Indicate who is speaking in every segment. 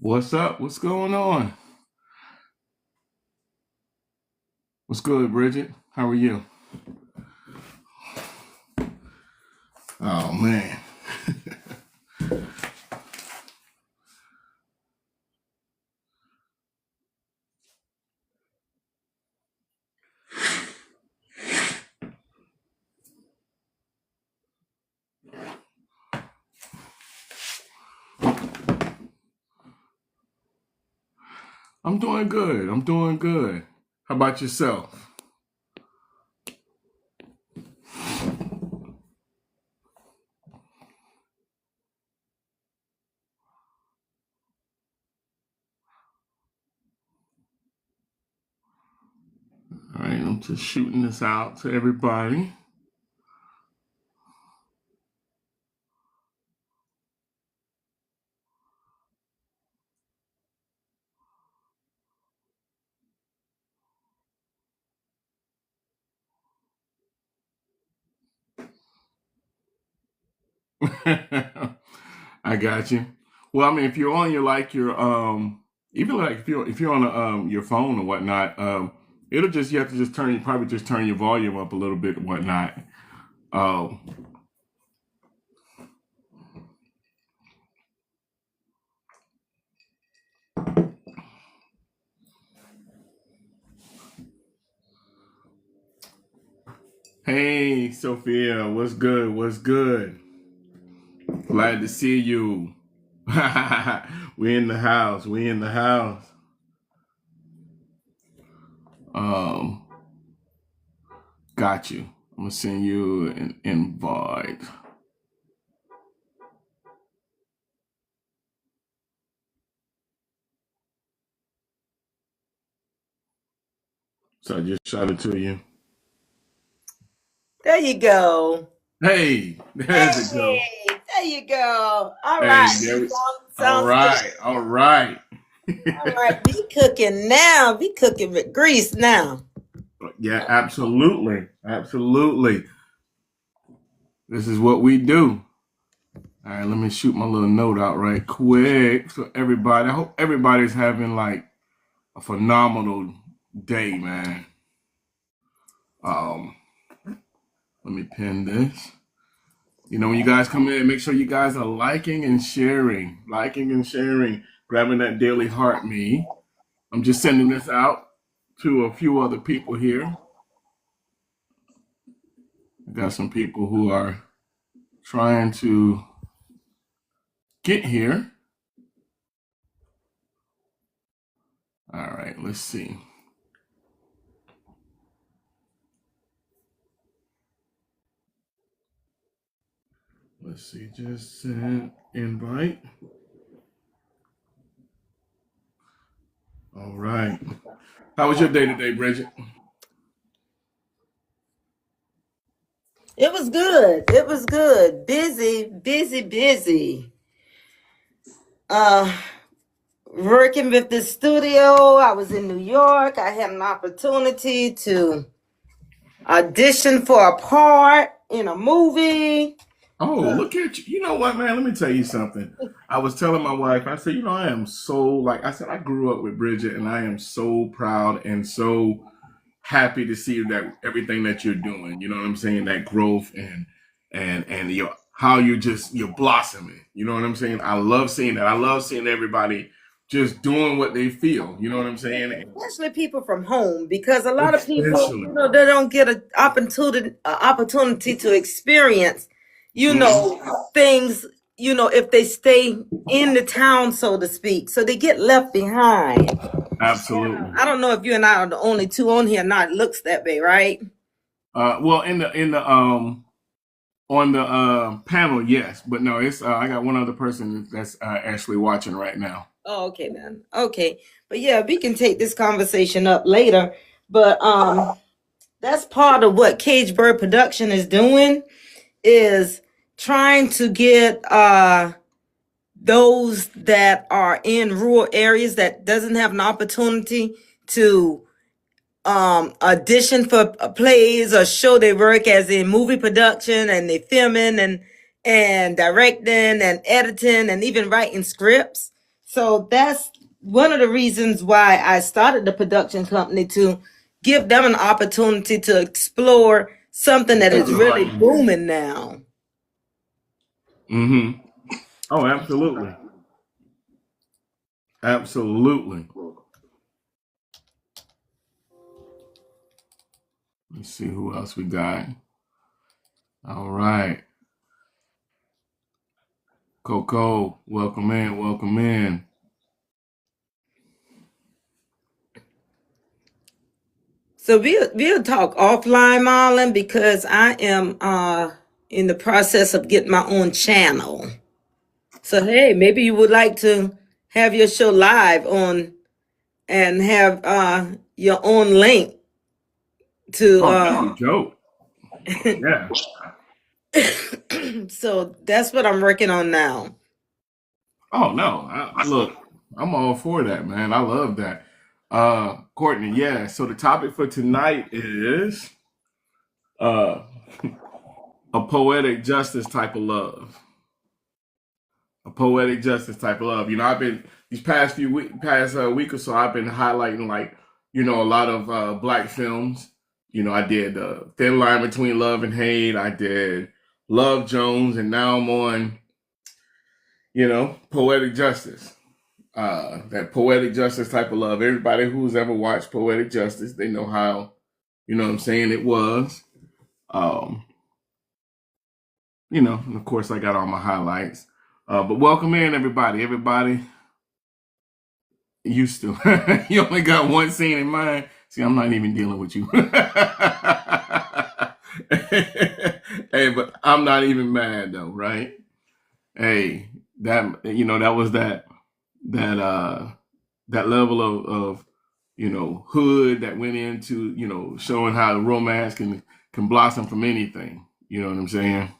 Speaker 1: What's up? What's going on? What's good, Bridget? How are you? Oh man. I'm doing good. I'm doing good. How about yourself? All right, I'm just shooting this out to everybody. I got you. Well, I mean, if you're on your like your even like if you're on your phone or whatnot, it'll just you have to just turn you probably just turn your volume up a little bit and whatnot. Um, hey, Sophia, what's good? What's good? Glad to see you. We in the house. We in the house. Um, got you. I'm gonna send you an invite. So I just shot it to you.
Speaker 2: There you go.
Speaker 1: Hey,
Speaker 2: Hey,
Speaker 1: there's it go.
Speaker 2: there you go. All
Speaker 1: Hey,
Speaker 2: right.
Speaker 1: there we. All
Speaker 2: Sounds good.
Speaker 1: right, all right.
Speaker 2: All right. Be cooking now. Be cooking with grease now.
Speaker 1: Yeah, absolutely, absolutely. This is what we do. All right, let me shoot my little note out right quick so everybody. I hope everybody's having like a phenomenal day, man. Um, Let me pin this. When you guys come in, make sure you guys are liking and sharing, grabbing that daily heart me. I'm just sending this out to a few other people here. Got some people who are trying to get here. All right, let's see. Let's see, just send invite. All right. How was your day today, Bridget?
Speaker 2: It was good. It was good. Busy, busy, busy. Uh, Working with the studio. I was in New York. I had an opportunity to audition for a part in a movie.
Speaker 1: Oh, look at you. You know what, man? Let me tell you something. I was telling my wife, I said, I am so, like I said, I grew up with Bridget and I am so proud and so happy to see that everything that you're doing, you know what I'm saying? That growth and your how you're blossoming. You know what I'm saying? I love seeing that. I love seeing everybody just doing what they feel. You know what I'm saying?
Speaker 2: Especially people from home, because a lot of people,
Speaker 1: Especially.
Speaker 2: they don't get an opportunity to experience,
Speaker 1: Mhm.
Speaker 2: things, if they stay in the town, so to speak. So they get left behind.
Speaker 1: Absolutely.
Speaker 2: I don't know if you and I are the only two on here. Not looks that way, right?
Speaker 1: Well, in the on the panel, yes, but no, it's I got one other person that's actually watching right now.
Speaker 2: Oh, okay then. Okay, but yeah, we can take this conversation up later. But that's part of what Cage Bird Production is doing, is trying to get those that are in rural areas that doesn't have an opportunity to audition for plays or show their work, as in movie production, and they filming and directing and editing and even writing scripts. So that's one of the reasons why I started the production company, to give them an opportunity to explore something that is really booming now.
Speaker 1: Mm-hmm. Oh, absolutely. Absolutely. Let's see who else we got. All right. Coco, welcome in, welcome in.
Speaker 2: So we'll talk offline, Marlon, because I am in the process of getting my own channel. So hey, maybe you would like to have your show live on and have your own link to
Speaker 1: Oh, that'd be dope. Yeah.
Speaker 2: so that's what I'm working on now.
Speaker 1: Oh no. Look, I'm all for that, man. I love that. Courtney, yeah. So the topic for tonight is uh a poetic justice type of love. A poetic justice type of love. You know, I've been these past week or so, I've been highlighting, like, a lot of black films. I did Thin Line Between Love and Hate. I did Love Jones, and now I'm on, poetic justice. That poetic justice type of love. Everybody who's ever watched Poetic Justice, they know how, what I'm saying, it was. Um, and of course I got all my highlights. But welcome in, everybody. Everybody used to. You only got one scene in mind. See, I'm not even dealing with you. Hey, but I'm not even mad though, right? Hey, that was that that level of hood that went into showing how romance can blossom from anything. You know what I'm saying?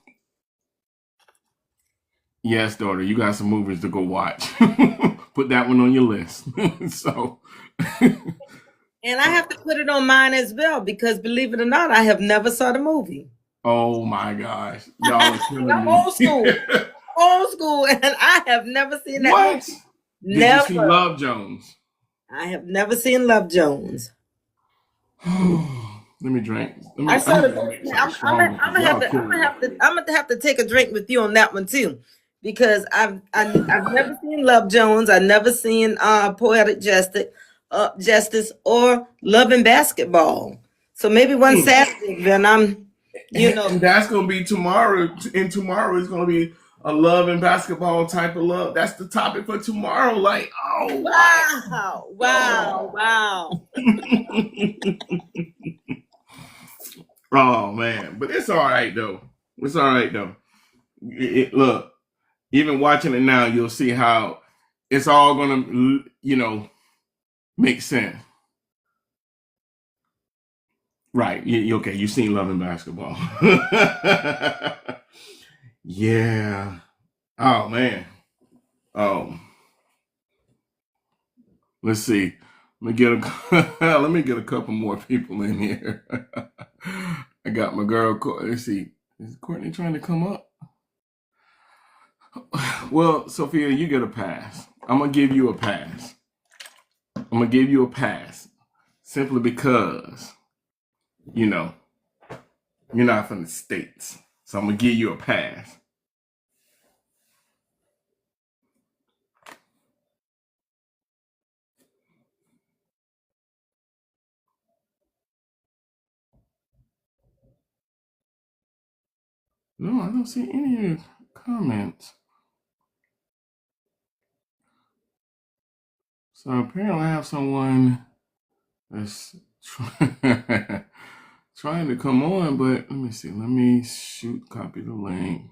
Speaker 1: Yes, daughter, you got some movies to go watch. Put that one on your list. So,
Speaker 2: And I have to put it on mine as well, because believe it or not, I have never saw the movie.
Speaker 1: oh my gosh, y'all are killing
Speaker 2: I'm
Speaker 1: me.
Speaker 2: old school, and I have never seen that movie.
Speaker 1: What? Did you see
Speaker 2: Never.
Speaker 1: Love Jones?
Speaker 2: I have never seen Love Jones.
Speaker 1: Let me drink.
Speaker 2: I saw
Speaker 1: I'm
Speaker 2: the
Speaker 1: gonna make
Speaker 2: movie.
Speaker 1: something stronger because y'all killing me.
Speaker 2: I'm gonna have to take a drink with you on that one too, because I've never seen Love Jones. I've never seen Poetic Justice or Love and Basketball. So maybe one
Speaker 1: Mm.
Speaker 2: Saturday when I'm,
Speaker 1: And that's gonna be tomorrow. And tomorrow is gonna be a love and basketball type of love. That's the topic for tomorrow. Like, oh, what?
Speaker 2: wow.
Speaker 1: Oh man, but it's all right though. It's all right though. Look, even watching it now, you'll see how it's all gonna, make sense. Right? Okay? You seen Love and Basketball? Yeah. Oh man. Um. Let's see. Let me get let me get a couple more people in here. I got my girl. Let's see. Is Courtney trying to come up? Well, Sophia, you get a pass. I'm gonna give you a pass. I'm gonna give you a pass simply because you know you're not from the States, so I'm gonna give you a pass. No, I don't see any of your comments. So apparently, I have someone that's trying to come on, but let me see. Let me copy the link.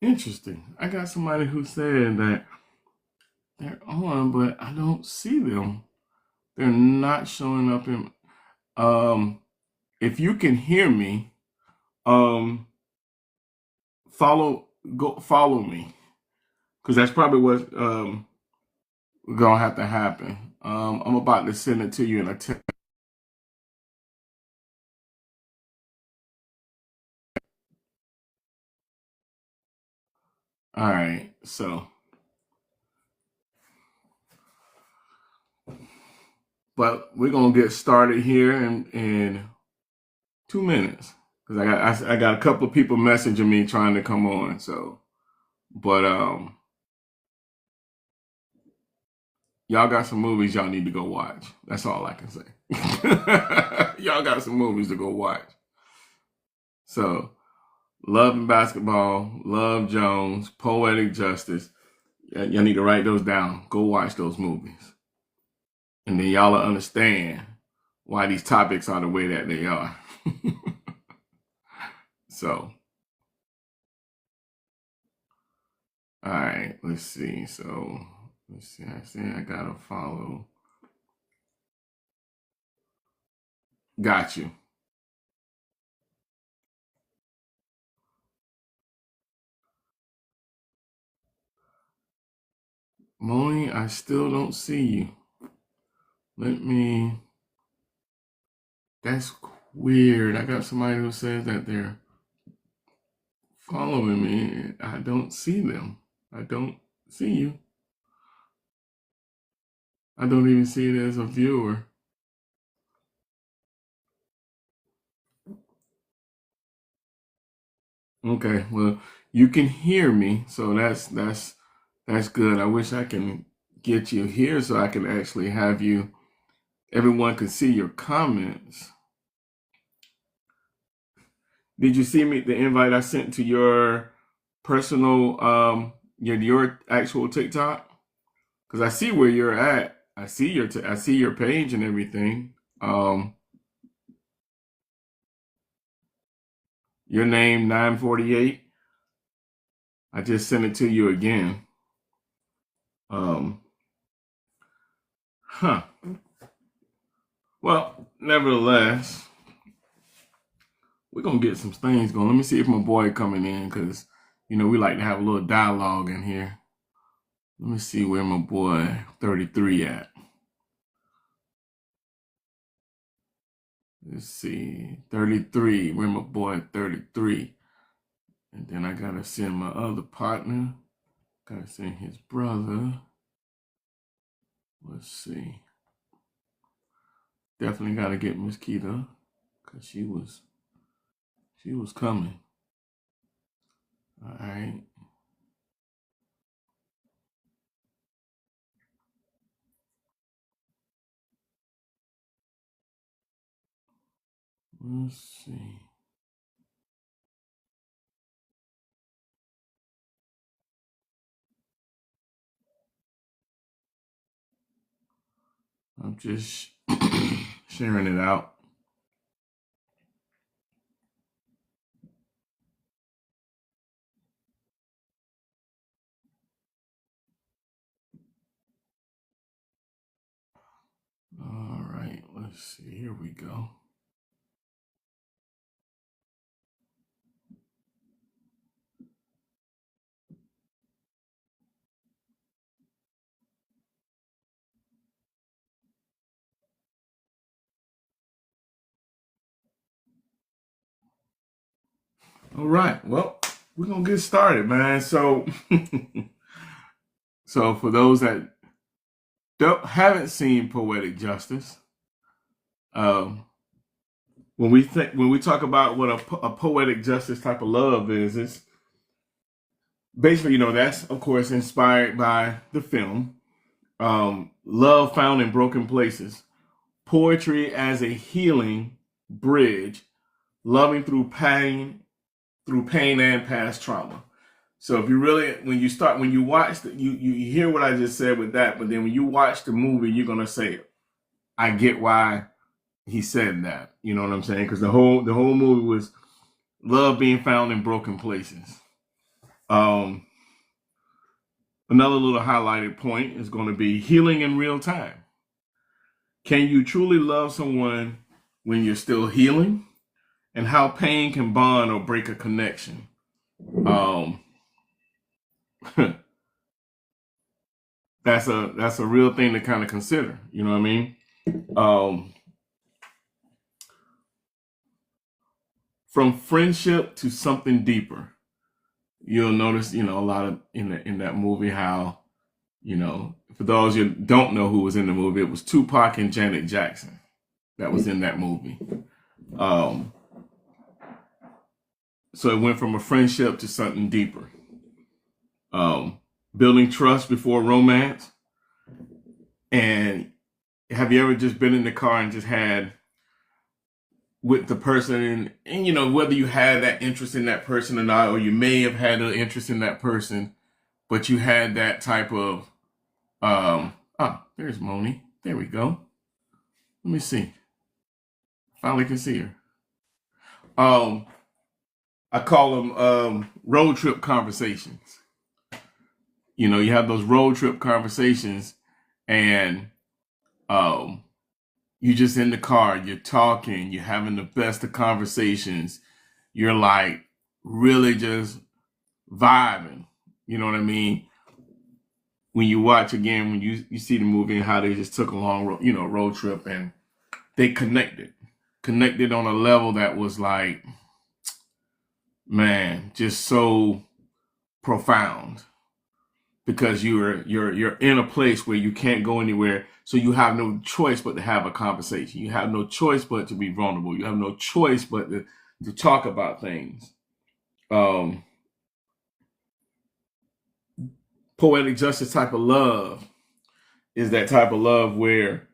Speaker 1: Interesting. I got somebody who said that They're on, but I don't see them. They're not showing up in. Um, if you can hear me, um, follow me, because that's probably what gonna have to happen. I'm about to send it to you in a text. All right, so, but we're gonna get started here in 2 minutes because I got a couple of people messaging me trying to come on. So, but y'all got some movies y'all need to go watch. That's all I can say. Y'all got some movies to go watch. So, Love and Basketball, Love Jones, Poetic Justice. Y'all need to write those down. Go watch those movies. And then y'all will understand why these topics are the way that they are. So, all right, let's see. So, let's see. I see I gotta follow. Got you. Moni, I still don't see you. Let me. That's weird. I got somebody who says that they're following me. I don't see them. I don't see you. I don't even see it as a viewer. Okay, well, you can hear me, so that's good. I wish I can get you here so I can actually have you. Everyone can see your comments. Did you see me the invite I sent to your personal your actual TikTok? Because I see where you're at. I see I see your page and everything. Your name 948. I just sent it to you again. Um, huh. Well, nevertheless, we're gonna get some things going. Let me see if my boy coming in because we like to have a little dialogue in here. Let me see where my boy 33 at. Let's see, 33. Where my boy 33? And then I gotta send my other partner. Gotta send his brother. Let's see. Definitely gotta get Miss Keita because she was coming. All right. Let's see. I'm just sharing it out. All right, let's see. Here we go. All right. Well, we're gonna get started, man. So, so for those that haven't seen Poetic Justice, um, when we talk about what a poetic justice type of love is, it's basically that's of course inspired by the film, Love Found in Broken Places, poetry as a healing bridge, loving through pain and past trauma. So if you really, when you watch, you hear what I just said with that, but then when you watch the movie, you're gonna say, I get why he said that. You know what I'm saying? Because the whole movie was love being found in broken places. Um, Another little highlighted point is going to be healing in real time. Can you truly love someone when you're still healing? And how pain can bond or break a connection. Um, that's a real thing to kind of consider. You know what I mean? Um, from friendship to something deeper. You'll notice, a lot of in that movie how, for those you don't know who was in the movie, it was Tupac and Janet Jackson that was in that movie. So it went from a friendship to something deeper. Building trust before romance. And have you ever just been in the car and just had with the person and whether you had that interest in that person or not, or you may have had an interest in that person, but you had that type of, there's Moni. There we go. Let me see. Finally can see her. I call them road trip conversations. You have those road trip conversations and you just in the car, you're talking, you're having the best of conversations. You're like really just vibing. You know what I mean? When you watch again, when you see the movie and how they just took a long road trip and they connected on a level that was like, man, just so profound. Because you're in a place where you can't go anywhere, so you have no choice but to have a conversation. You have no choice but to be vulnerable. You have no choice but to talk about things. Poetic justice type of love is that type of love where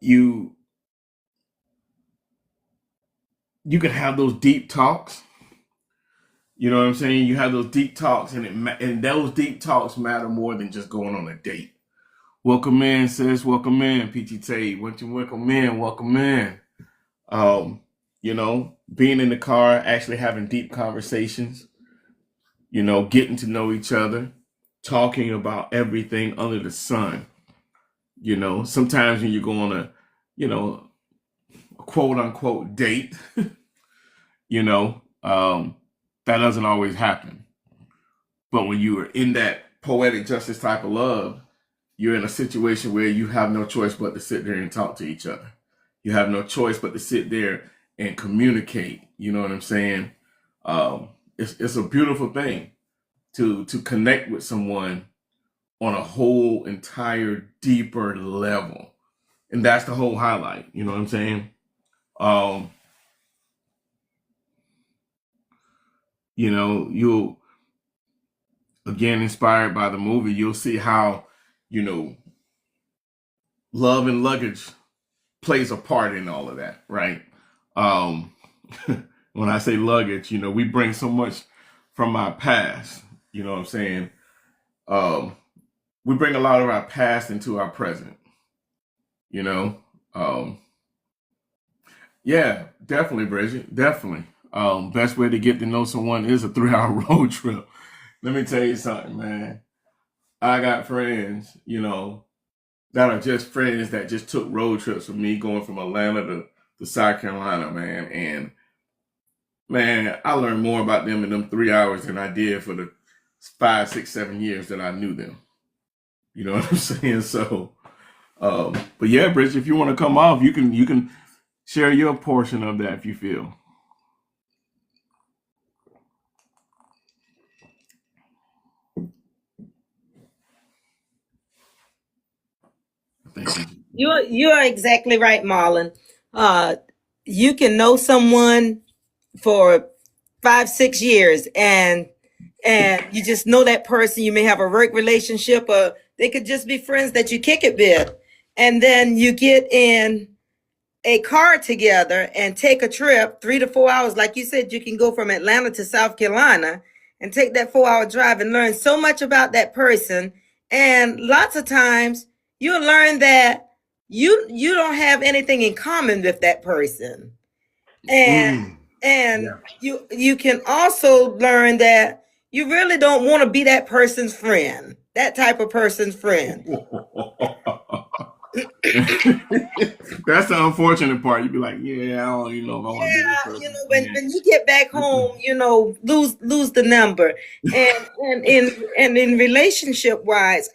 Speaker 1: you can have those deep talks. You know what I'm saying? You have those deep talks, and those deep talks matter more than just going on a date. Welcome in, sis. Welcome in, PT Tate. Welcome in. Being in the car, actually having deep conversations, getting to know each other, talking about everything under the sun. Sometimes when you go on a quote unquote date, that doesn't always happen. But when you are in that poetic justice type of love, you're in a situation where you have no choice but to sit there and talk to each other. You have no choice but to sit there and communicate. You know what I'm saying? It's a beautiful thing to connect with someone on a whole entire deeper level. And that's the whole highlight. You know what I'm saying? You'll, again, inspired by the movie, you'll see how, love and luggage plays a part in all of that, right? When I say luggage, we bring so much from our past, you know what I'm saying? We bring a lot of our past into our present, yeah, definitely, Bridget, definitely. Best way to get to know someone is a 3-hour road trip. Let me tell you something, man. I got friends, that are just friends that just took road trips with me going from Atlanta to South Carolina, man. And man, I learned more about them in them 3 hours than I did for the 5, 6, 7 years that I knew them. You know what I'm saying? So, but yeah, Bridget, if you want to come off, you can share your portion of that if you feel. Thank you.
Speaker 2: You're exactly right, Marlon. You can know someone for 5, 6 years, and you just know that person. You may have a work relationship, or they could just be friends that you kick it with, and then you get in a car together and take a trip 3 to 4 hours. Like you said, you can go from Atlanta to South Carolina and take that 4-hour drive and learn so much about that person. And lots of times you'll learn that you don't have anything in common with that person. And
Speaker 1: Yeah.
Speaker 2: you can also learn that you really don't want to be that person's friend, that type of person's friend.
Speaker 1: That's the unfortunate part. You'd be like, yeah, I don't even know if I want to be this
Speaker 2: Yeah,
Speaker 1: person's
Speaker 2: when you get back
Speaker 1: friend.
Speaker 2: home, lose the number. And in relationship wise,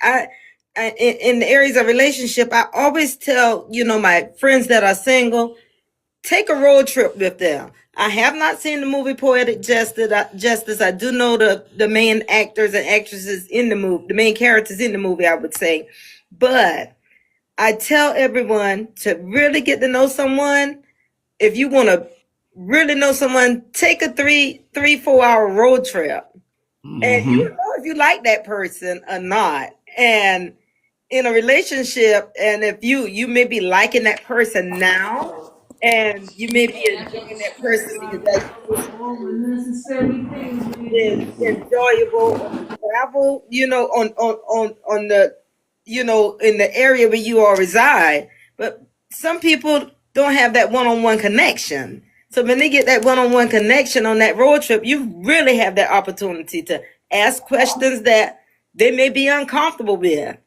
Speaker 2: in the areas of relationship, I always tell, my friends that are single, take a road trip with them. I have not seen the movie Poetic Justice. I do know the main actors and actresses in the movie, the main characters in the movie, I would say. But I tell everyone to really get to know someone. If you want to really know someone, take a 4 hour road trip, and you
Speaker 1: Mm-hmm.
Speaker 2: know if you like that person or not. And in a relationship, and if you may be liking that person now, and you may be enjoying that person because that is enjoyable on travel, on the, in the area where you all reside. But some people don't have that one-on-one connection. So when they get that one-on-one connection on that road trip, you really have that opportunity to ask questions that they may be uncomfortable with,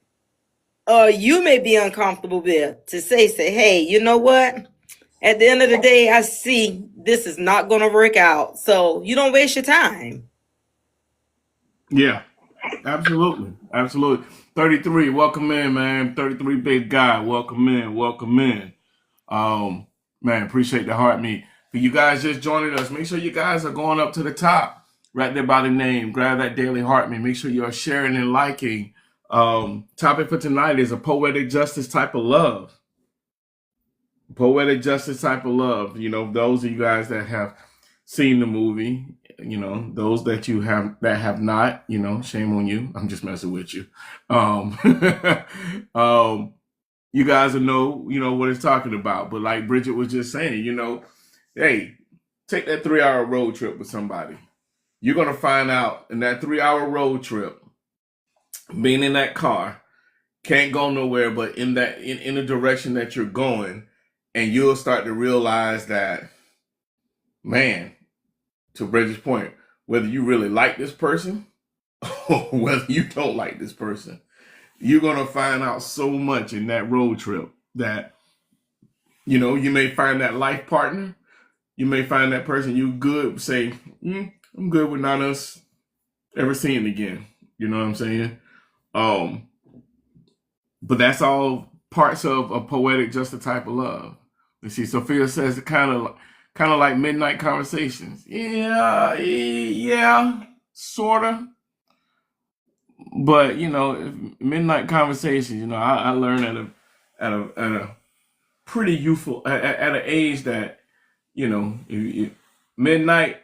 Speaker 2: or you may be uncomfortable with, to say, hey, you know what? At the end of the day, I see this is not going to work out. So you don't waste your time.
Speaker 1: Yeah, absolutely. Absolutely. 33, welcome in, man. 33 big guy, welcome in, welcome in. Um, Man, appreciate the heart meet. For you guys just joining us, make sure you guys are going up to the top, right there by the name. Grab that daily heart meet. Make sure you are sharing and liking. Topic for tonight is a poetic justice type of love. Poetic justice type of love. Those of you guys that have seen the movie, those that have not, shame on you. I'm just messing with you. Um, um, you guys will know what it's talking about. But like Bridget was just saying, hey, take that 3 hour road trip with somebody. You're gonna find out in that 3 hour road trip, being in that car, can't go nowhere but in the direction that you're going, and you'll start to realize that, man, to Bridget's point, whether you really like this person or whether you don't like this person, you're gonna find out so much in that road trip that you may find that life partner. You may find that person you good say, I'm good with not us ever seeing again. You know what I'm saying? Um, but that's all parts of a poetic just a type of love. You see, Sophia says kind of like midnight conversations. Yeah, sorta. But midnight conversations. I learned at a pretty youthful at an age that midnight.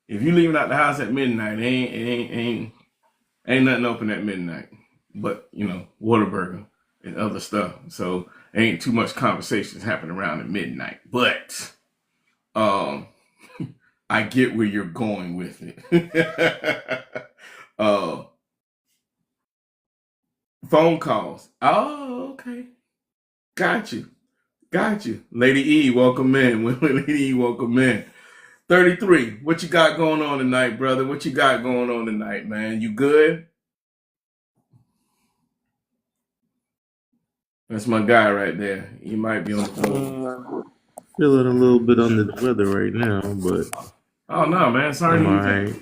Speaker 1: If you leaving out the house at midnight, ain't nothing open at midnight. But Whataburger and other stuff. So ain't too much conversations happening around at midnight. But um, I get where you're going with it. uh, Phone calls. Oh, okay. Got you. Got you. Lady E, welcome in. Lady E, welcome in. 33, what you got going on tonight, brother? What you got going on tonight, man? You good? That's my guy right there. He might be on the phone.
Speaker 3: Feeling a little bit under the weather right now, but
Speaker 1: Oh no, man. Sorry
Speaker 3: I'm
Speaker 1: to hear
Speaker 3: alright.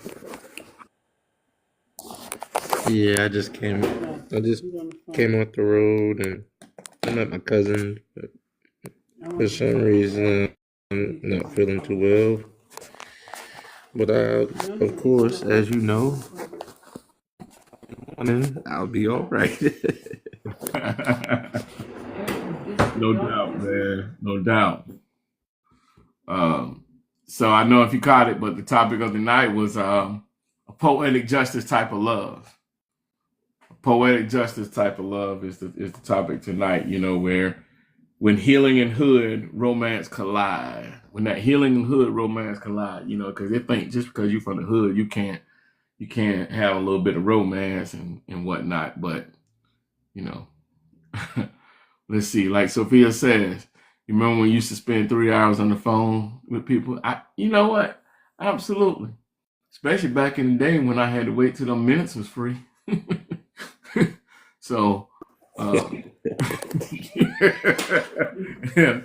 Speaker 3: Yeah, I just came off the road and I met my cousin, but for some reason I'm not feeling too well. But of course, as you know, I'll be all right.
Speaker 1: that. No doubt, man. No doubt. Um, so I know if you caught it, but the topic of the night was a poetic justice type of love. Poetic justice type of love is the topic tonight. Where when healing and hood romance collide. When that healing and hood romance collide. Because they think just because you're from the hood, you can't have a little bit of romance and whatnot. But you know, let's see. Like Sophia says, you remember when you used to spend 3 hours on the phone with people? You know what? Absolutely. especially back in the day when I had to wait till the minutes was free. So, um, yeah,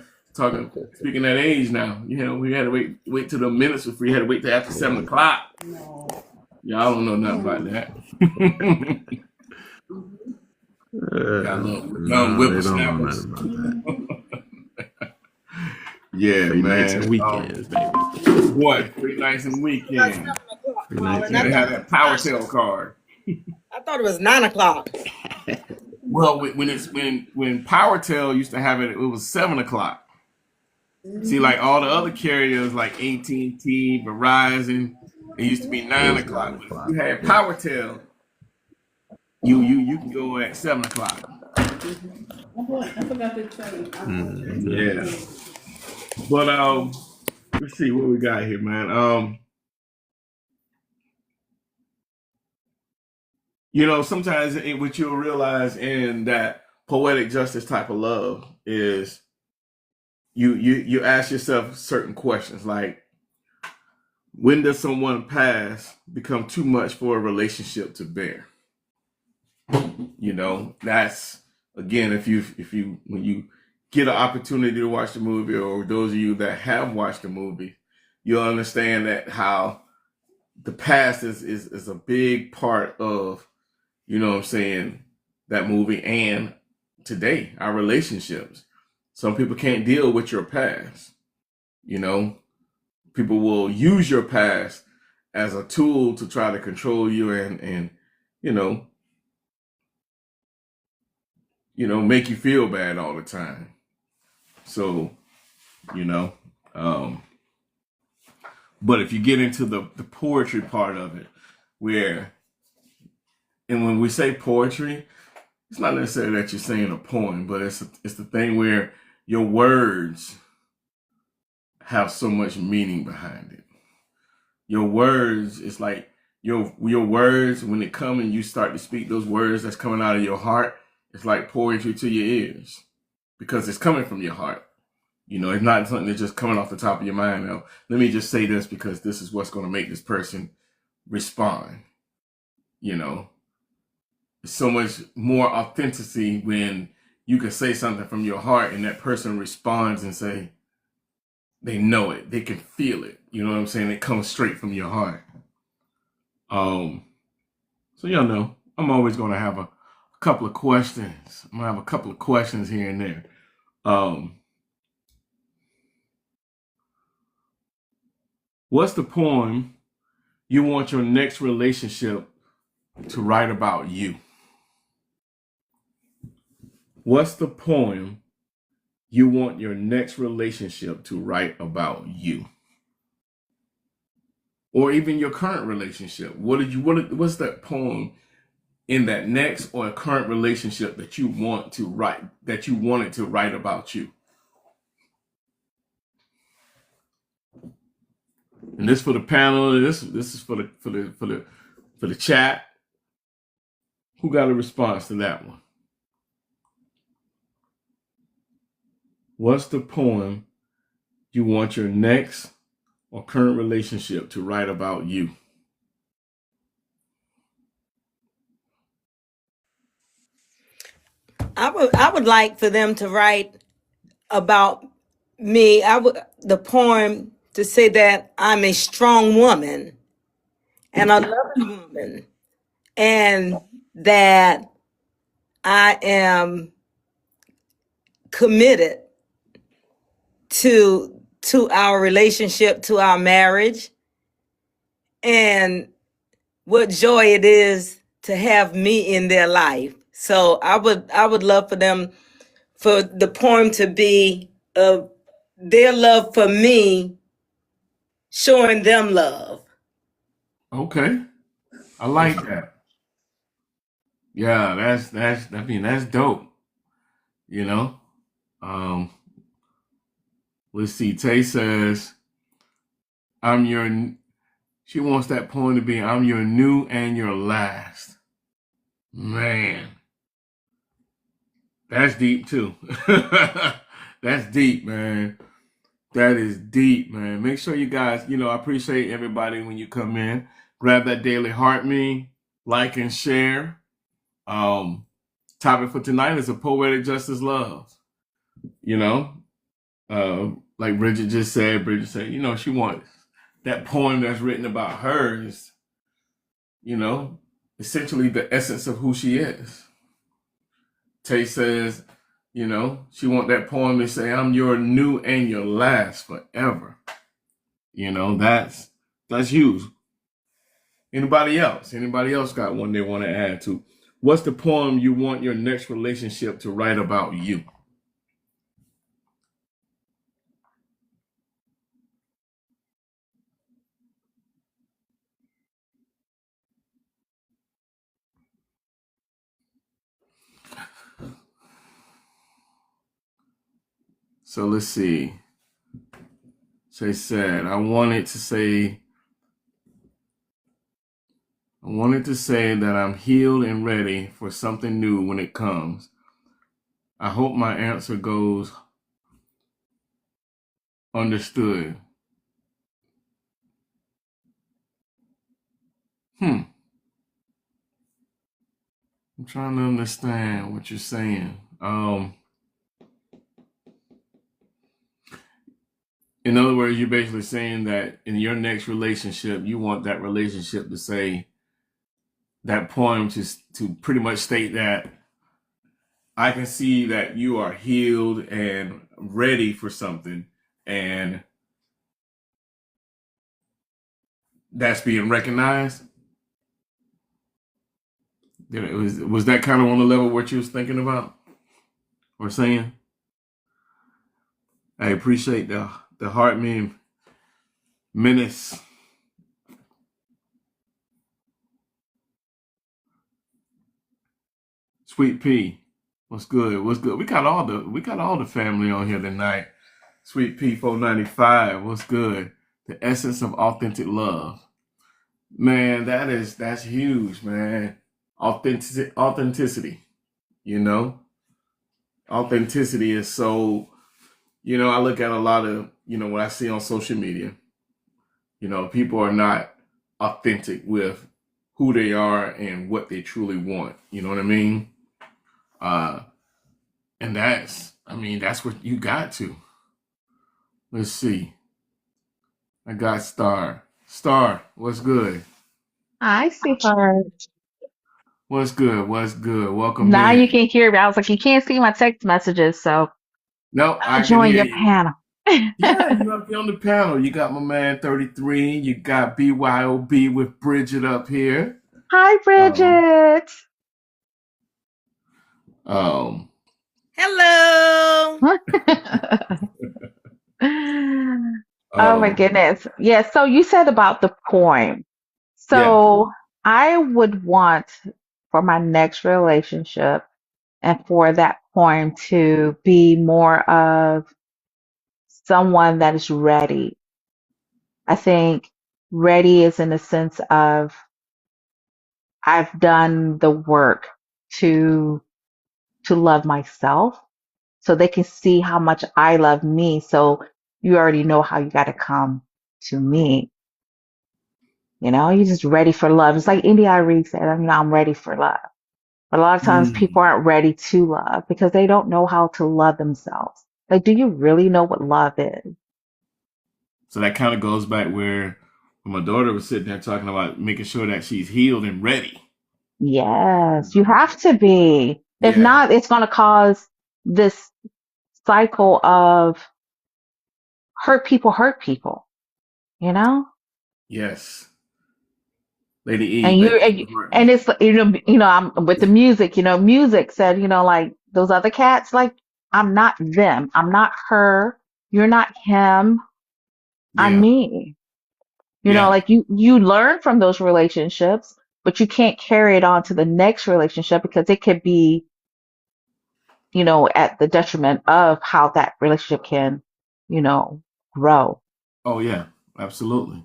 Speaker 1: speaking that age now, we had to wait till the minutes was free. You had to wait till after 7 o'clock. Y'all don't know nothing about that. Got a little young
Speaker 3: No, they don't know
Speaker 1: whippersnappers.
Speaker 3: nothing about that.
Speaker 1: Yeah,
Speaker 3: Free nights and
Speaker 1: man.
Speaker 3: weekends, baby.
Speaker 1: What? Free nights and weekends.
Speaker 3: Free nights
Speaker 1: Yeah,
Speaker 3: and
Speaker 1: they had that Power Tail card.
Speaker 2: I thought it was 9 o'clock.
Speaker 1: Well, when Power Tail used to have it, it was 7 o'clock. See, like all the other carriers, like AT&T, Verizon, it used to be 9 o'clock. But if you had Power Tail, you can go at 7 o'clock. Yeah. But let's see what we got here, man. Sometimes what you'll realize in that poetic justice type of love is you ask yourself certain questions like, when does someone pass become too much for a relationship to bear? That's, again, if you when you get an opportunity to watch the movie, or those of you that have watched the movie, you'll understand that how the past is a big part of, what I'm saying, that movie and today, our relationships. Some people can't deal with your past. People will use your past as a tool to try to control you and make you feel bad all the time. So, but if you get into the poetry part of it, and when we say poetry, it's not necessarily that you're saying a poem, but it's the thing where your words have so much meaning behind it. Your words, it's like your words, when they come and you start to speak those words that's coming out of your heart, it's like poetry to your ears because it's coming from your heart. It's not something that's just coming off the top of your mind. Now, let me just say this because this is what's going to make this person respond. It's so much more authenticity when you can say something from your heart and that person responds and say, they know it, they can feel it. You know what I'm saying? It comes straight from your heart. So I'm always going to have a couple of questions. I'm going to have a couple of questions here and there. What's the poem you want your next relationship to write about you? What's the poem you want your next relationship to write about you? Or even your current relationship. What's that poem in that next or current relationship that you want to write, that you wanted to write about you? And this for the panel, this is for the chat. Who got a response to that one? What's the poem you want your next or current relationship to write about you?
Speaker 2: I would like for them to write about me. The poem to say that I'm a strong woman and a loving woman, and that I am committed to our relationship, to our marriage, and what joy it is to have me in their life. So I would love for the poem to be of their love for me, showing them love.
Speaker 1: Okay. I like that. Yeah, that's dope. You know? Um, let's see. Tay says, I'm your she wants that poem to be, I'm your new and your last. Man, that's deep too. That's deep, man. That is deep, man. Make sure you guys, I appreciate everybody when you come in. Grab that daily heart me, like and share. Um, Topic for tonight is a poetic justice love. You know, like Bridget said, she wants that poem that's written about her is, you know, essentially the essence of who she is. Tay says, she want that poem to say, I'm your new and your last forever. That's huge. Anybody else? Anybody else got one they want to add to? What's the poem you want your next relationship to write about you? So let's see. Shay said, I wanted to say that I'm healed and ready for something new when it comes. I hope my answer goes understood. I'm trying to understand what you're saying. In other words, you're basically saying that in your next relationship, you want that relationship to say that poem to pretty much state that I can see that you are healed and ready for something, and that's being recognized. Was that kind of on the level what you was thinking about or saying? I appreciate the heart meme menace. Sweet Pea, what's good? What's good? We got all the family on here tonight. Sweet Pea 495, what's good? The essence of authentic love. Man, that's huge, man. Authenticity, you know? Authenticity is so, I look at a lot of, what I see on social media, people are not authentic with who they are and what they truly want. You know what I mean? And that's what you got to. Let's see. I got Star. Star, what's good?
Speaker 4: Hi, sweetheart.
Speaker 1: What's good? What's good? Welcome
Speaker 4: Now you
Speaker 1: in.
Speaker 4: can hear me. I was like, you can't see my text messages, so
Speaker 1: No,
Speaker 4: I'll
Speaker 1: I can
Speaker 4: join
Speaker 1: hear
Speaker 4: your
Speaker 1: you.
Speaker 4: panel.
Speaker 1: Yeah, you up here on the panel. You got my man 33. You got BYOB with Bridget up here.
Speaker 4: Hi,
Speaker 1: Um,
Speaker 4: Bridget.
Speaker 1: um,
Speaker 2: Hello.
Speaker 4: Oh my
Speaker 1: um,
Speaker 4: goodness. Yeah, so you said about the poem.
Speaker 1: yeah.
Speaker 4: So I would want for my next relationship and for that poem to be more of someone that is ready. I think ready is in the sense of I've done the work to love myself so they can see how much I love me. So you already know how you got to come to me. You're just ready for love. It's like India Arie said, I'm ready for love. But a lot of times people
Speaker 1: Mm.
Speaker 4: aren't ready to love because they don't know how to love themselves. Like, do you really know what love is?
Speaker 1: So that kind of goes back where my daughter was sitting there talking about making sure that she's healed and ready.
Speaker 4: Yes, you have to be. If
Speaker 1: Yeah.
Speaker 4: not, it's going to cause this cycle of hurt people, you know?
Speaker 1: Yes. Lady E,
Speaker 4: And you
Speaker 1: thank you
Speaker 4: and,
Speaker 1: for hearing
Speaker 4: and
Speaker 1: me.
Speaker 4: it's I'm with the music, music said, like those other cats, like I'm not them. I'm not her. You're not him. I'm
Speaker 1: Yeah.
Speaker 4: me.
Speaker 1: Yeah.
Speaker 4: Like you learn from those relationships, but you can't carry it on to the next relationship because it could be, at the detriment of how that relationship can, grow.
Speaker 1: Oh yeah. Absolutely.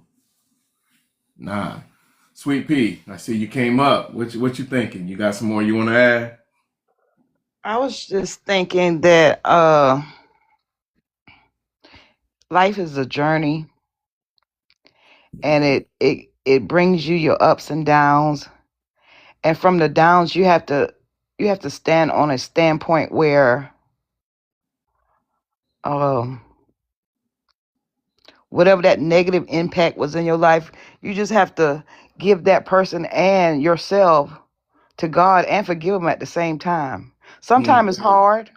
Speaker 1: Nah. Sweet Pea, I see you came up. What you thinking? You got some more you want to add?
Speaker 5: I was just thinking that life is a journey, and it brings you your ups and downs. And from the downs, you have to stand on a standpoint where um whatever that negative impact was in your life, you just have to give that person and yourself to God and forgive them at the same time.
Speaker 1: Mm,
Speaker 5: Sometimes it's hard.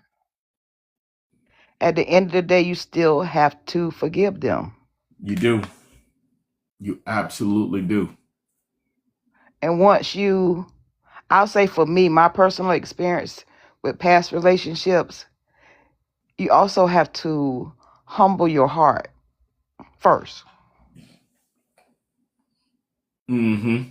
Speaker 5: At the end of the day, you still have to forgive them.
Speaker 1: you do. You absolutely do.
Speaker 5: And I'll say for me, my personal experience with past relationships, you also have to humble your heart first.
Speaker 1: Mm-hmm.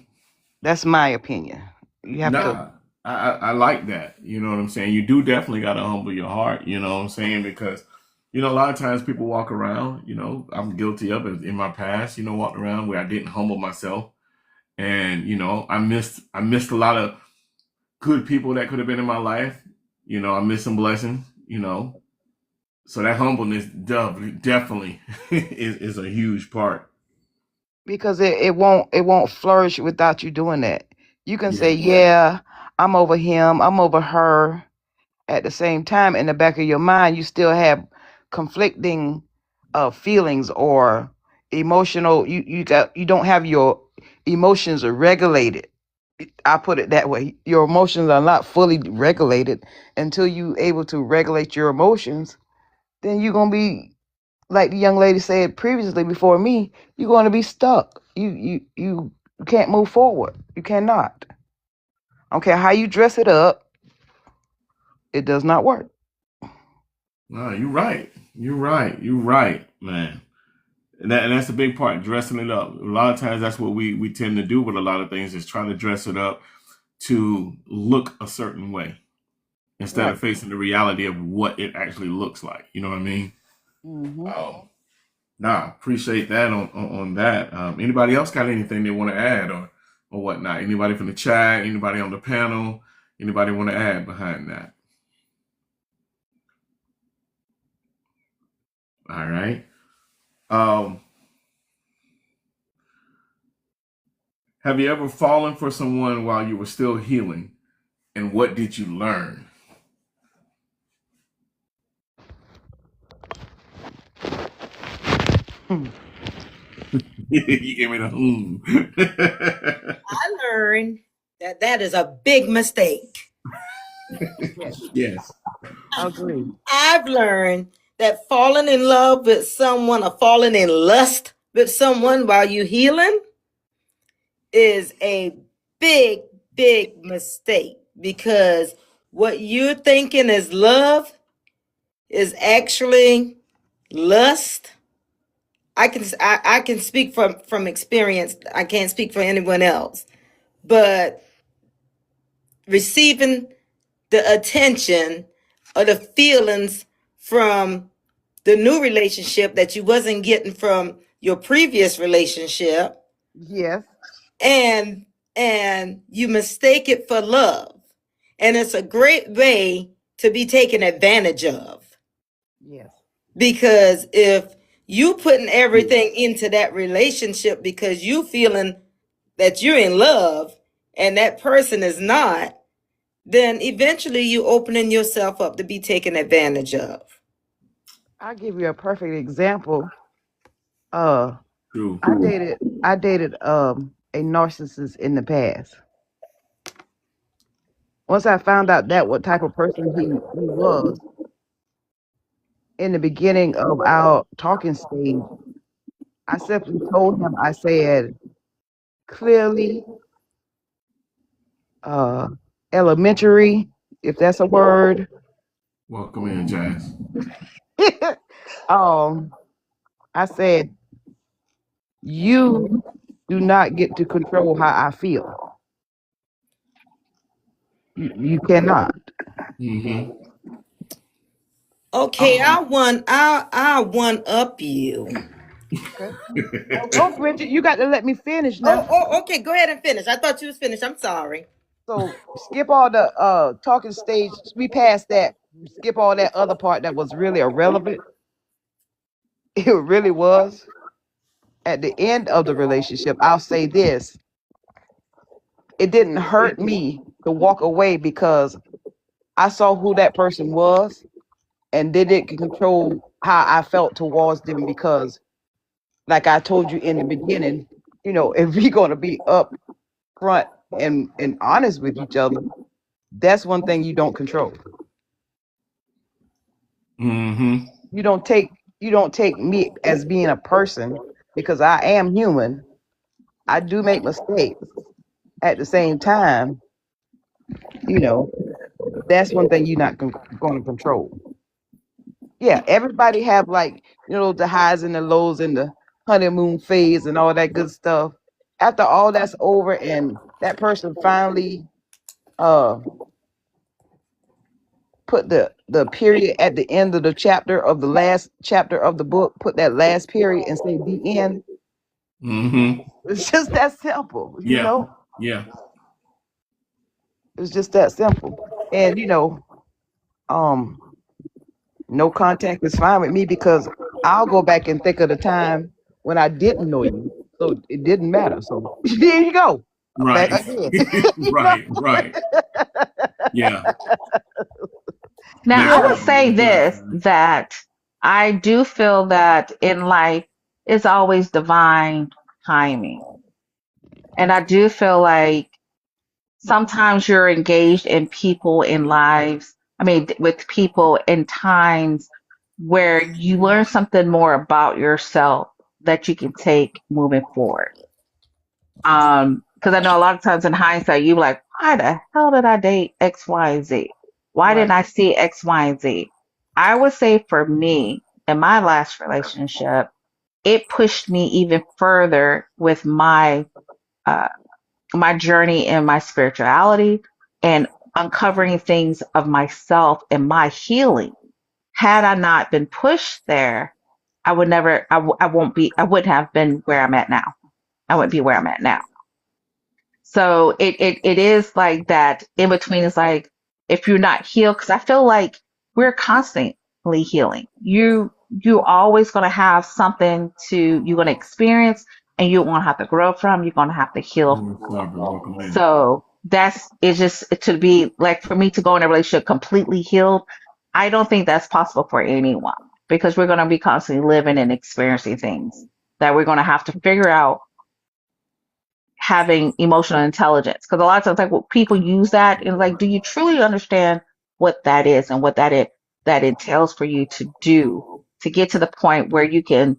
Speaker 5: That's my opinion. You have to.
Speaker 1: Nah, I like that. You know what I'm saying? You do definitely got to humble your heart. You know what I'm saying? Because, a lot of times people walk around, I'm guilty of it in my past, walked around where I didn't humble myself. And, I missed a lot of good people that could have been in my life. I missed some blessings, So that humbleness definitely is a huge part.
Speaker 5: Because it won't flourish without you doing that. You can say,
Speaker 1: Yeah.
Speaker 5: yeah, I'm over him, I'm over her. At the same time, in the back of your mind, you still have conflicting feelings or emotional. You don't have your emotions are regulated. I put it that way. Your emotions are not fully regulated until you able to regulate your emotions. Then you're gonna be like the young lady said previously before me. You're gonna be stuck. You can't move forward. You cannot. I don't care how you dress it up. It does not work.
Speaker 1: No, you're right. You're right. You're right, man. And that's a big part, dressing it up. A lot of times that's what we tend to do with a lot of things is try to dress it up to look a certain way instead
Speaker 5: Right.
Speaker 1: of facing the reality of what it actually looks like. You know what I mean?
Speaker 5: Hmm.
Speaker 1: Nah, appreciate that on that. Anybody else got anything they want to add or whatnot? Anybody from the chat? Anybody on the panel? Anybody want to add behind that? All right. Um, have you ever fallen for someone while you were still healing? And what did you learn? You gave me the
Speaker 2: I learned that that is a big mistake.
Speaker 5: Yes.
Speaker 1: Yes.
Speaker 5: Agree.
Speaker 2: I've learned that falling in love with someone or falling in lust with someone while you're healing is a big, big mistake because what you're thinking is love is actually lust. I can speak from experience. I can't speak for anyone else, but receiving the attention or the feelings from the new relationship that you wasn't getting from your previous relationship,
Speaker 5: Yes.
Speaker 2: and you mistake it for love, and it's a great way to be taken advantage of,
Speaker 5: Yes.
Speaker 2: because if you putting everything into that relationship because you feeling that you're in love and that person is not, then eventually you opening yourself up to be taken advantage of.
Speaker 5: I'll give you a perfect example. Uh,
Speaker 1: True.
Speaker 5: I dated a narcissist in the past. Once I found out that what type of person he was in the beginning of our talking stage, I simply told him, I said clearly, uh, elementary, if that's a word.
Speaker 1: Welcome in, Jazz.
Speaker 5: um, I said, you do not get to control how I feel. You cannot.
Speaker 1: Mm-hmm.
Speaker 2: Okay,
Speaker 1: Oh.
Speaker 2: I one up you.
Speaker 5: Okay. Oh, Bridget, you got to let me finish now.
Speaker 2: Okay, go ahead and finish. I thought you was finished. I'm sorry.
Speaker 5: So skip all the talking stage. We passed that. Skip all that other part that was really irrelevant. It really was. At the end of the relationship, I'll say this: it didn't hurt me to walk away because I saw who that person was, and they didn't control how I felt towards them. Because, like I told you in the beginning, if we're gonna be up front and honest with each other, that's one thing you don't control.
Speaker 1: Mm-hmm.
Speaker 5: You don't take me as being a person, because I am human. I do make mistakes. At the same time, you know, that's one thing you're not going to control. Yeah, everybody have, like, the highs and the lows and the honeymoon phase and all that good stuff. After all that's over and that person finally uh put the period at the end of the chapter of the last chapter of the book, put that last period and say the end.
Speaker 1: Mm-hmm.
Speaker 5: It's just that simple.
Speaker 1: Yeah. Yeah.
Speaker 5: It's just that simple. And um no contact is fine with me, because I'll go back and think of the time when I didn't know you. So it didn't matter. So there you go. I'm back
Speaker 1: Right.
Speaker 5: again. you know?
Speaker 1: Right. Right. Yeah.
Speaker 4: Now,
Speaker 1: Makes
Speaker 4: I would
Speaker 5: Yeah.
Speaker 1: perfect
Speaker 4: say
Speaker 1: sense,
Speaker 4: this,
Speaker 1: man.
Speaker 4: that I do feel that in life is always divine timing. And I do feel like sometimes you're engaged in people in lives, I mean, with people in times where you learn something more about yourself that you can take moving forward. Because I know a lot of times in hindsight, you like, why the hell did I date X, Y, and Z? Why didn't
Speaker 5: Right.
Speaker 4: I see X, Y, and Z? I would say for me, in my last relationship, it pushed me even further with uh, my journey in my spirituality and uncovering things of myself and my healing. Had I not been pushed there, I would never, I won't be, I wouldn't have been where I'm at now. I wouldn't be where I'm at now. So it is like that in between is like, if you're not healed, because I feel like we're constantly healing. You always gonna have something you're gonna experience and you won't have to grow from, you're gonna have to heal.
Speaker 1: Holy Father, welcome in.
Speaker 4: So that's it's just to be like for me to go in a relationship completely healed, I don't think that's possible for anyone because we're gonna be constantly living and experiencing things that we're gonna have to figure out having emotional intelligence because a lot of times like what people use that and like do you truly understand what that is and what that entails for you to do to get to the point where you can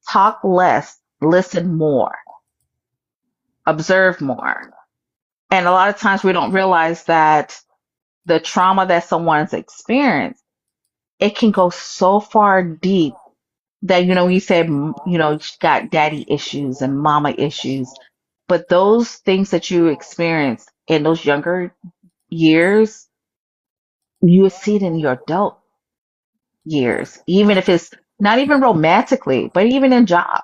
Speaker 4: talk less, listen more, observe more. And a lot of times we don't realize that the trauma that someone's experienced, it can go so far deep that you said she got daddy issues and mama issues, but those things that you experienced in those younger years, you would see it in your adult years, even if it's not even romantically, but even in jobs.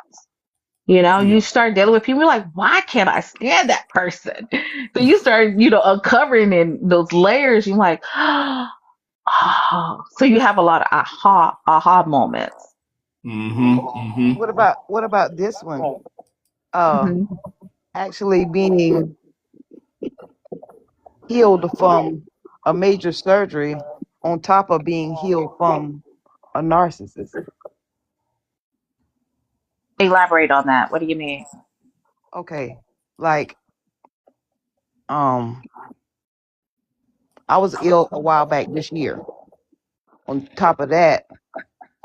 Speaker 4: You
Speaker 1: Yeah.
Speaker 4: start dealing with people you're like, why can't I stand that person? So you start, uncovering in those layers. You're like, oh, so you have a lot of aha moments.
Speaker 1: Mm-hmm. Mm-hmm.
Speaker 5: What about this one? Uh,
Speaker 4: Hmm.
Speaker 5: Actually being healed from a major surgery on top of being healed from a narcissist.
Speaker 4: Elaborate on that. What do you mean?
Speaker 5: Okay. Like, um, I was ill a while back this year. On top of that,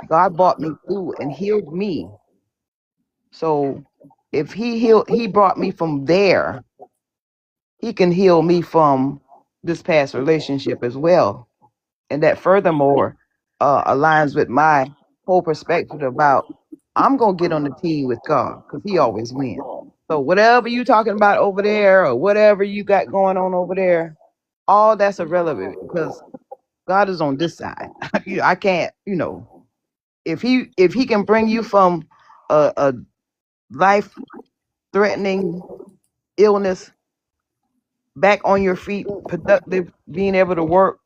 Speaker 5: God brought me through and healed me. So if he brought me from there, he can heal me from this past relationship as well. And that furthermore aligns with my whole perspective about I'm gonna get on the team with God because he always wins. So whatever you talking about over there or whatever you got going on over there, all that's irrelevant because God is on this side. I can't, if he can bring you from a life threatening illness back on your feet, productive, being able to work,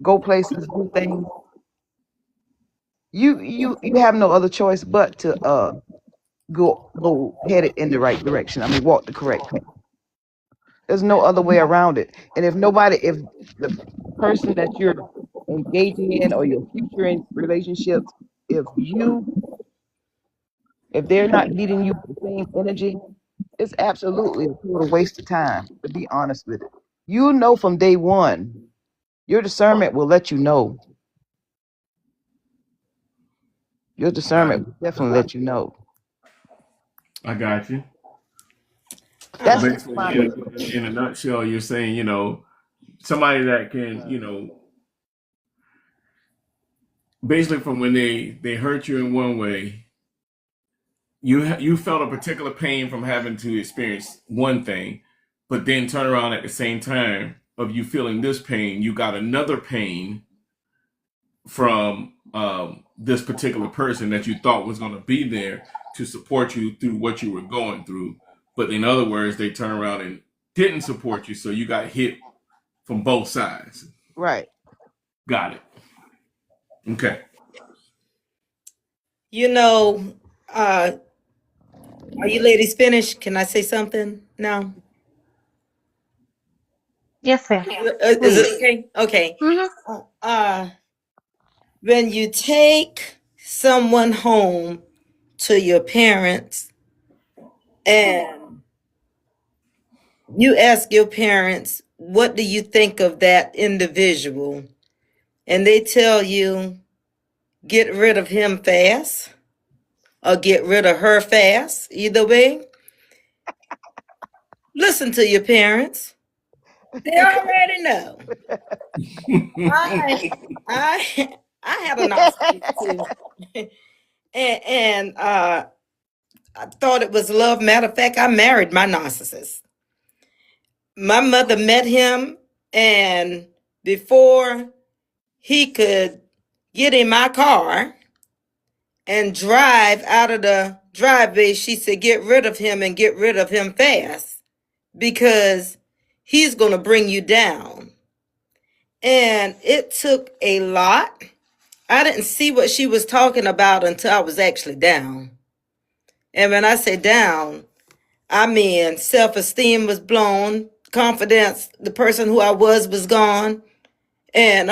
Speaker 5: go places, do things, you have no other choice but to go headed in the right direction. I mean, walk the correct path. There's no other way around it. And if the person that you're engaging in or your future in relationships, if you if they're not leading you with the same energy, it's absolutely a total waste of time, to be honest with it. You know from day one, your discernment will let you know. Your
Speaker 1: Got
Speaker 5: discernment
Speaker 1: it.
Speaker 5: will definitely let you know.
Speaker 1: I got you. So
Speaker 5: That's
Speaker 2: Uh,
Speaker 5: just
Speaker 1: basically,
Speaker 5: my
Speaker 1: in a nutshell, you're saying, somebody that can, basically from when they hurt you in one way, you felt a particular pain from having to experience one thing, but then turn around at the same time of you feeling this pain, you got another pain from this particular person that you thought was going to be there to support you through what you were going through. But in other words, they turn around and didn't support you, so you got hit from both sides.
Speaker 5: right.
Speaker 1: Got it. Okay.
Speaker 2: you know, uh, are you ladies finished? Can I say something now?
Speaker 4: Yes, ma'am.
Speaker 2: Is
Speaker 4: Please.
Speaker 2: it okay? Okay.
Speaker 4: Hmm.
Speaker 2: Uh, when you take someone home to your parents and you ask your parents, what do you think of that individual? And they tell you, get rid of him fast or get rid of her fast. Either way, listen to your parents. They already know. I I I had a narcissist too. And I thought it was love. Matter of fact, I married my narcissist. My mother met him, and before he could get in my car and drive out of the driveway, she said, get rid of him and get rid of him fast because he's going to bring you down. And it took a lot. I didn't see what she was talking about until I was actually down. And when I say down, I mean self esteem was blown, confidence, the person who I was gone, and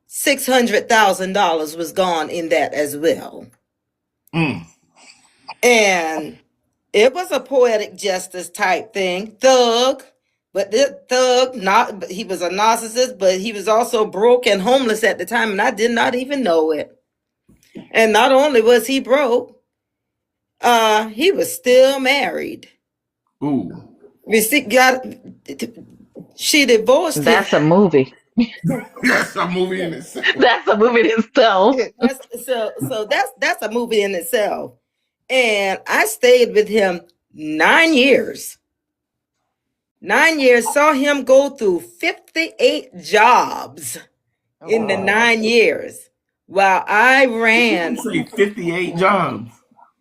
Speaker 2: $600,000 was gone in that as well.
Speaker 1: Mm.
Speaker 2: And it was a poetic justice type thing. Thug, but this thug, not he was a narcissist, but he was also broke and homeless at the time, and I did not even know it. And not only was he broke, he was still married.
Speaker 1: Ooh.
Speaker 2: Got she divorced him.
Speaker 4: That's a movie.
Speaker 1: That's a movie in itself.
Speaker 4: That's a movie in itself.
Speaker 2: That's a movie in itself. And I stayed with him 9 years. 9 years, saw him go through 58 jobs
Speaker 5: Oh,
Speaker 2: in the
Speaker 5: wow.
Speaker 2: 9 years while I
Speaker 1: You
Speaker 2: ran
Speaker 1: say 58 jobs.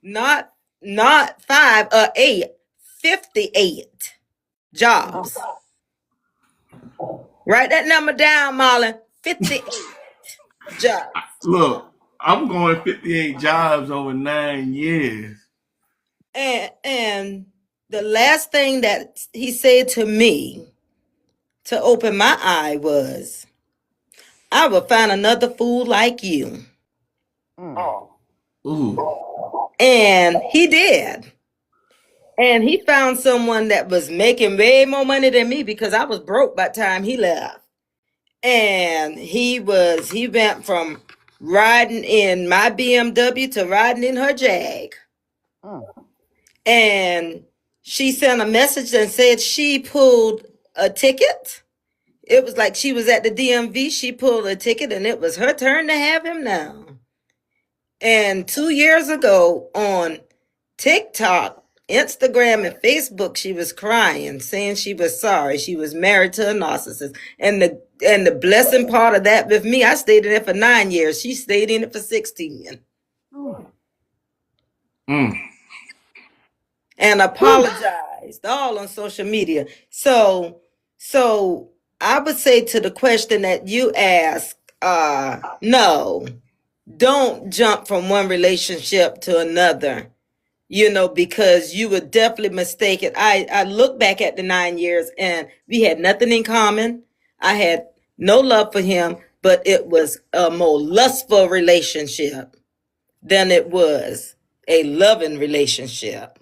Speaker 2: not 5 or 8, 58 jobs. Write that number down, Marlon. 58 jobs.
Speaker 1: Look, I'm going 58 jobs over 9 years.
Speaker 2: And the last thing that he said to me to open my eye was, I will find another fool like you.
Speaker 5: Mm.
Speaker 1: Ooh.
Speaker 2: And he did. And he found someone that was making way more money than me because I was broke by the time he left. And he went from riding in my BMW to riding in her Jag.
Speaker 5: Mm.
Speaker 2: And she sent a message and said she pulled a ticket. It was like she was at the DMV. She pulled a ticket and it was her turn to have him now. And 2 years ago on TikTok, Instagram, and Facebook, she was crying, saying she was sorry. She was married to a narcissist. And the blessing part of that with me, I stayed in it for 9 years. She stayed in it for 16
Speaker 5: Ooh.
Speaker 1: Mm.
Speaker 2: and apologized all on social media. So I would say to the question that you asked, no. don't jump from one relationship to another, because you would definitely mistake it. I look back at the 9 years and we had nothing in common. I had no love for him, but it was a more lustful relationship than it was a loving relationship.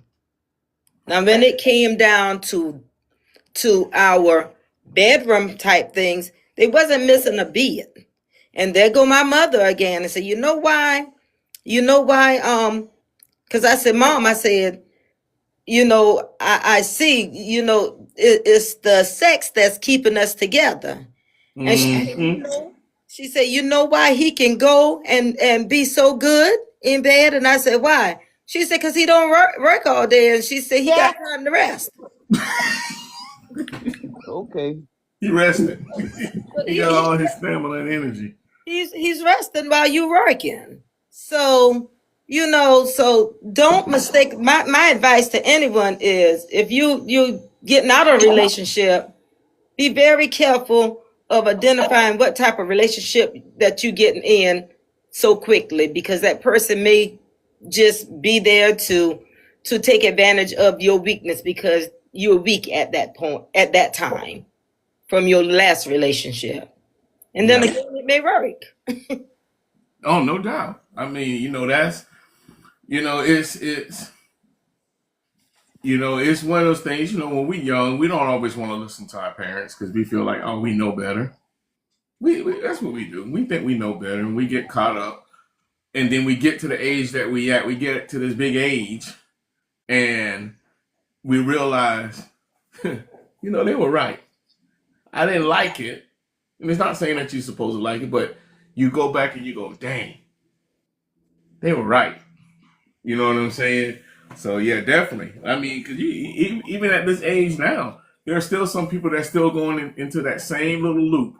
Speaker 2: Now, when it came down to our bedroom type things, they wasn't missing a beat. And there go my mother again and said, you know why? Because I said, Mom, I said, I see, it's the sex that's keeping us together. And she said,
Speaker 1: Mm-hmm.
Speaker 2: you know why he can go and be so good in bed? And I said, why? She said, because he don't work all day. And she said, he got time to rest.
Speaker 5: Okay.
Speaker 1: He rested.
Speaker 2: But
Speaker 1: He got all his stamina and energy.
Speaker 2: he's resting while you working. So, so don't mistake. My advice to anyone is, if you getting out of a relationship, be very careful of identifying what type of relationship that you getting in so quickly, because that person may just be there to take advantage of your weakness, because you're weak at that point, at that time, from your last relationship. And then
Speaker 1: Yeah.
Speaker 2: again, it may work.
Speaker 1: Oh, no doubt. I mean, that's, it's one of those things, when we young, we don't always want to listen to our parents because we feel like, oh, we know better. We that's what we do. We think we know better, and we get caught up. And then we get to the age that we get to this big age, and we realize, they were right. I didn't like it. And it's not saying that you're supposed to like it, but you go back and you go, dang, they were right. You know what I'm saying? So yeah, definitely. I mean, because even at this age now, there are still some people that still going into that same little loop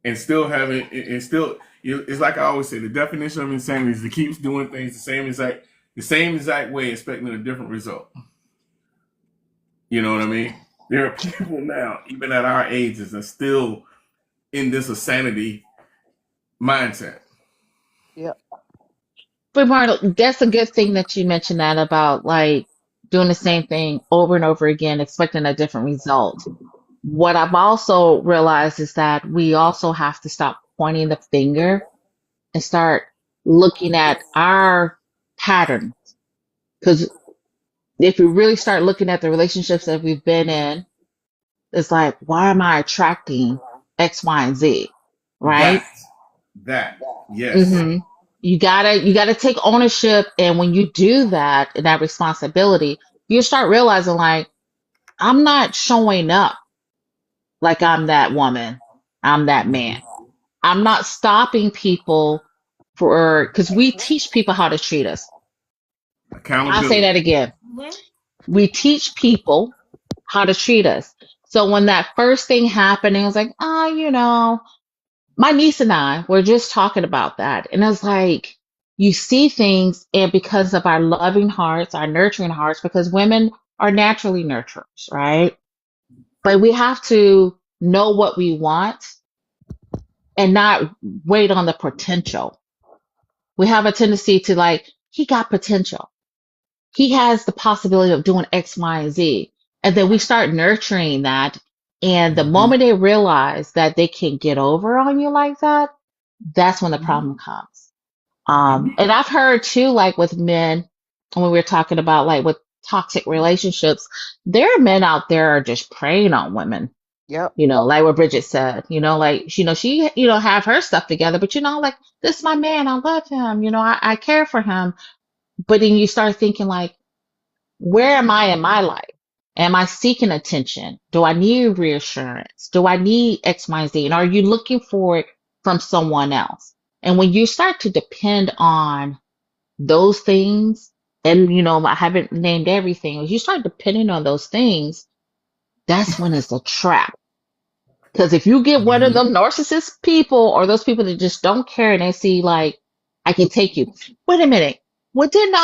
Speaker 1: and still having and still. It's like I always say, the definition of insanity is to keep doing things the same exact way, expecting a different result. You know what I mean? There are people now, even at our ages, that are still in this insanity mindset.
Speaker 5: Yep.
Speaker 4: But Marla, that's a good thing that you mentioned that about like doing the same thing over and over again, expecting a different result. What I've also realized is that we also have to stop pointing the finger and start looking at our pattern. Because if we really start looking at the relationships that we've been in, it's like, why am I attracting X, Y, and Z? Right?
Speaker 1: That, that, yes.
Speaker 4: hmm you gotta take ownership, and when you do that and that responsibility, you start realizing like, I'm not showing up like I'm that woman, I'm that man. I'm not stopping people for because we teach people how to treat us. I'll say
Speaker 1: Accountability.
Speaker 4: that again.
Speaker 2: Mhm.
Speaker 4: We teach people how to treat us. So when that first thing happened, it was like, my niece and I were just talking about that. And I was like, you see things, and because of our loving hearts, our nurturing hearts, because women are naturally nurturers, right? But we have to know what we want and not wait on the potential. We have a tendency to like, he got potential. He has the possibility of doing X, Y, and Z. And then we start nurturing that. And the
Speaker 1: Mm-hmm.
Speaker 4: moment they realize that they can get over on you like that, that's when the
Speaker 1: Mm-hmm.
Speaker 4: problem comes.
Speaker 1: And we,
Speaker 4: And I've heard too, like with men, when we were talking about like with toxic relationships, there are men out there are just preying on women.
Speaker 5: Yep.
Speaker 4: Like what Bridget said, like, she, have her stuff together, but like, this is my man. I love him. I care for him. But then you start thinking like, where am I in my life? Am I seeking attention? Do I need reassurance? Do I need X, Y, Z? And are you looking for it from someone else? And when you start to depend on those things, and I haven't named everything, when you start depending on those things, that's when it's a trap. Because if you get one of
Speaker 1: mm-hmm.
Speaker 4: them narcissist people, or those people that just don't care and they see like, I can take you. Wait a minute. What did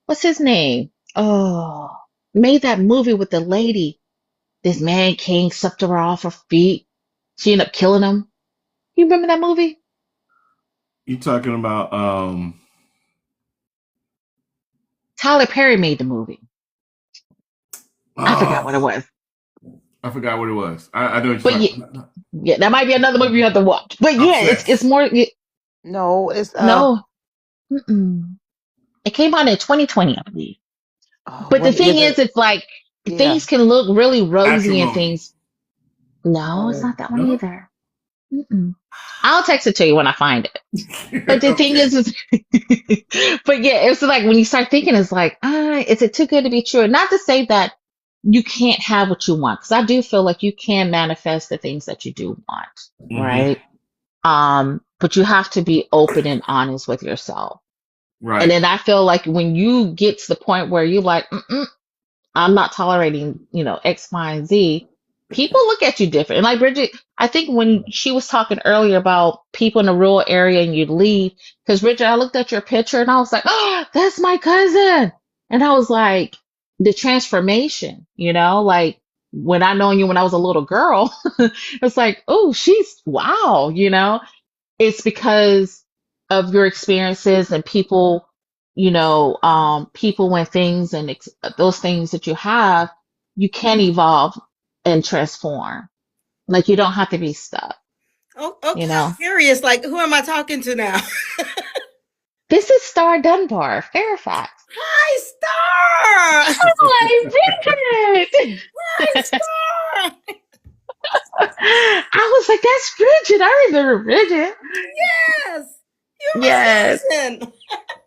Speaker 4: what's his name? Oh, made that movie with the lady. This man came, sucked her off her feet. She ended up killing him. You remember that movie?
Speaker 1: You talking about
Speaker 4: Tyler Perry made the movie. I forgot what it
Speaker 1: oh,
Speaker 4: was.
Speaker 1: I forgot what it was. I know what
Speaker 4: But
Speaker 1: you're
Speaker 4: yeah,
Speaker 1: talking about.
Speaker 4: yeah, that might be another movie you have to watch. But yeah, it's
Speaker 1: Obsessed.
Speaker 4: more.
Speaker 5: No, it's
Speaker 4: No, mm-mm. It came out in 2020, I believe. But the
Speaker 5: what
Speaker 4: thing
Speaker 5: is it?
Speaker 4: is, it's like
Speaker 5: Yeah.
Speaker 4: things can look really rosy and
Speaker 1: Matrimony.
Speaker 4: things. No, it's
Speaker 5: Oh,
Speaker 4: not that one
Speaker 1: No?
Speaker 4: either. Mm-mm. I'll text it to you when I find it. But the thing
Speaker 1: Okay.
Speaker 4: is but yeah, it's like when you start thinking, it's like, is it too good to be true? Not to say that you can't have what you want, because I do feel like you can manifest the things that you do want,
Speaker 1: Mm-hmm.
Speaker 4: right? But you have to be open and honest with yourself. And
Speaker 1: Right.
Speaker 4: then I feel like when you get to the point where you're like, I'm not tolerating, X, Y, and Z. People look at you different. And like Bridget, I think when she was talking earlier about people in a rural area and you leave, because Bridget, I looked at your picture and I was like, oh, that's my cousin. And I was like, the transformation, like when I known you when I was a little girl, it's like, oh, she's wow, it's because of your experiences and people, people when things and those things that you have, you can evolve and transform. Like you don't have to be stuck,
Speaker 2: Oh,
Speaker 4: you
Speaker 2: okay, I'm
Speaker 4: know.
Speaker 2: curious. Like, who am I talking to now?
Speaker 4: This is Star Dunbar, Fairfax.
Speaker 2: Hi, Star.
Speaker 4: Oh my Bridget!
Speaker 2: Hi, Star.
Speaker 4: I was like, that's Bridget. I remember Bridget.
Speaker 2: Yes, you're
Speaker 4: Yes,
Speaker 2: my cousin.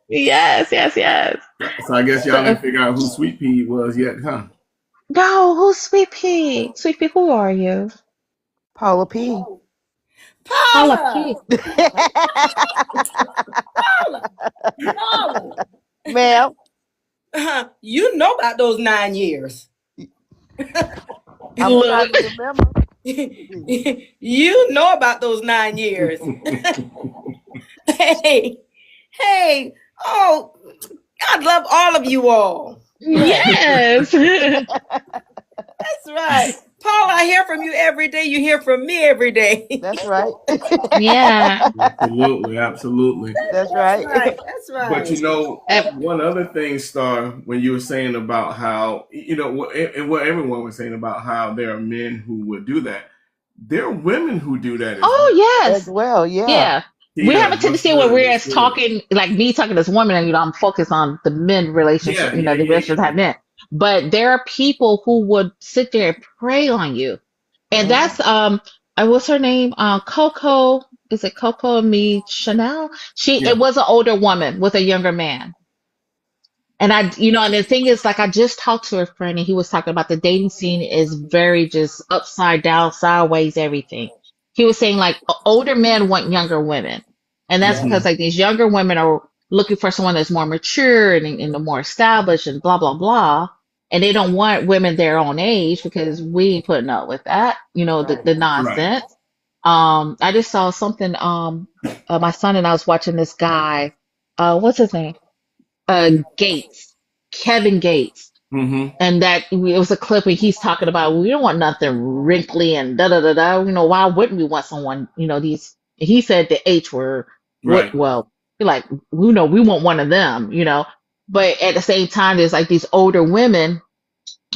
Speaker 4: yes, yes, yes.
Speaker 1: So I guess y'all
Speaker 4: So,
Speaker 1: didn't figure out who Sweet Pea was yet, huh?
Speaker 4: no, who's Sweet Pea? Sweet Pea, who are you?
Speaker 5: Paula P.
Speaker 4: Paula
Speaker 2: Paula.
Speaker 4: P.
Speaker 2: Paula. Paula.
Speaker 5: Ma'am,
Speaker 2: You know about those 9 years.
Speaker 5: I'm trying
Speaker 4: Look.
Speaker 5: to remember.
Speaker 2: You know about those 9 years. Hey, hey. Oh, God love all of you all.
Speaker 5: Yes,
Speaker 4: Yes.
Speaker 2: That's right. Paul, I hear from you every day. You hear from me every day.
Speaker 5: that's right.
Speaker 4: Yeah.
Speaker 1: Absolutely, absolutely.
Speaker 5: That's
Speaker 2: That's
Speaker 5: right.
Speaker 2: right. That's
Speaker 1: But
Speaker 2: right.
Speaker 1: you know,
Speaker 4: Uh,
Speaker 1: one other thing, Star, when you were saying about how, and what everyone was saying about how there are men who would do that, there are women who do that as
Speaker 4: oh,
Speaker 1: well.
Speaker 5: As
Speaker 4: yes.
Speaker 5: well, yeah.
Speaker 4: Yeah. We have
Speaker 1: Tina,
Speaker 4: a
Speaker 1: what's
Speaker 4: tendency when
Speaker 1: good?
Speaker 4: we're
Speaker 1: What's
Speaker 4: as
Speaker 1: good?
Speaker 4: talking, like me talking as woman, and I'm focused on the men relationship,
Speaker 1: Yeah, yeah,
Speaker 4: the
Speaker 1: yeah,
Speaker 4: relationships I have
Speaker 1: yeah.
Speaker 4: men. But there are people who would sit there and prey on you. And
Speaker 5: Hmm.
Speaker 4: that's what's her name? Coco. Is it Coco and me Chanel? It
Speaker 1: Yeah.
Speaker 4: was an older woman with a younger man. And and the thing is, like, I just talked to a friend and he was talking about the dating scene is very just upside down, sideways, everything. He was saying, like, older men want younger women. And that's
Speaker 5: Yeah.
Speaker 4: because, like, these younger women are looking for someone that's more mature and more established and blah, blah, blah. And they don't want women their own age because we ain't putting up with that,
Speaker 5: Right.
Speaker 4: the
Speaker 1: Right.
Speaker 4: nonsense. I just saw something, my son and I was watching this guy, what's his name? Gates, Kevin Gates,
Speaker 1: Mm-hmm.
Speaker 4: and that it was a clip where he's talking about we don't want nothing wrinkly and da da da da. Why wouldn't we want someone? These. He said the H word. What?
Speaker 1: Right.
Speaker 4: Well, like we want one of them. But at the same time, there's like these older women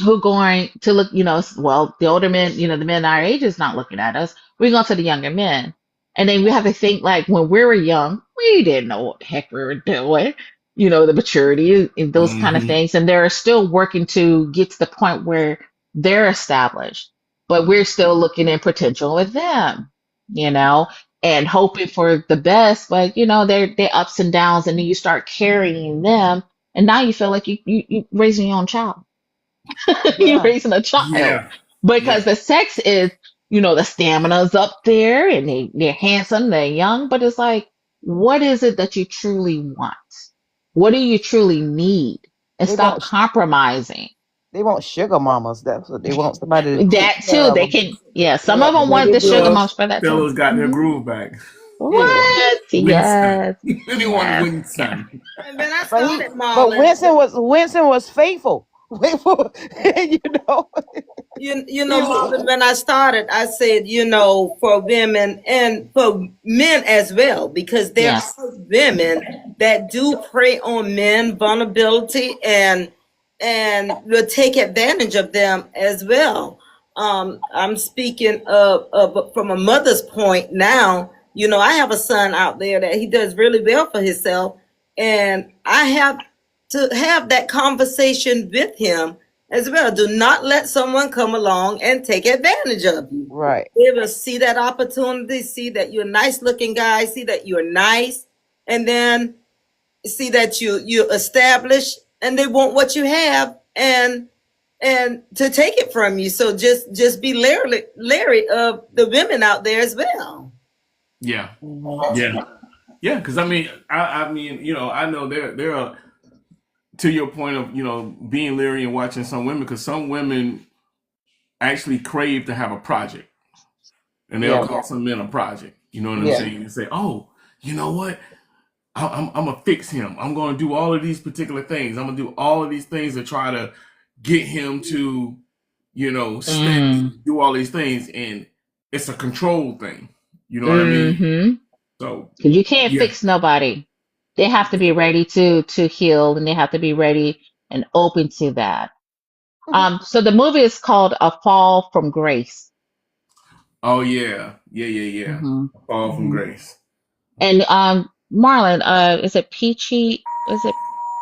Speaker 4: who going to look, well, the older men, the men our age is not looking at us. We're going to the younger men. And then we have to think like when we were young, we didn't know what the heck we were doing, the maturity and those kind of
Speaker 1: Mm-hmm.
Speaker 4: things. And they're still working to get to the point where they're established, but we're still looking in potential with them, you know, and hoping for the best. But, they're ups and downs. And then you start carrying them. And now you feel like you raising your own child. You're
Speaker 5: Yeah.
Speaker 4: raising a child
Speaker 1: Yeah.
Speaker 4: because
Speaker 1: Yeah.
Speaker 4: the sex is, the stamina's up there and they're handsome, they're young, but it's like, what is it that you truly want? What do you truly need? And
Speaker 5: They
Speaker 4: stop
Speaker 5: want
Speaker 4: compromising.
Speaker 5: they want sugar mamas. That's what they want, somebody to take
Speaker 4: That
Speaker 5: care
Speaker 4: too,
Speaker 5: of
Speaker 4: they
Speaker 5: them.
Speaker 4: can, yeah, some
Speaker 5: Yeah,
Speaker 4: of them
Speaker 5: the way
Speaker 4: want
Speaker 5: they
Speaker 4: the
Speaker 5: do
Speaker 4: sugar
Speaker 5: us.
Speaker 4: moms for that too.
Speaker 1: Fellas got their
Speaker 4: Hmm.
Speaker 1: groove back.
Speaker 5: Yeah.
Speaker 4: What?
Speaker 1: Winston.
Speaker 4: Yes,
Speaker 1: Anyone
Speaker 4: yes,
Speaker 1: Winston.
Speaker 2: And then I
Speaker 5: But he
Speaker 2: started
Speaker 5: but
Speaker 2: mauling.
Speaker 5: Winston was faithful. Faithful, you know.
Speaker 2: You know, Marvin, when I started, I said, you know, for women and for men as well, because there
Speaker 4: Yes.
Speaker 2: are women that do prey on men vulnerability and will take advantage of them as well. I'm speaking of from a mother's point now. You know, I have a son out there that he does really well for himself, and I have to have that conversation with him as well. Do not let someone come along and take advantage of you.
Speaker 5: Right.
Speaker 2: They will see that opportunity, see that you're a nice looking guy, see that you're nice, and then see that you establish, and they want what you have and to take it from you. So just be leery of the women out there as well.
Speaker 1: Yeah,
Speaker 5: Mm-hmm.
Speaker 1: yeah, yeah. Because I mean, I know there are, to your point of being leery and watching some women, because some women actually crave to have a project, and they'll
Speaker 5: Yeah.
Speaker 1: call some men a project. You know what I'm
Speaker 5: Yeah.
Speaker 1: saying? And say, oh, you know what? I'm gonna fix him. I'm gonna do all of these particular things. I'm gonna do all of these things to try to get him to, stay,
Speaker 4: Mm.
Speaker 1: do all these things, and it's a control thing. You know what I mean?
Speaker 4: Mm-hmm.
Speaker 1: So
Speaker 4: Because you can't
Speaker 1: yeah.
Speaker 4: fix nobody. They have to be ready to heal, and they have to be ready and open to that. So the movie is called A Fall from Grace.
Speaker 1: Oh yeah, yeah, yeah, yeah.
Speaker 4: Hmm.
Speaker 1: Fall from
Speaker 4: Hmm.
Speaker 1: grace.
Speaker 4: And Marlon, is it Peachy? Is it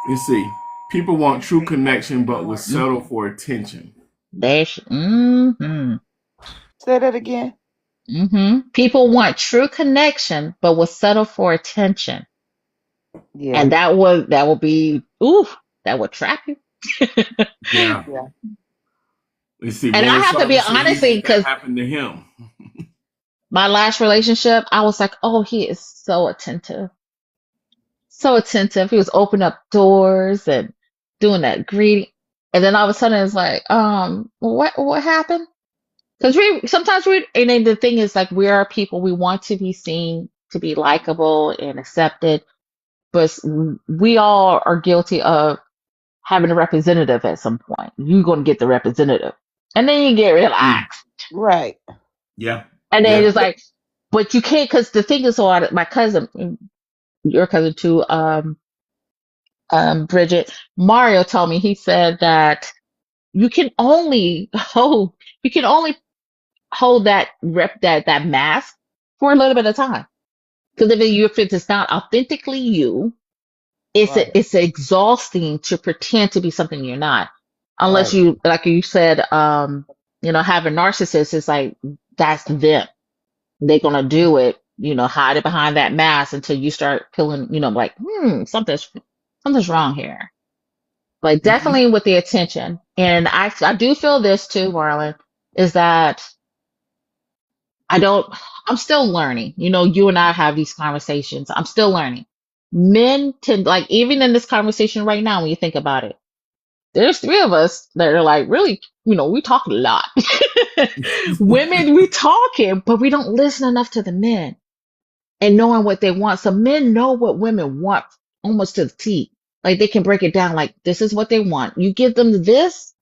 Speaker 1: You see, people want true connection, but will settle for attention.
Speaker 4: there? Mm-hmm.
Speaker 5: Say that again.
Speaker 4: Mm-hmm. People want true connection, but will settle for attention,
Speaker 5: Yeah.
Speaker 4: and that will be oof. That would trap you.
Speaker 1: Yeah.
Speaker 5: Yeah.
Speaker 1: You see,
Speaker 4: And
Speaker 1: what
Speaker 4: I
Speaker 1: would
Speaker 4: have to be
Speaker 1: Solomon say
Speaker 4: honest,
Speaker 1: even if that
Speaker 4: because
Speaker 1: happened to him?
Speaker 4: my last relationship, I was like, oh, he is so attentive. So attentive. He was opening up doors and doing that greeting. And then all of a sudden it's like, what happened? Because and then the thing is like we are people, we want to be seen, to be likable and accepted, but we all are guilty of having a representative at some point. You're gonna get the representative. And then you get
Speaker 1: Mm.
Speaker 4: relaxed.
Speaker 5: Right.
Speaker 1: Yeah.
Speaker 4: And then
Speaker 1: Yeah.
Speaker 4: it's like, but you can't, because the thing is, my cousin, your cousin too, Bridget, Mario told me, he said that you can only hold, you can only hold that mask for a little bit of time. Because if it's not authentically you,
Speaker 5: Right.
Speaker 4: it's exhausting to pretend to be something you're not. Unless
Speaker 5: Right.
Speaker 4: you, like you said, having narcissists is like, that's them. They're gonna do it, hide it behind that mask until you start peeling, like, something's wrong here. But
Speaker 1: Hmm.
Speaker 4: definitely with the attention. And I do feel this too, Marlon, is that I don't, I'm still learning. You and I have these conversations. I'm still learning. Men tend, like, even in this conversation right now, when you think about it, there's three of us that are like, really, we talk a lot. Women, we talking, but we don't listen enough to the men and knowing what they want. So men know what women want almost to the T. Like they can break it down. Like this is what they want. You give them this,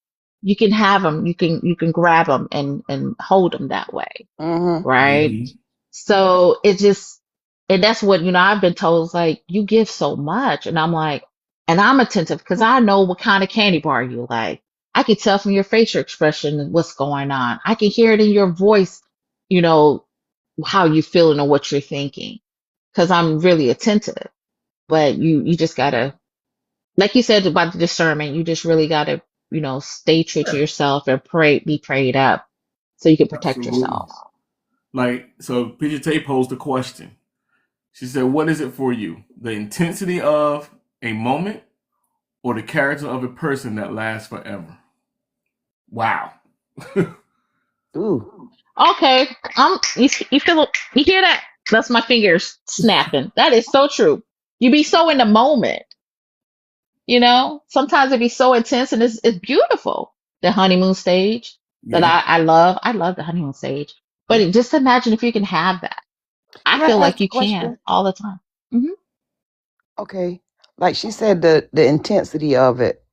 Speaker 4: you can have them. You can grab them and hold them that way,
Speaker 5: Mm-hmm.
Speaker 4: right?
Speaker 1: Hmm.
Speaker 4: So it just, and that's what I've been told is like you give so much, and I'm like, and I'm attentive because I know what kind of candy bar you like. I can tell from your facial expression what's going on. I can hear it in your voice, you know, how you feeling or what you're thinking because I'm really attentive. But you just gotta, like you said about the discernment, you just really gotta, stay true to
Speaker 1: Yeah.
Speaker 4: yourself and be prayed up so you can protect
Speaker 1: Absolutely.
Speaker 4: yourself.
Speaker 1: Like, so Peter Tay posed a question. She said, what is it for you? The intensity of a moment or the character of a person that lasts forever? Wow.
Speaker 5: Ooh.
Speaker 4: Okay, you hear that? That's my fingers snapping. That is so true. You be so in the moment, Sometimes it be so intense and it's beautiful. The honeymoon stage that
Speaker 1: Yeah.
Speaker 4: I love. I love the honeymoon stage. But
Speaker 1: Yeah.
Speaker 4: just imagine if you can have that. I
Speaker 5: Can I
Speaker 4: feel
Speaker 5: ask
Speaker 4: like
Speaker 5: a
Speaker 4: you can
Speaker 5: question?
Speaker 4: all the time. Hmm.
Speaker 5: Okay. Like she said, the intensity of it.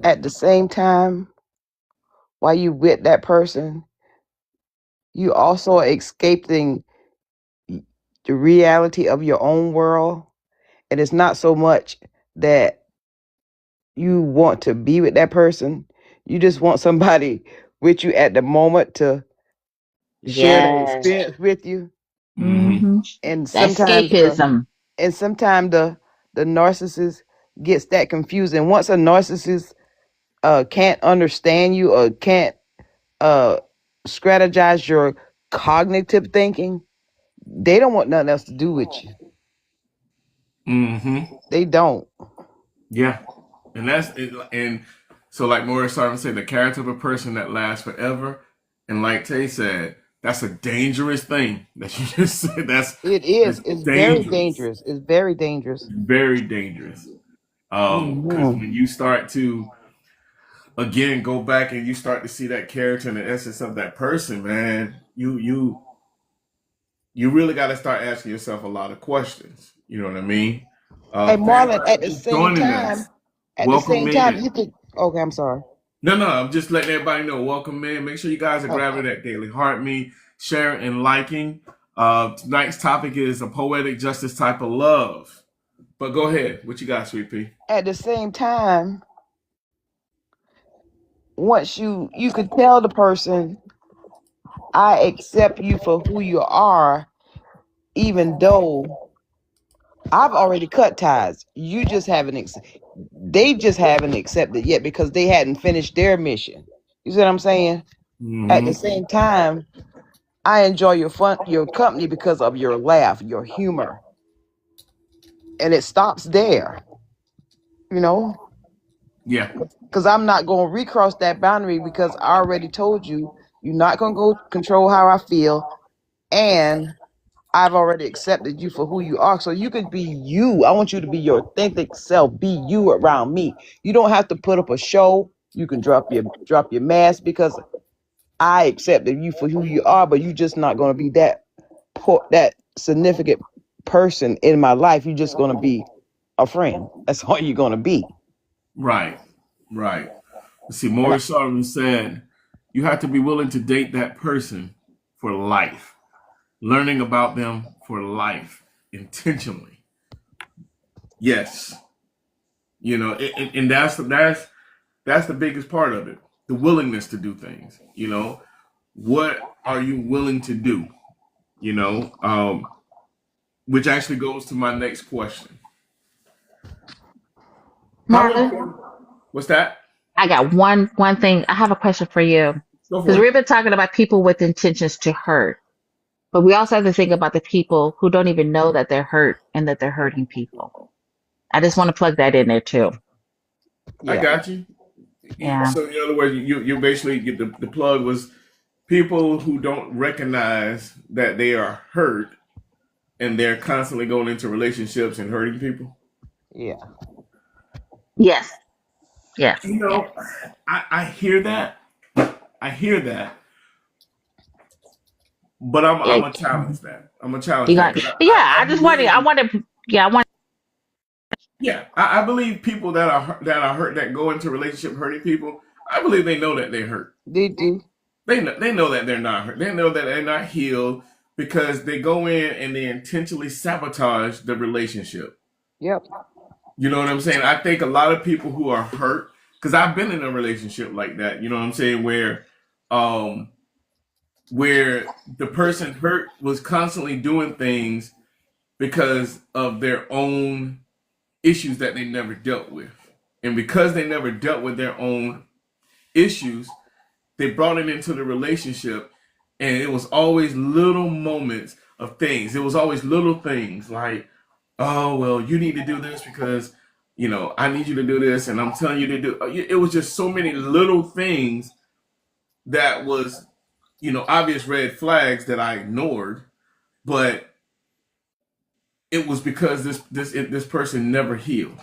Speaker 5: At the same time, while you with that person, you also escaping the reality of your own world. And it's not so much that you want to be with that person. You just want somebody with you at the moment to share that
Speaker 4: Yes.
Speaker 5: experience with you.
Speaker 1: Mm-hmm.
Speaker 4: Mm-hmm.
Speaker 5: And
Speaker 4: That
Speaker 5: sometimes
Speaker 4: escapism.
Speaker 5: the narcissist gets that confused. And once a narcissist can't understand you or can't uh strategize your cognitive thinking, they don't want nothing else to do with you.
Speaker 1: Mm-hmm.
Speaker 5: They don't.
Speaker 1: Yeah. And that's it. And so, like Morris Sarver said, the character of a person that lasts forever. And like Tay said, that's a dangerous thing that you just said.
Speaker 5: It
Speaker 1: That's
Speaker 5: is. It's very
Speaker 1: dangerous.
Speaker 5: dangerous. It's very dangerous.
Speaker 1: Very dangerous. Because
Speaker 5: Amen.
Speaker 1: when you start to again go back and you start to see that character and the essence of that person, man, you really got to start asking yourself a lot of questions. You know what I mean?
Speaker 5: Hey,
Speaker 1: Thanks
Speaker 5: Marlon,
Speaker 1: for joining us. Welcome
Speaker 5: you
Speaker 1: in.
Speaker 5: could. Okay, I'm sorry.
Speaker 1: No, I'm just letting everybody know. Welcome in. Make sure you guys are
Speaker 5: Okay.
Speaker 1: grabbing that daily heart me, sharing and liking. Tonight's topic is a poetic justice type of love. But go ahead. What you got, Sweet Pea?
Speaker 5: At the same time, once you could tell the person, I accept you for who you are, even though I've already cut ties. You just haven't. They just haven't accepted yet because they hadn't finished their mission. You see what I'm saying? At the
Speaker 1: Mm-hmm.
Speaker 5: same time, I enjoy your company because of your laugh, your humor, and it stops there. You know,
Speaker 1: Yeah.
Speaker 5: because I'm not going to recross that boundary because I already told you you're not going to go control how I feel, and I've already accepted you for who you are. So you could be you. I want you to be your authentic self. Be you around me. You don't have to put up a show. You can drop your mask because I accepted you for who you are, but you're just not going to be that significant person in my life. You're just going to be a friend. That's all you're going to be.
Speaker 1: Right. Right. See,
Speaker 5: And
Speaker 1: Morris Sarver said you have to be willing to date that person for life, learning about them for life intentionally. Yes. You know, and that's the biggest part of it. The willingness to do things. You know, what are you willing to do? You know, which actually goes to my next question. How
Speaker 4: Marlon,
Speaker 1: important? What's that?
Speaker 4: I got one thing. I have a question for you.
Speaker 1: Go
Speaker 4: Because
Speaker 1: for it.
Speaker 4: we've been talking about people with intentions to hurt, but we also have to think about the people who don't even know that they're hurt and that they're hurting people. I just want to plug that in there too.
Speaker 1: I
Speaker 5: yeah,
Speaker 1: got you.
Speaker 4: Yeah.
Speaker 1: So in other words, you basically get the plug was people who don't recognize that they are hurt and they're constantly going into relationships and hurting people.
Speaker 5: yeah.
Speaker 4: Yes. Yes.
Speaker 1: You
Speaker 4: Yes.
Speaker 1: know, I hear that. I hear that, but I'm
Speaker 4: Yeah.
Speaker 1: gonna challenge that. I'm gonna challenge
Speaker 4: You
Speaker 1: that
Speaker 4: got.
Speaker 1: because
Speaker 4: Yeah.
Speaker 1: I
Speaker 4: I just wanted. I
Speaker 1: believe,
Speaker 4: wanted. Yeah. I want.
Speaker 1: yeah, I believe people that are hurt that go into relationship hurting people. I believe they know that they're hurt.
Speaker 5: They do.
Speaker 1: They know that they're not hurt. They know that they're not healed because they go in and they intentionally sabotage the relationship.
Speaker 5: Yep.
Speaker 1: You know what I'm saying? I think a lot of people who are hurt, because I've been in a relationship like that. You know what I'm saying? Um, where the person hurt was constantly doing things because of their own issues that they never dealt with, and because they never dealt with their own issues, they brought it into the relationship, and it was always little moments of things. It was always little things like, oh well, you need to do this because I need you to do this, and I'm telling you to do. It was just so many little things that was obvious red flags that I ignored, but it was because this person never healed,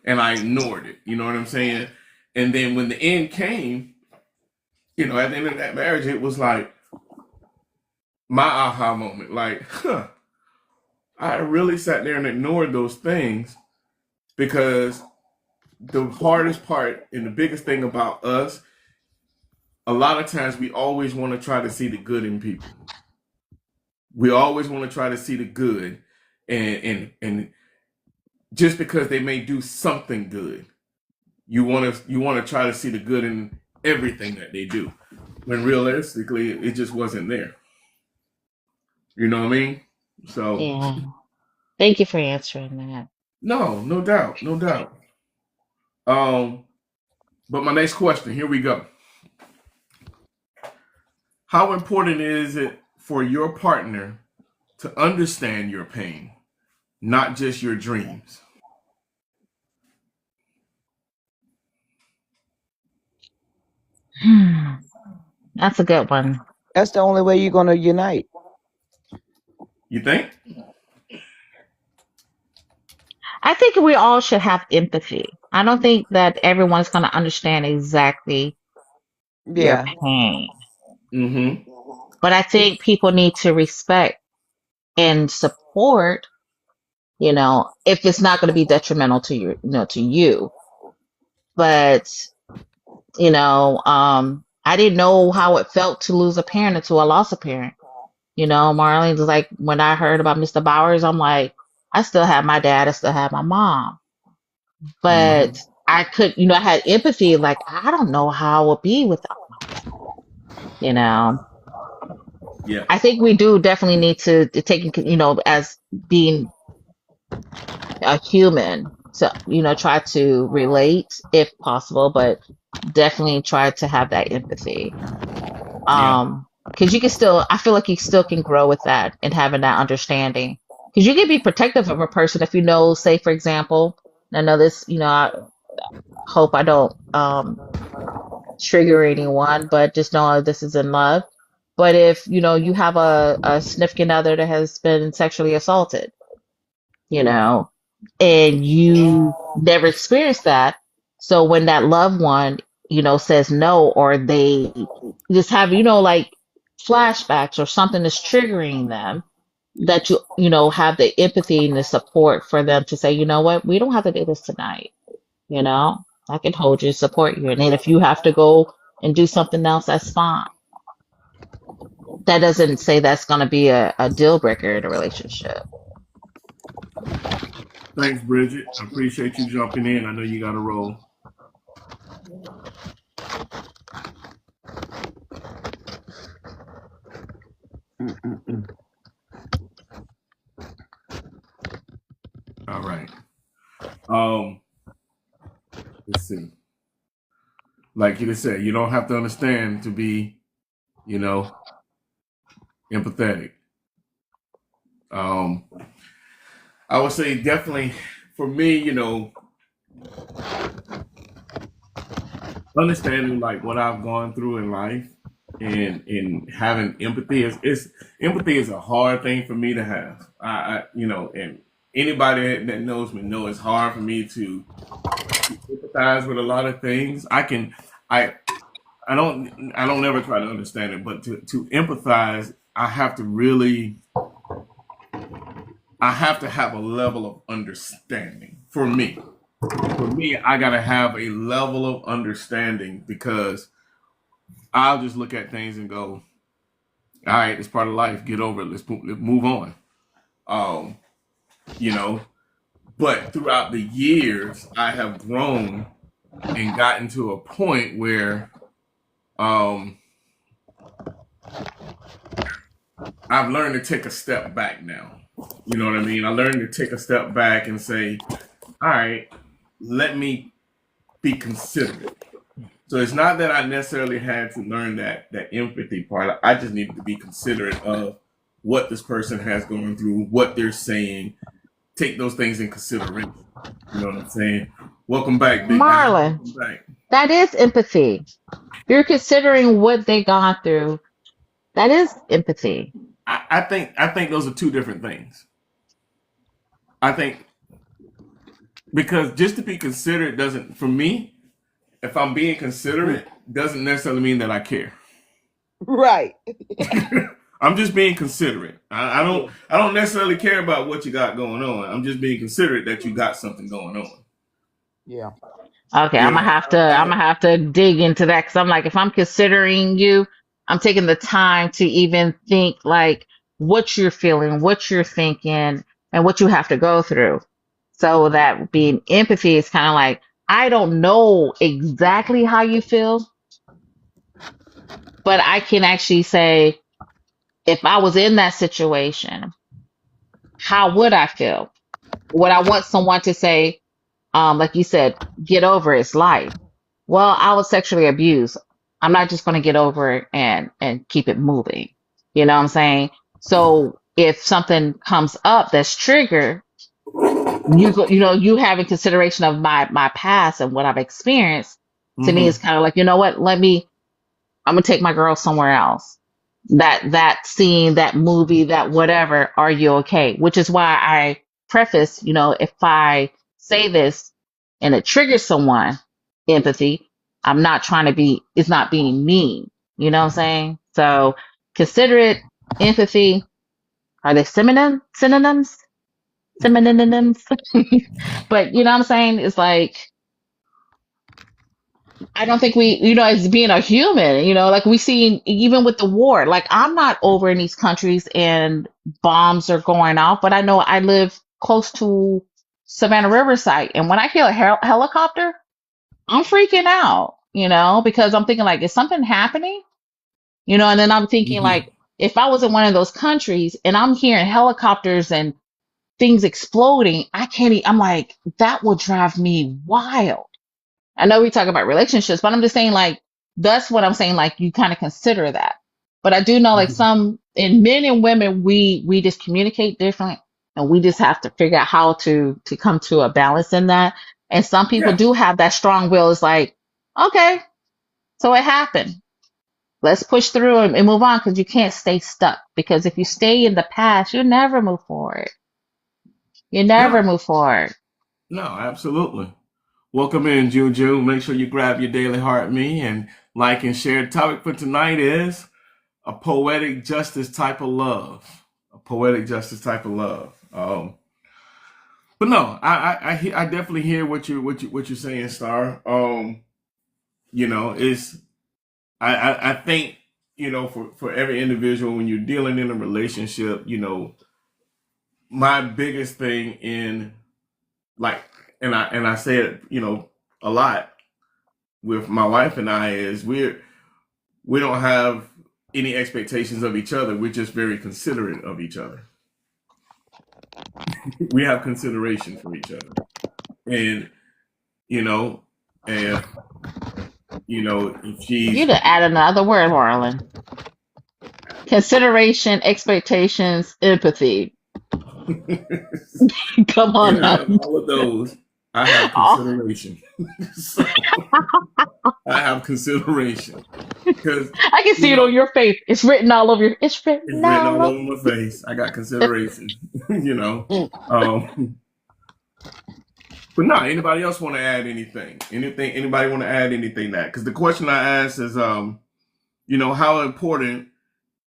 Speaker 1: and I ignored it. You know what I'm saying? And then when the end came, at the end of that marriage, it was like my aha moment. Like, I really sat there and ignored those things because the hardest part and the biggest thing about us a lot of times we always want to try to see the good in people. We always want to try to see the good, and just because they may do something good, you want to try to see the good in everything that they do, when realistically it just wasn't there. You know what I mean? So
Speaker 4: Yeah. Thank you for answering that.
Speaker 1: no, no doubt, no doubt. Um, but my next question, here we go. How important is it for your partner to understand your pain, not just your dreams?
Speaker 4: That's a good one.
Speaker 5: That's the only way you're gonna unite.
Speaker 1: You think?
Speaker 4: I think we all should have empathy. I don't think that everyone's going to understand exactly your
Speaker 5: Yeah.
Speaker 4: pain,
Speaker 1: Mm-hmm.
Speaker 4: but I think people need to respect and support, if it's not going to be detrimental to you. But, I didn't know how it felt to lose a parent until I lost a parent. Marlene's like, when I heard about Mr. Bowers, I'm like, I still have my dad, I still have my mom.
Speaker 1: Mm-hmm.
Speaker 4: But I could, I had empathy, like, I don't know how it would be without my dad, you know.
Speaker 1: Yeah.
Speaker 4: I think we do definitely need to take, as being a human to, try to relate if possible, but definitely try to have that empathy.
Speaker 1: Yeah.
Speaker 4: Because you can still, I feel like you still can grow with that and having that understanding. Because you can be protective of a person if you know, say, for example, and I know this, I hope I don't trigger anyone, but just know this is in love. But if, you have a significant other that has been sexually assaulted, you know, and you never experienced that. So when that loved one, says no, or they just have, like flashbacks or something that's triggering them, that have the empathy and the support for them to say, you know what, we don't have to do this tonight. You know, I can hold you, support you. And then if you have to go and do something else, that's fine. That doesn't say that's going to be a deal breaker in a relationship.
Speaker 1: Thanks, Bridget. I appreciate you jumping in. I know you got a roll.
Speaker 5: Mm-mm-mm.
Speaker 1: All right. Um, let's see. Like you just said, you don't have to understand to be, you know, empathetic. Um, I would say definitely for me, understanding like what I've gone through in life and having empathy is empathy is a hard thing for me to have. And anybody that knows me know it's hard for me to empathize with a lot of things. I I don't never try to understand it, but to empathize, I have to have a level of understanding for me. For me, I gotta have a level of understanding because I'll just look at things and go, all right, it's part of life. Get over it. Let's move on. Um, you know, but throughout the years, I have grown and gotten to a point where um, I've learned to take a step back now. You know what I mean? I learned to take a step back and say, all right, let me be considerate. So it's not that I necessarily had to learn that empathy part. I just needed to be considerate of what this person has gone through, what they're saying. Take those things in consideration. You know what I'm saying? Welcome back, big guy.
Speaker 4: Marlon,
Speaker 1: Welcome back.
Speaker 4: that is empathy. You're considering what they gone through. That is empathy.
Speaker 1: I think those are two different things. I think because just to be considerate doesn't, for me, if I'm being considerate, doesn't necessarily mean that I care.
Speaker 5: Right.
Speaker 1: I'm just being considerate. I don't necessarily care about what you got going on. I'm just being considerate that you got something going on.
Speaker 5: Yeah.
Speaker 4: Okay,
Speaker 1: You know,
Speaker 4: I'm gonna have to dig into that because I'm like, if I'm considering you, I'm taking the time to even think like what you're feeling, what you're thinking, and what you have to go through. So that being empathy is kind of like, I don't know exactly how you feel, but I can actually say, if I was in that situation, how would I feel? Would I want someone to say, like you said, get over it, it's life. Well, I was sexually abused. I'm not just going to get over it and keep it moving. You know what I'm saying? So if something comes up that's triggered, you have in consideration of my past and what I've experienced. To me, it's
Speaker 1: hmm
Speaker 4: kind of like, you know what? I'm gonna take my girl somewhere else. That scene, that movie, that whatever, are you okay? Which is why I preface, if I say this and it triggers someone, empathy, I'm not trying to be, it's not being mean. You know what I'm saying? So considerate, empathy, are they synonyms? Synonyms? But you know what I'm saying? It's like I don't think we, as being a human, like we see even with the war, like I'm not over in these countries and bombs are going off, but I know I live close to Savannah Riverside. And when I hear a helicopter, I'm freaking out, because I'm thinking like, is something happening? And then I'm thinking
Speaker 1: hmm
Speaker 4: like, if I was in one of those countries and I'm hearing helicopters and things exploding, I'm like, that would drive me wild. I know we talk about relationships, but I'm just saying like that's what I'm saying. Like you kind of consider that, but I do know like some in men and women we just communicate different, and we just have to figure out how to come to a balance in that. And some people
Speaker 1: Yeah.
Speaker 4: do have that strong will. It's like okay, so it happened. Let's push through and move on because you can't stay stuck. Because if you stay in the past, you never move forward. You never
Speaker 1: No,
Speaker 4: move forward.
Speaker 1: no, absolutely. Welcome in, Juju. Make sure you grab your daily heart me and like and share. The topic for tonight is a poetic justice type of love. A poetic justice type of love. But no, I definitely hear what you're saying, Star. It's I think for every individual when you're dealing in a relationship, my biggest thing in like and I say it a lot with my wife and I is we don't have any expectations of each other. We're just very considerate of each other. We have consideration for each other, and you know if if
Speaker 4: You
Speaker 1: she's
Speaker 4: to add another word, Marlon. Consideration, expectations, empathy. Come on
Speaker 1: and out
Speaker 4: now.
Speaker 1: of all of those, I have
Speaker 4: Oh,
Speaker 1: consideration. So I have consideration because
Speaker 4: I can
Speaker 1: you
Speaker 4: see it on
Speaker 1: know
Speaker 4: your face. It's written all over your. It's
Speaker 1: it's
Speaker 4: written
Speaker 1: written
Speaker 4: all
Speaker 1: all
Speaker 4: over.
Speaker 1: over my face. I got consideration. you know, um, but no. Anybody else want to add anything? Anything? Anybody want to add anything? That because the question I asked is, how important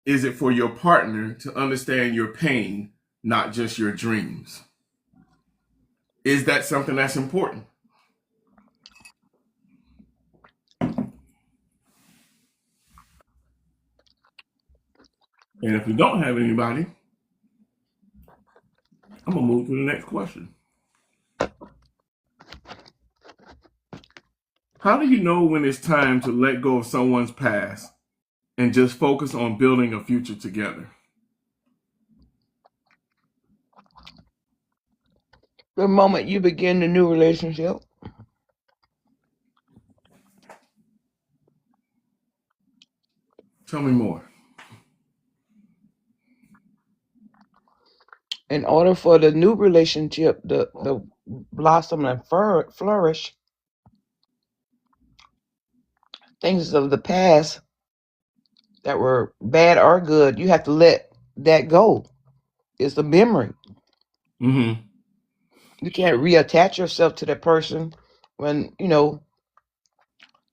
Speaker 1: is it for your partner to understand your pain, not just your dreams? Is that something that's important? And if we don't have anybody, I'm gonna move to the next question. How do you know when it's time to let go of someone's past and just focus on building a future together?
Speaker 5: The moment you begin the new relationship,
Speaker 1: Tell me more.
Speaker 5: in order for the new relationship to blossom and flourish, things of the past that were bad or good, you have to let that go. It's a memory.
Speaker 1: Mm-hmm.
Speaker 5: You can't reattach yourself to that person when,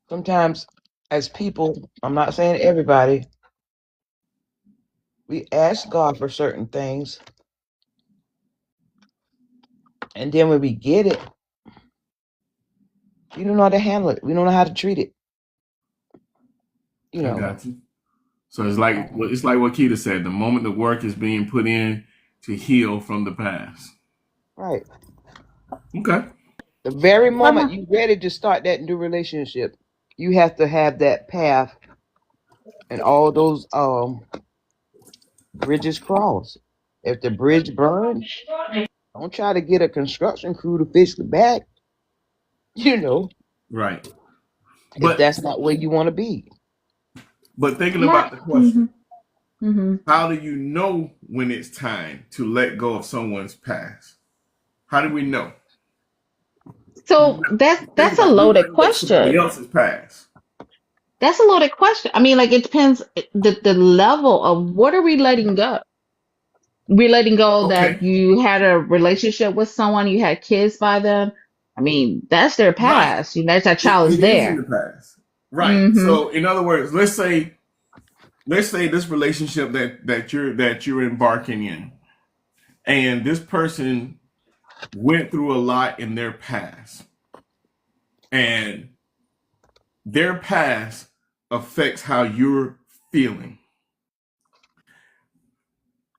Speaker 5: sometimes as people, I'm not saying everybody, we ask God for certain things, and then when we get it, We don't know how to handle it. We don't know how to treat it. You
Speaker 1: I
Speaker 5: know.
Speaker 1: got you. So it's like what Keita said. The moment the work is being put in to heal from the past.
Speaker 5: Right.
Speaker 1: Okay.
Speaker 5: The very moment
Speaker 4: Mama.
Speaker 5: you're ready to start that new relationship, you have to have that path and all those bridges crossed. If the bridge burns, don't try to get a construction crew to fix the back. You know,
Speaker 1: Right.
Speaker 5: if
Speaker 1: But
Speaker 5: that's not where you want to be.
Speaker 1: thinking
Speaker 4: My.
Speaker 1: about the
Speaker 4: Hmm.
Speaker 1: question,
Speaker 4: Hmm.
Speaker 1: how do you know when it's time to let go of someone's past? How do we know?
Speaker 4: So that's
Speaker 1: Think
Speaker 4: that's a
Speaker 1: about it. You're
Speaker 4: loaded
Speaker 1: letting go of somebody
Speaker 4: question.
Speaker 1: else's past.
Speaker 4: That's a loaded question. I mean, like it depends the level of what are we letting go? We're letting go that
Speaker 1: Okay.
Speaker 4: you had a relationship with someone, you had kids by them. I mean, that's their
Speaker 1: Right.
Speaker 4: past. You know, that child is
Speaker 1: It is in the
Speaker 4: there.
Speaker 1: past. Right.
Speaker 4: Hmm.
Speaker 1: So in other words, let's say this relationship that you're embarking in, and this person went through a lot in their past, and their past affects how you're feeling.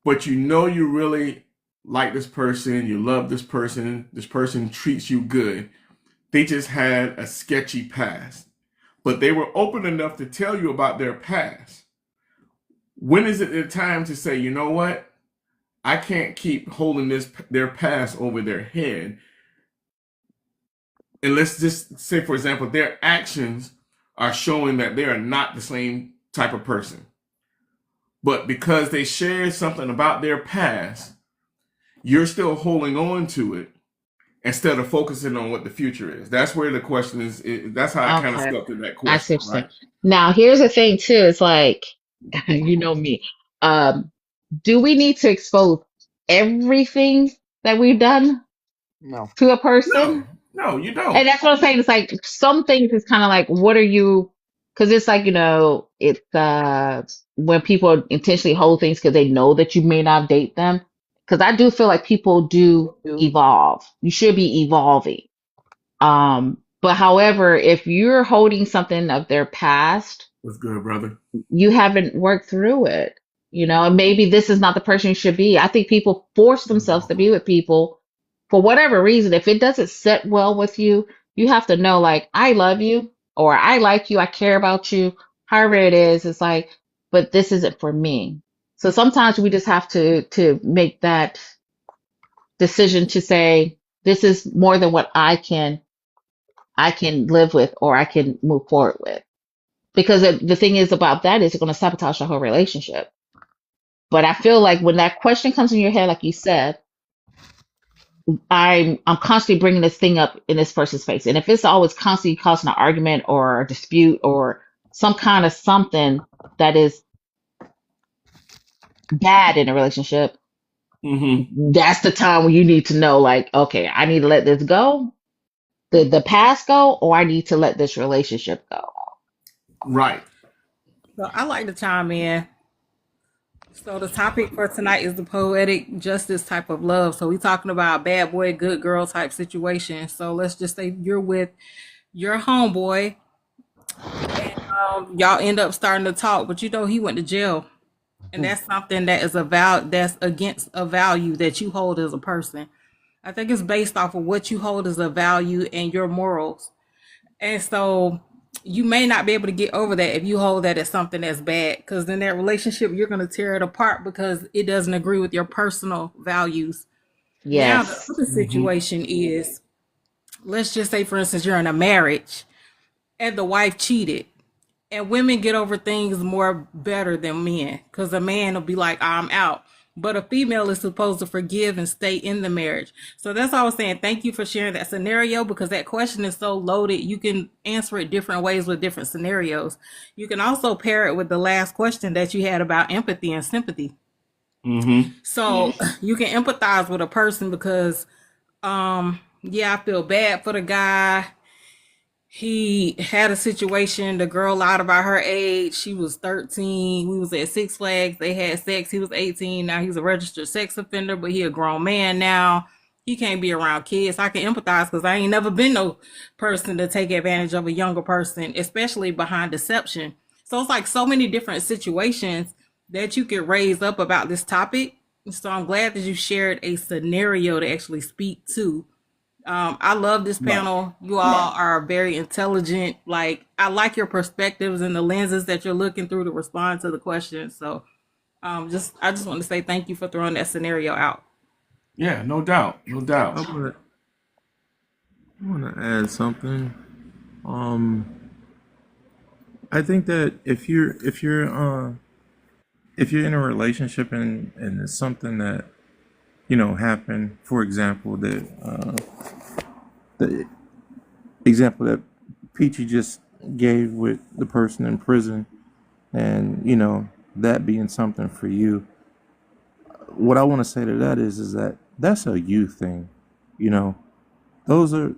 Speaker 1: But you know you really like this person, you love this person treats you good. They just had a sketchy past, but they were open enough to tell you about their past. When is it their time to say, you know what? I can't keep holding their past over their head. And let's just say, for example, their actions are showing that they are not the same type of person. But because they shared something about their past, you're still holding on to it instead of focusing on what the future is. That's where the question is. That's how I kind of
Speaker 4: Okay.
Speaker 1: stuck to that
Speaker 4: I see
Speaker 1: question,
Speaker 4: what you're saying.
Speaker 1: right?
Speaker 4: Now, here's the thing too. It's like, you know me. Um, do we need to expose everything that we've done
Speaker 5: No.
Speaker 4: to a
Speaker 1: No,
Speaker 4: person?
Speaker 1: no, you
Speaker 4: And
Speaker 1: don't.
Speaker 4: that's what I'm saying. It's like some things is kind of like, what are you? Because it's like, it's when people intentionally hold things because they know that you may not date them. Because I do feel like people do
Speaker 5: Do.
Speaker 4: evolve. You should be evolving. But however, if you're holding something of their past,
Speaker 1: What's good, brother?
Speaker 4: you haven't worked through it, and maybe this is not the person you should be. I think people force themselves to be with people for whatever reason. If it doesn't sit well with you, you have to know, like, I love you, or I like you, I care about you, however it is. It's like, but this isn't for me. So sometimes we just have to make that decision to say, this is more than what I can live with or I can move forward with. Because the thing is about that is it's going to sabotage the whole relationship. But I feel like when that question comes in your head, like you said, I'm constantly bringing this thing up in this person's face, and if it's always constantly causing an argument or a dispute or some kind of something that is bad in a relationship,
Speaker 1: Mm-hmm.
Speaker 4: that's the time when you need to know, like, okay, I need to let this go, the past go, or I need to let this relationship go.
Speaker 1: Right.
Speaker 6: So I like to chime in. So the topic for tonight is the poetic justice type of love. So we talking about bad boy, good girl type situation. So let's just say you're with your homeboy, y'all end up starting to talk, but he went to jail, and that's something that is that's against a value that you hold as a person. I think it's based off of what you hold as a value and your morals. And so you may not be able to get over that if you hold that as something that's bad, because in that relationship, you're going to tear it apart because it doesn't agree with your personal values. Now, the
Speaker 4: Yes.
Speaker 6: other
Speaker 1: Mm-hmm.
Speaker 6: situation is, let's just say, for instance, you're in a marriage and the wife cheated. And women get over things more better than men, because a man will be like, I'm out. But a female is supposed to forgive and stay in the marriage. So that's all I was saying. Thank you for sharing that scenario, because that question is so loaded. You can answer it different ways with different scenarios. You can also pair it with the last question that you had about empathy and sympathy.
Speaker 1: Mm-hmm.
Speaker 6: So you can empathize with a person because, yeah, I feel bad for the guy. He had a situation. The girl lied about her age. She was 13. We was at Six Flags. They had sex. He was 18. Now he's a registered sex offender, but he a grown man now. he can't be around kids. I can empathize because I ain't never been no person to take advantage of a younger person, especially behind deception. So it's like so many different situations that you could raise up about this topic. So I'm glad that you shared a scenario to actually speak to. I love this
Speaker 1: Right.
Speaker 6: panel. You all are very intelligent. Like, I like your perspectives and the lenses that you're looking through to respond to the questions. So I just want to say thank you for throwing that scenario out.
Speaker 1: Yeah, no doubt, no doubt.
Speaker 3: I wanna add something. Um, I think that if you're in a relationship and it's something that happened, for example, the example that Peachy just gave with the person in prison, and that being something for you. What I want to say to that is that that's a you thing. You know, those are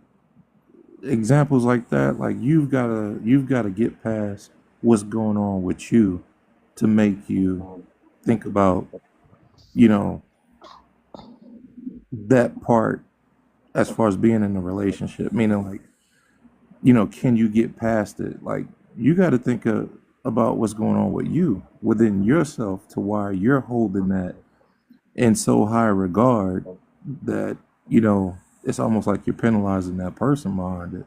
Speaker 3: examples like that. Like you've gotta get past what's going on with you to make you think about you know that part as far as being in a relationship. Meaning, like, can you get past it? Like, you got to think about what's going on with you within yourself to why you're holding that in so high regard that it's almost like you're penalizing that person behind it,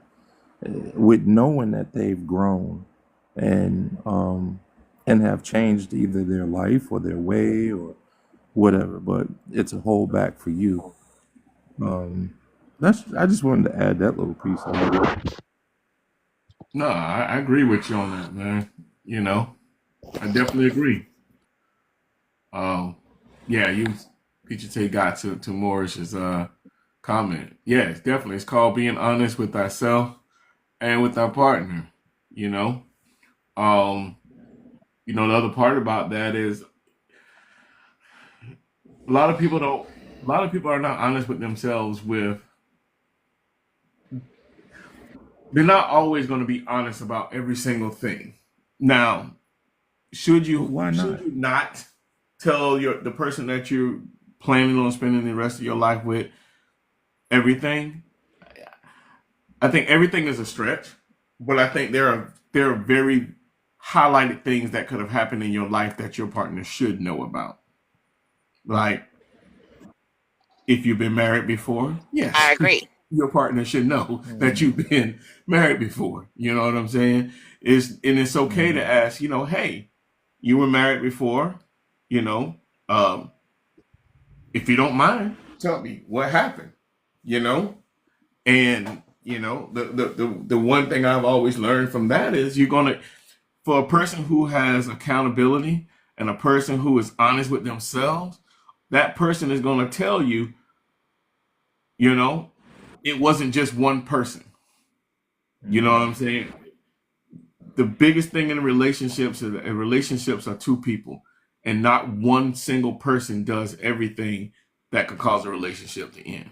Speaker 3: with knowing that they've grown and have changed either their life or their way or whatever, but it's a hold back for you. That's I just wanted to add that little piece of it.
Speaker 1: No, I agree with you on that, man. You know, I definitely agree. Um, yeah, you PGT got to Morris's comment. Yeah, it's called being honest with ourselves and with our partner. You know, um, the other part about that is a lot of people don't. A lot of people are not honest with themselves. They're not always going to be honest about every single thing. Now, should
Speaker 3: But
Speaker 1: you
Speaker 3: why
Speaker 1: should
Speaker 3: not?
Speaker 1: you not tell the person that you're planning on spending the rest of your life with everything? I think everything is a stretch, but I think there are very highlighted things that could have happened in your life that your partner should know about. Like, if you've been married before,
Speaker 5: I
Speaker 1: yes,
Speaker 5: agree.
Speaker 1: your partner should know that
Speaker 3: Mm-hmm.
Speaker 1: you've been married before. You know what I'm saying? It's okay to ask, hey, you were married before, you know, um, if you don't mind, tell me what happened, you know? And the one thing I've always learned from that is for a person who has accountability and a person who is honest with themselves, that person is gonna tell you, you know, it wasn't just one person. You know what
Speaker 3: Mm-hmm.
Speaker 1: I'm saying? The biggest thing in relationships is that relationships are two people, and not one single person does everything that could cause a relationship to end.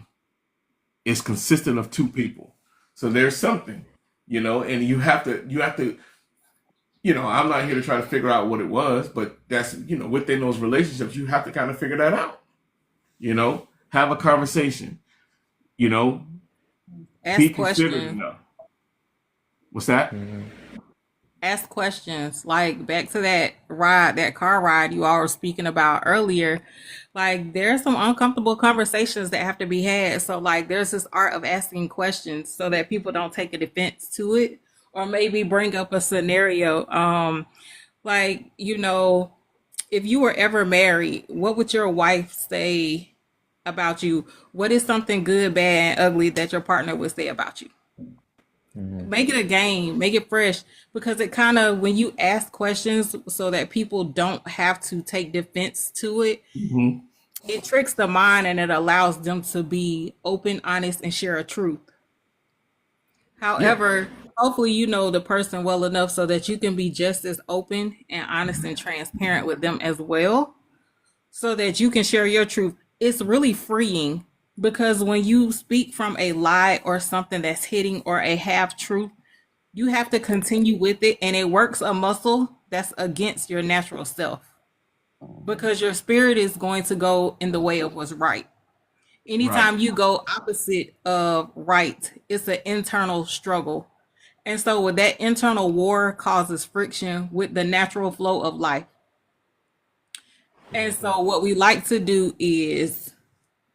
Speaker 1: It's consistent of two people. So there's something, and you have to, I'm not here to try to figure out what it was, but that's, within those relationships, you have to kind of figure that out, have a conversation, you know, be
Speaker 6: Ask
Speaker 1: considerate
Speaker 6: questions.
Speaker 1: enough. What's that?
Speaker 3: Mm-hmm.
Speaker 6: Ask questions. Like, back to that car ride you all were speaking about earlier. Like, there's some uncomfortable conversations that have to be had. So like, there's this art of asking questions so that people don't take a defense to it, or maybe bring up a scenario. Like, if you were ever married, what would your wife say about you? What is something good, bad, and ugly that your partner would say about you?
Speaker 3: Mm-hmm.
Speaker 6: Make it a game, make it fresh, because it kind of, when you ask questions so that people don't have to take defense to it,
Speaker 1: Hmm.
Speaker 6: it tricks the mind and it allows them to be open, honest, and share a truth.
Speaker 1: Yeah.
Speaker 6: However, hopefully you know the person well enough so that you can be just as open and honest and transparent with them as well, so that you can share your truth. It's really freeing, because when you speak from a lie or something that's hitting or a half truth, you have to continue with it, and it works a muscle that's against your natural self, because your spirit is going to go in the way of what's right.
Speaker 1: Right.
Speaker 6: Anytime you go opposite of right, it's an internal struggle. And so with that internal war causes friction with the natural flow of life. And
Speaker 3: Mhm.
Speaker 6: so what we like to do is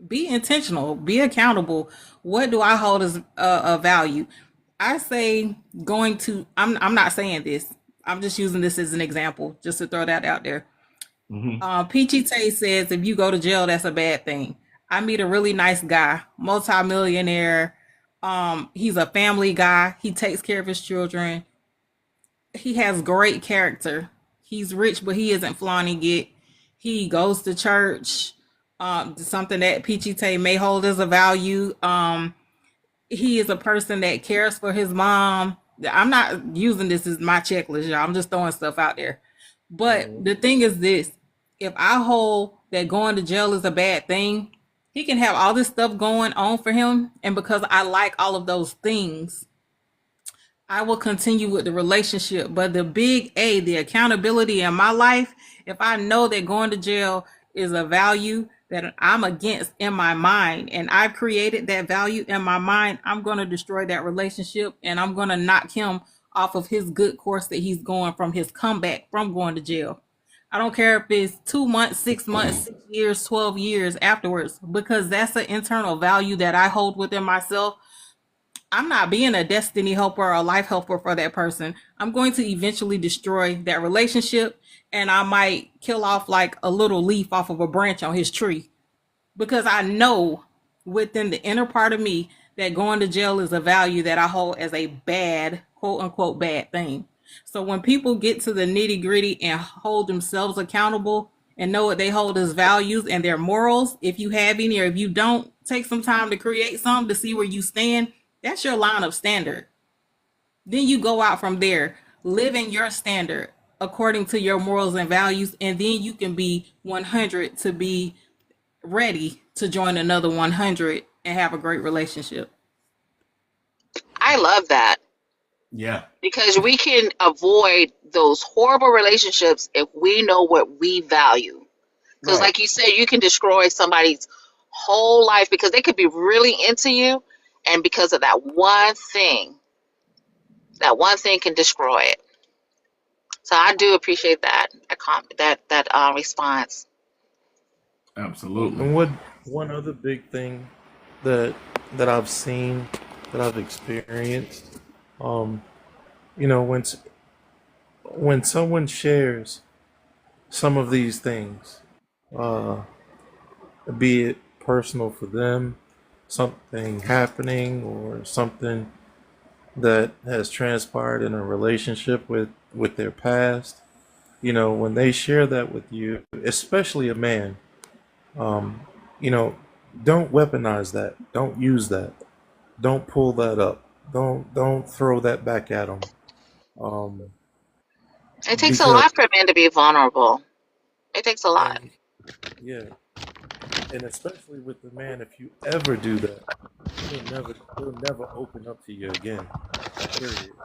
Speaker 6: be intentional, be accountable. What do I hold as a value? I say going to I'm not saying this. I'm just using this as an example, just to throw that out there.
Speaker 1: Hmm.
Speaker 6: Peachy Tay says if you go to jail, that's a bad thing. I meet a really nice guy, multimillionaire. He's a family guy. He takes care of his children. He has great character. He's rich, but he isn't flaunting it. He goes to church. Something that Peachy Tay may hold as a value. He is a person that cares for his mom. I'm not using this as my checklist, y'all. I'm just throwing stuff out there. But
Speaker 3: Mhm.
Speaker 6: the thing is this, if I hold that going to jail is a bad thing, he can have all this stuff going on for him. And because I like all of those things, I will continue with the relationship. But the big A, the accountability in my life, if I know that going to jail is a value that I'm against in my mind, and I've created that value in my mind, I'm going to destroy that relationship and I'm going to knock him off of his good course that he's going from his comeback from going to jail. I don't care if it's 2 months, 6 months, 6 years, 12 years afterwards, because that's an internal value that I hold within myself. I'm not being a destiny helper or a life helper for that person. I'm going to eventually destroy that relationship, and I might kill off like a little leaf off of a branch on his tree because I know within the inner part of me that going to jail is a value that I hold as a bad, quote unquote, bad thing. So when people get to the nitty gritty and hold themselves accountable and know what they hold as values and their morals, if you have any or if you don't, take some time to create some to see where you stand. That's your line of standard. Then you go out from there, living your standard according to your morals and values, and then you can be 100 to be ready to join another 100 and have a great relationship.
Speaker 2: I love that
Speaker 1: Yeah.
Speaker 2: because we can avoid those horrible relationships if we know what we value. Because,
Speaker 1: Right.
Speaker 2: like you said, you can destroy somebody's whole life because they could be really into you, and because of that one thing can destroy it. So I do appreciate that response.
Speaker 1: Absolutely.
Speaker 3: And what one other big thing that I've seen, that I've experienced, um, when someone shares some of these things, uh, be it personal for them, something happening, or something that has transpired in a relationship with their past, when they share that with you, especially a man, um, you know, don't weaponize that. Don't use that. Don't pull that up. Don't throw that back at them. Um,
Speaker 2: It takes a
Speaker 3: because
Speaker 2: lot for men to be vulnerable. It takes a lot.
Speaker 3: and yeah, and especially with the man, if you ever do that, he'll never open up to you again. Period.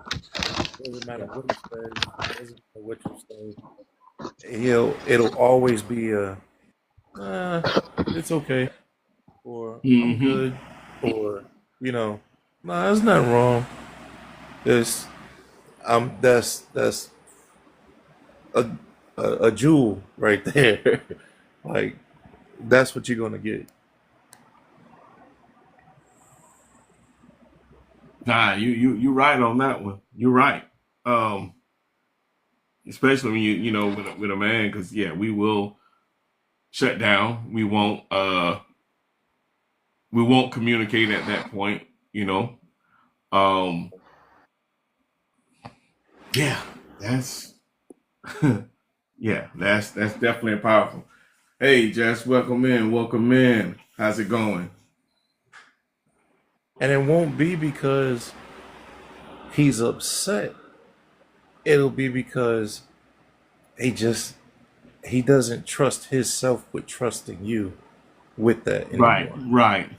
Speaker 3: Doesn't matter what he says. Doesn't matter what you say. It'll always be a it's okay, or I'm
Speaker 1: Hmm.
Speaker 3: good, or nah, there's nothing wrong. It's that's a, a jewel right there. Like, that's what you're gonna get.
Speaker 1: Nah, you right on that one. You're right. Um, Especially when you with a man, because yeah, we will shut down. We won't communicate at that point. You know. Um, yeah, that's yeah, that's definitely powerful. Hey, Jess, welcome in. Welcome in. How's it going?
Speaker 3: And it won't be because he's upset. It'll be because he just he doesn't trust himself with trusting you with that
Speaker 1: Right,
Speaker 3: anymore.
Speaker 1: right.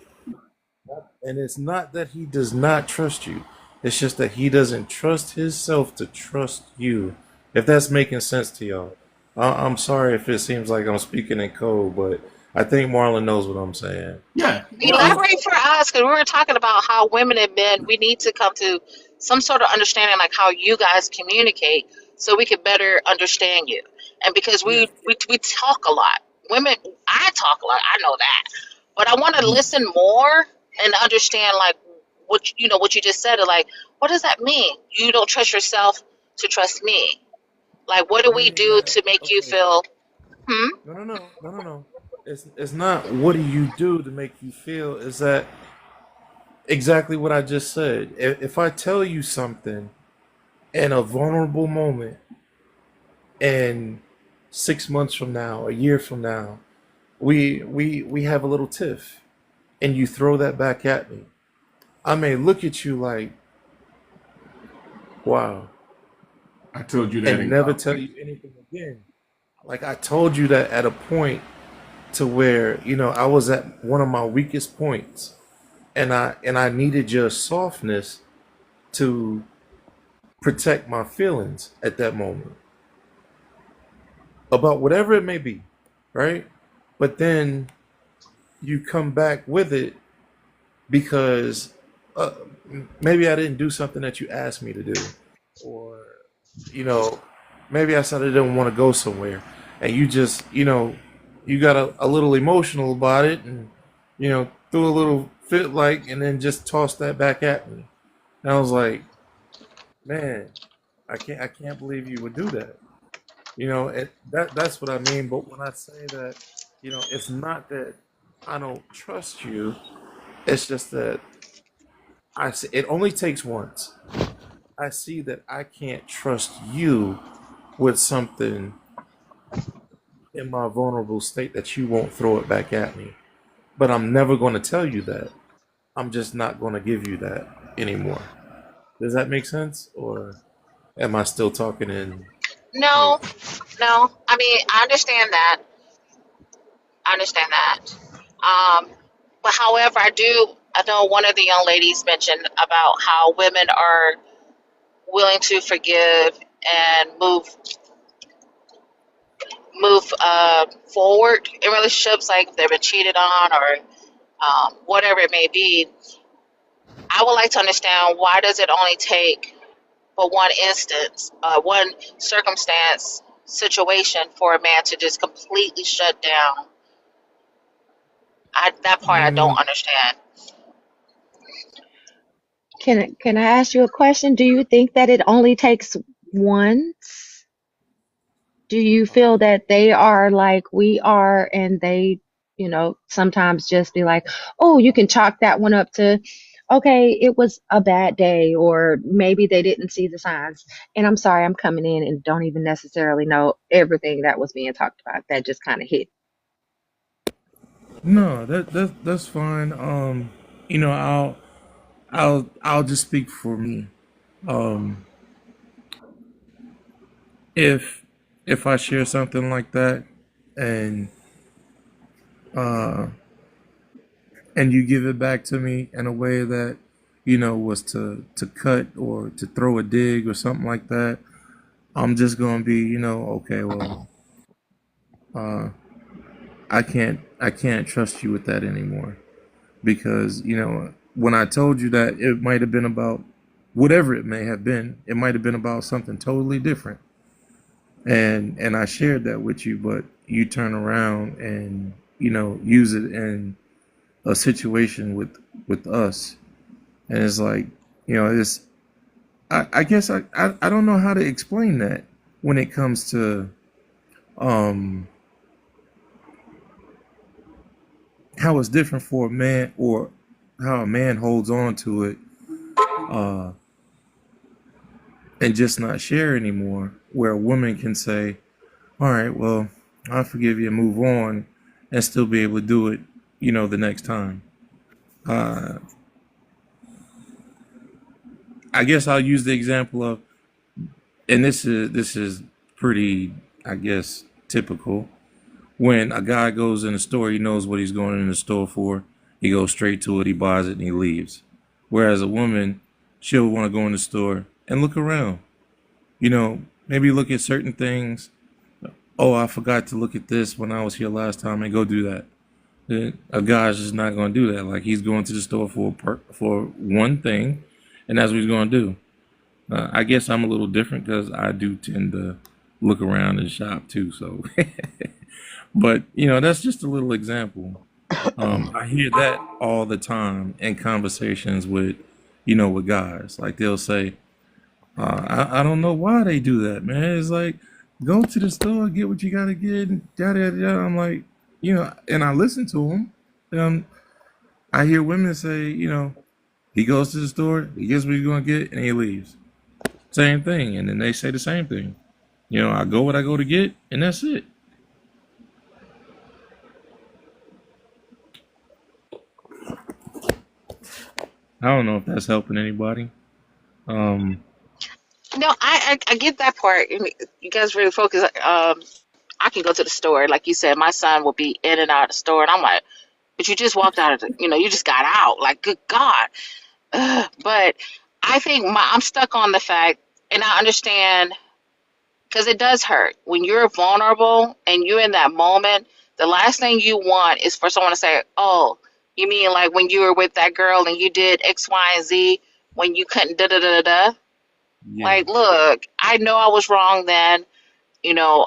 Speaker 3: And it's not that he does not trust you. It's just that he doesn't trust himself to trust you. If that's making sense to y'all. I'm sorry if it seems like I'm speaking in code, but I think Marlon knows what I'm saying.
Speaker 1: Yeah, yeah.
Speaker 7: Elaborate for us, because we were talking about how women and men, we need to come to some sort of understanding, like how you guys communicate, so we can better understand you. And because
Speaker 3: Yeah.
Speaker 7: we talk a lot, women, I talk a lot, I know that, but I want to listen more and understand, like what you just said, like what does that mean? You don't trust yourself to trust me. Like, what do we
Speaker 3: Meaning
Speaker 7: do
Speaker 3: that,
Speaker 7: to make you
Speaker 3: okay,
Speaker 7: feel? Hmm.
Speaker 3: no. It's not what do you do to make you feel. Is that exactly what I just said? If I tell you something in a vulnerable moment, and 6 months from now, a year from now, we have a little tiff, and you throw that back at me, I may look at you like, wow,
Speaker 1: I told you that
Speaker 3: and
Speaker 1: in
Speaker 3: never tell
Speaker 1: college.
Speaker 3: you anything again. Like I told you that at a point to where I was at one of my weakest points, and I needed your softness to protect my feelings at that moment about whatever it may be, right? But then you come back with it because uh, maybe I didn't do something that you asked me to do, or you know, maybe I said I didn't want to go somewhere, and you just you got a little emotional about it, and threw a little fit like, and then just tossed that back at me, and I was like, man, I can't believe you would do that. That's what I mean. But when I say that, it's not that I don't trust you. It's just that I see, it only takes once. I see that I can't trust you with something in my vulnerable state that you won't throw it back at me. But I'm never going to tell you that. I'm just not going to give you that anymore. Does that make sense? Or am I still talking in
Speaker 7: No,
Speaker 3: crazy?
Speaker 7: no. I mean, I understand that. I understand that. But however, I know one of the young ladies mentioned about how women are willing to forgive and move forward in relationships, like if they've been cheated on or whatever it may be. I would like to understand, why does it only take for one instance, one circumstance, situation for a man to just completely shut down? That part I don't
Speaker 3: Mm,
Speaker 7: understand.
Speaker 4: Can I ask you a question? Do you think that it only takes once? Do you feel that they are like we are and they, sometimes just be like, oh, you can chalk that one up to, okay, it was a bad day, or maybe they didn't see the signs. And I'm sorry, I'm coming in and don't even necessarily know everything that was being talked about. That just kind of hit.
Speaker 3: no, that's fine. I'll just speak for me. Um, if I share something like that, and uh, and you give it back to me in a way that was to cut or to throw a dig or something like that, I'm just gonna be okay, well, uh, I can't trust you with that anymore, because when I told you that, it might have been about whatever it may have been. It might have been about something totally different, and I shared that with you, but you turn around and use it in a situation with us, and it's like it's I guess I don't know how to explain that when it comes to um how it's different for a man, or how a man holds on to it uh and just not share anymore, where a woman can say, all right, well, I forgive you and move on, and still be able to do it the next time. uh I guess I'll use the example of, and this is pretty, I guess, typical. When a guy goes in the store, he knows what he's going in the store for. He goes straight to it, he buys it, and he leaves. Whereas a woman, she'll want to go in the store and look around. Maybe look at certain things. Oh, I forgot to look at this when I was here last time, and go do that. A guy's just not going to do that. Like he's going to the store for one thing, and that's what he's going to do. I guess I'm a little different because I do tend to look around and shop too. So, but that's just a little example. I hear that all the time in conversations with guys. Like they'll say, I don't know why they do that, man. It's like, go to the store, get what you got to get, and yada, yada, yada. I'm like, and I listen to them. Um, I hear women say, he goes to the store, he gets what he's going to get, and he leaves. Same thing. And then they say the same thing. I go what I go to get, and that's it. I don't know if that's helping anybody. Um,
Speaker 7: No, I get that part. You guys really focus. I can go to the store, like you said. My son will be in and out of the store, and I'm like, "But you just walked out of you just got out. Like, good God!" Ugh. But I think I'm stuck on the fact, and I understand because it does hurt when you're vulnerable and you're in that moment. The last thing you want is for someone to say, "Oh, you mean like when you were with that girl and you did X, Y, and Z when you couldn't da da da da da."
Speaker 3: yeah.
Speaker 7: Like, look, I know I was wrong then.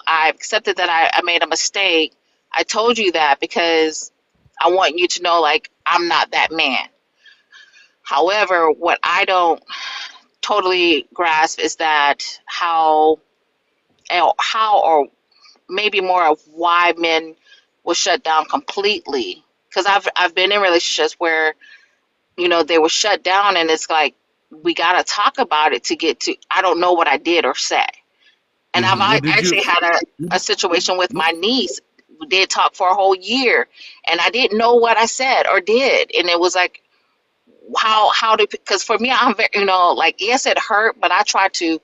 Speaker 7: I accepted that I made a mistake. I told you that because I want you to know, like, I'm not that man. However, what I don't totally grasp is that how or maybe more of why men will shut down completely. Because I've been in relationships where they were shut down, and it's like we gotta talk about it to get to. I don't know what I did or said. And
Speaker 3: Well, did you?
Speaker 7: actually had a situation with my niece. We did talk for a whole year, and I didn't know what I said or did. And it was like, how to, because for me, I'm very, like, yes, it hurt, but I try to,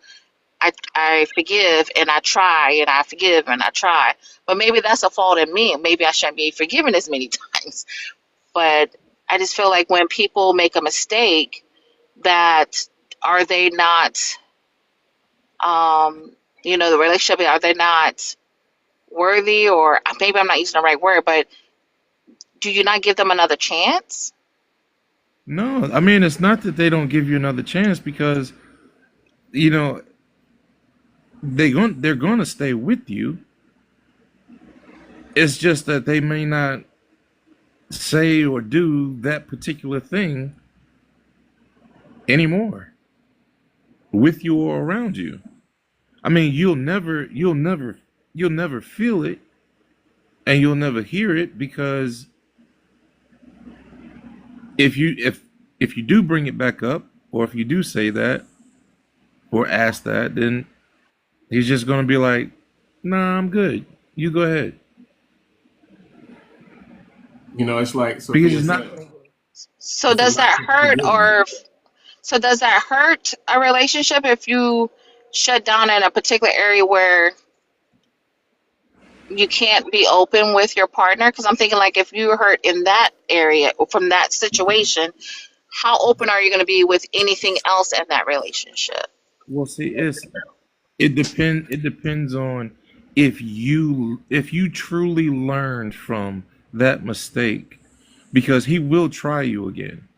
Speaker 7: I forgive and I try and I forgive and I try. But maybe that's a fault in me. Maybe I shouldn't be forgiven as many times. But I just feel like when people make a mistake, that are they not, the relationship, are they not worthy, or maybe I'm not using the right word, but do you not give them another chance?
Speaker 3: No, I mean it's not that they don't give you another chance because you know they're going to stay with you. It's just that they may not say or do that particular thing anymore with you or around you. I mean, you'll never feel it and you'll never hear it because if you do bring it back up or if you do say that or ask that, then he's just going to be like, "Nah, I'm good. You go ahead."
Speaker 1: It's like
Speaker 3: Because
Speaker 1: Sophia
Speaker 3: it's not.
Speaker 1: said,
Speaker 7: So
Speaker 1: it's a
Speaker 7: does
Speaker 1: lack
Speaker 7: that
Speaker 1: of
Speaker 7: hurt,
Speaker 1: forgiveness.
Speaker 7: or so does that hurt a relationship if you shut down in a particular area where you can't be open with your partner? Because I'm thinking, like, if you hurt in that area or from that situation, how open are you going to be with anything else in that relationship?
Speaker 3: Well, see, it depends on if you truly learned from that mistake because he will try you again.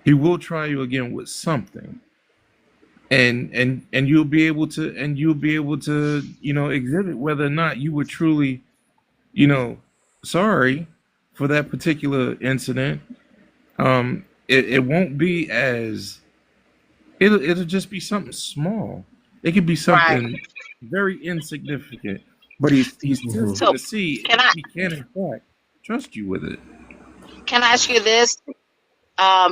Speaker 3: He will try you again with something. And you'll be able to exhibit whether or not you were truly you know sorry for that particular incident. It won't be as it'll just be something small. It could be
Speaker 7: Right.
Speaker 3: something very insignificant, but he's
Speaker 1: Hmm.
Speaker 3: testing
Speaker 7: So
Speaker 3: to see
Speaker 7: can
Speaker 3: if
Speaker 7: I
Speaker 3: he can in fact trust you with it.
Speaker 7: can I ask you this?